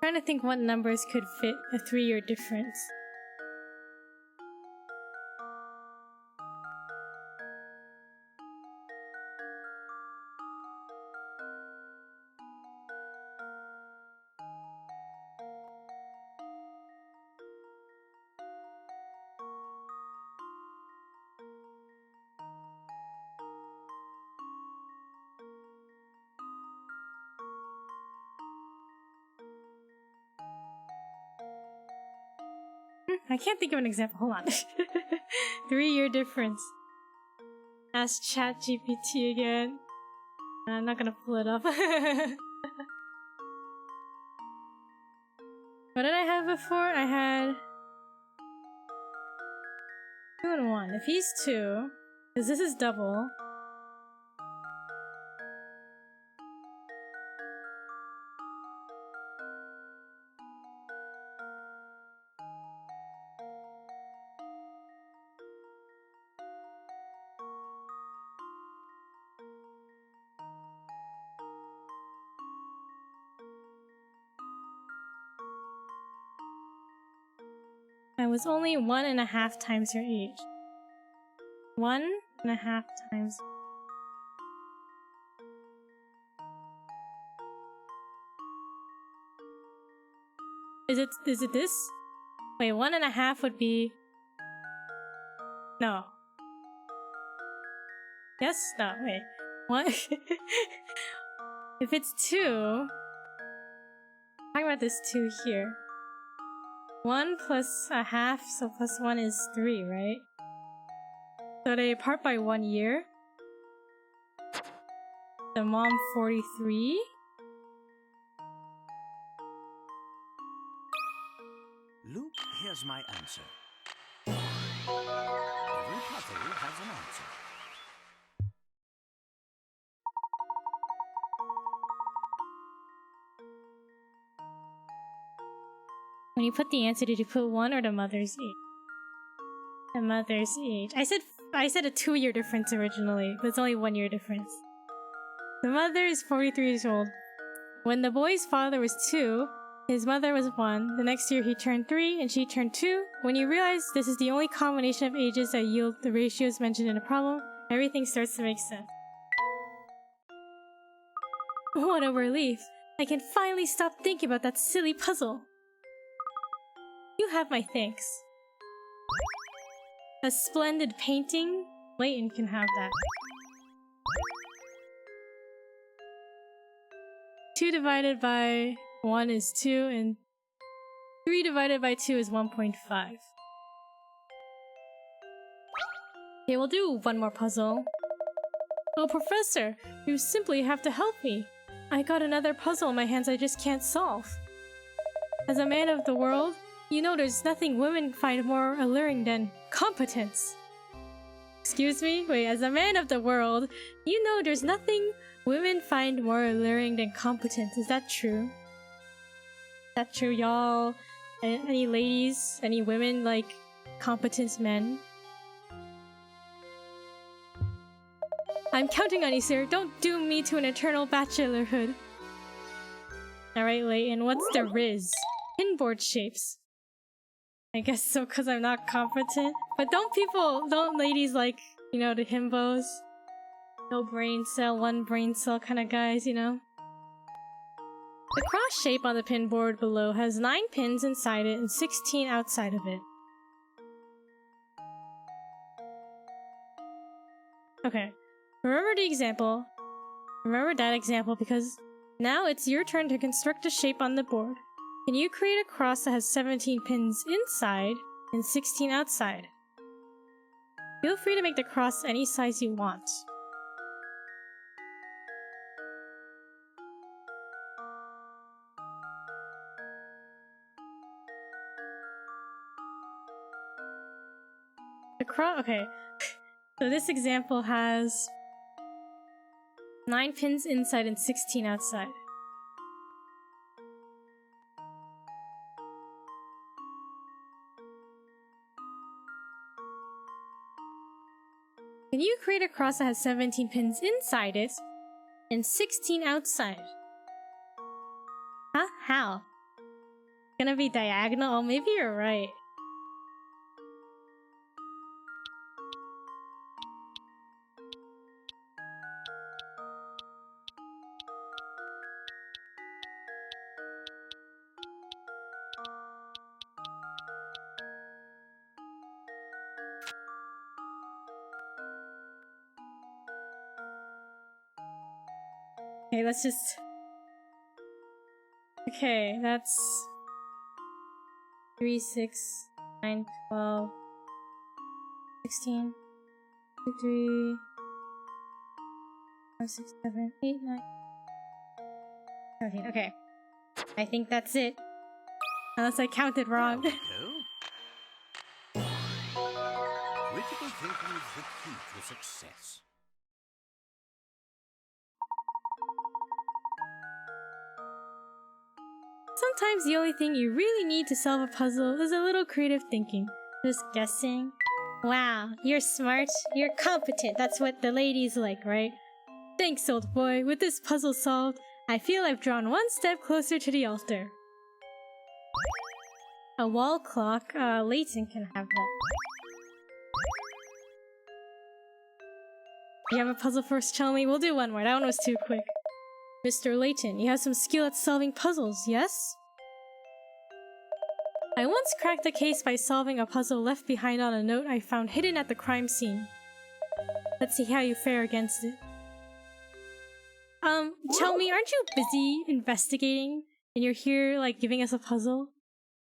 Trying to think what numbers could fit a 3-year difference. I can't think of an example. Hold on. 3-year difference. Ask ChatGPT again. I'm not gonna pull it up. What did I have before? I had 2 and 1. If he's 2, because this is double. I was only 1.5 times your age. 1.5 times. Is it this? Wait, 1.5 would be... No. Yes? No, wait. What? If it's 2... Talk about this 2 here. 1 plus a half, so plus 1 is 3, right? So they apart by 1 year. The mom 43. Luke, here's my answer. Every puzzle has an answer. When you put the answer, did you put 1 or the mother's age? The mother's age. I said a 2-year difference originally, but it's only 1 year difference. The mother is 43 years old. When the boy's father was 2, his mother was 1. The next year he turned 3 and she turned 2. When you realize this is the only combination of ages that yield the ratios mentioned in the problem, everything starts to make sense. What a relief! I can finally stop thinking about that silly puzzle. You have my thanks. A splendid painting? Layton can have that. 2 divided by 1 is 2, and 3 divided by 2 is 1.5. Okay, we'll do one more puzzle. Oh, Professor, you simply have to help me. I got another puzzle in my hands I just can't solve. As a man of the world, you know there's nothing women find more alluring than competence. Excuse me? Wait, as a man of the world, you know there's nothing women find more alluring than competence. Is that true? Is that true, y'all? Any ladies? Any women like competent men? I'm counting on you, sir. Don't doom me to an eternal bachelorhood. Alright, Layton, what's the Riz? Pinboard shapes. I guess so, because I'm not competent. But don't ladies like, you know, the himbos? No brain cell, 1 brain cell kind of guys, you know? The cross shape on the pinboard below has 9 pins inside it and 16 outside of it. Okay, remember that example because now it's your turn to construct a shape on the board. Can you create a cross that has 17 pins inside and 16 outside? Feel free to make the cross any size you want. Okay. So this example has 9 pins inside and 16 outside. Can you create a cross that has 17 pins inside it and 16 outside? Huh? How? It's gonna be diagonal? Oh, maybe you're right. Okay, let's just... Okay, that's... 3, 6, 9, 12, 16, 2, 3, 5, 6, 7, 8, 9, 13. Okay. I think that's it. Unless I counted wrong. There we go. Critical thinking is the key to success. Sometimes the only thing you really need to solve a puzzle is a little creative thinking. Just guessing. Wow, you're smart. You're competent. That's what the ladies like, right? Thanks, old boy. With this puzzle solved, I feel I've drawn one step closer to the altar. A wall clock. Layton can have that. You have a puzzle for us, Chalmy? We'll do one more. That one was too quick. Mr. Layton, you have some skill at solving puzzles, yes? I once cracked a case by solving a puzzle left behind on a note I found hidden at the crime scene. Let's see how you fare against it. Chalmy, aren't you busy investigating? And you're here, like, giving us a puzzle?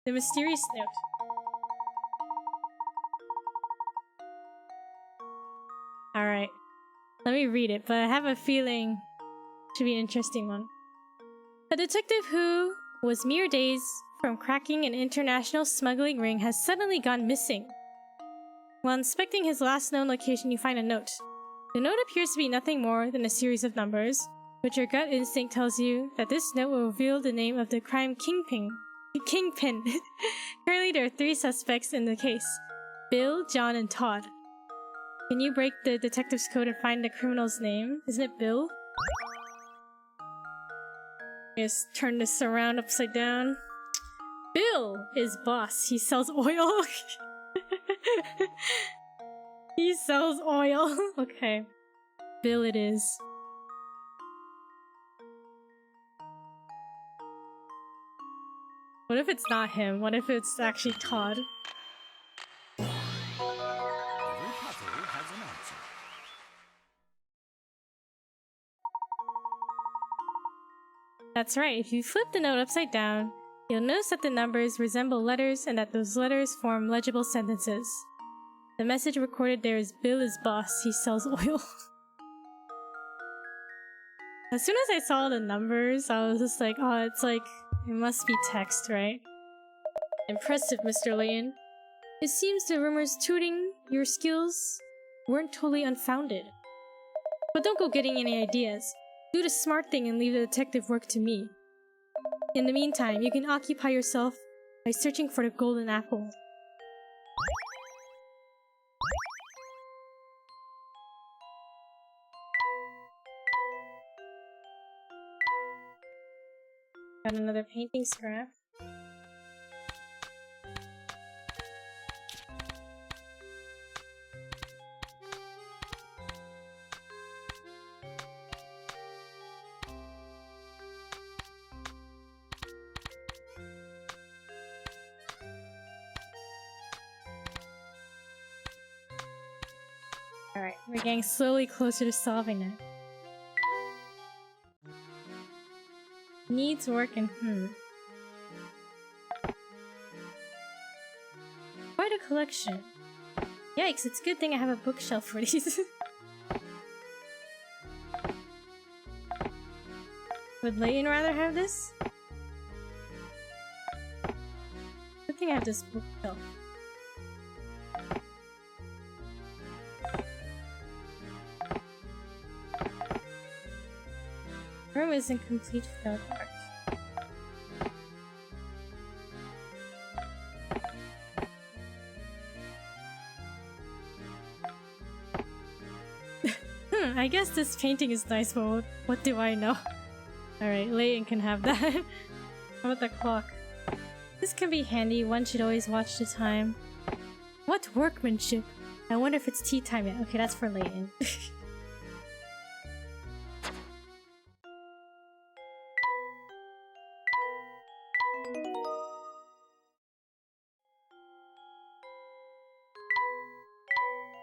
The mysterious note. Alright. Let me read it, but I have a feeling it should be an interesting one. A detective who was mere days from cracking an international smuggling ring has suddenly gone missing. While inspecting his last known location, you find a note. The note appears to be nothing more than a series of numbers, but your gut instinct tells you that this note will reveal the name of the crime kingpin. Currently, there are 3 suspects in the case: Bill, John, and Todd. Can you break the detective's code and find the criminal's name? Isn't it Bill? Just turn this around upside down. Bill is boss. He sells oil. He sells oil. Okay. Bill it is. What if it's not him? What if it's actually Todd? Every puzzle has an answer. That's right. If you flip the note upside down, you'll notice that the numbers resemble letters and that those letters form legible sentences. The message recorded there is Bill is boss. He sells oil. As soon as I saw the numbers, I was just like, oh, it's like, it must be text, right? Impressive, Mr. Layton. It seems the rumors tooting your skills weren't totally unfounded. But don't go getting any ideas. Do the smart thing and leave the detective work to me. In the meantime, you can occupy yourself by searching for the golden apple. Got another painting scrap. Alright, we're getting slowly closer to solving it. Needs work and Quite a collection. Yikes, it's a good thing I have a bookshelf for these. Would Layton rather have this? Good thing I have this bookshelf. Room is incomplete without art. I guess this painting is nice, but what do I know? Alright, Layton can have that. How about the clock? This can be handy, one should always watch the time. What workmanship! I wonder if it's tea time yet. Okay, that's for Layton.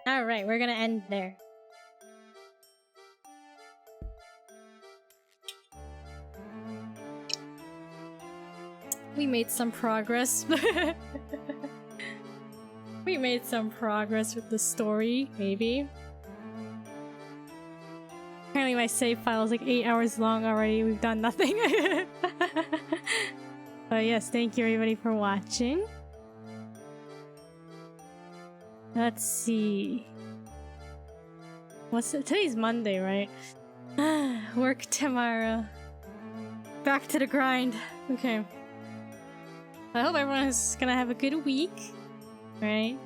Alright, we're gonna end there. We made some progress. We made some progress with the story, maybe. Apparently my save file is like 8 hours long already. We've done nothing. But yes, thank you everybody for watching. Let's see. Today's Monday, right? Work tomorrow. Back to the grind. Okay. I hope everyone is gonna have a good week. Right?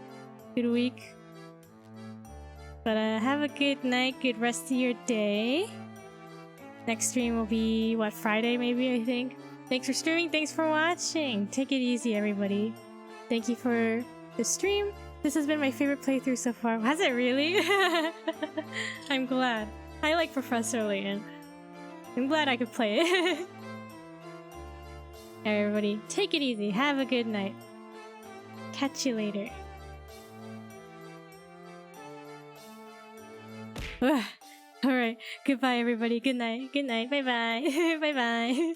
Good week. But have a good night, good rest of your day. Next stream will be, what, Friday maybe, I think? Thanks for streaming, thanks for watching! Take it easy, everybody. Thank you for the stream. This has been my favorite playthrough so far. Has it really? I'm glad. I like Professor Layton. I'm glad I could play it. Everybody, take it easy. Have a good night. Catch you later. Alright, goodbye everybody. Good night. Good night. Bye bye. Bye bye.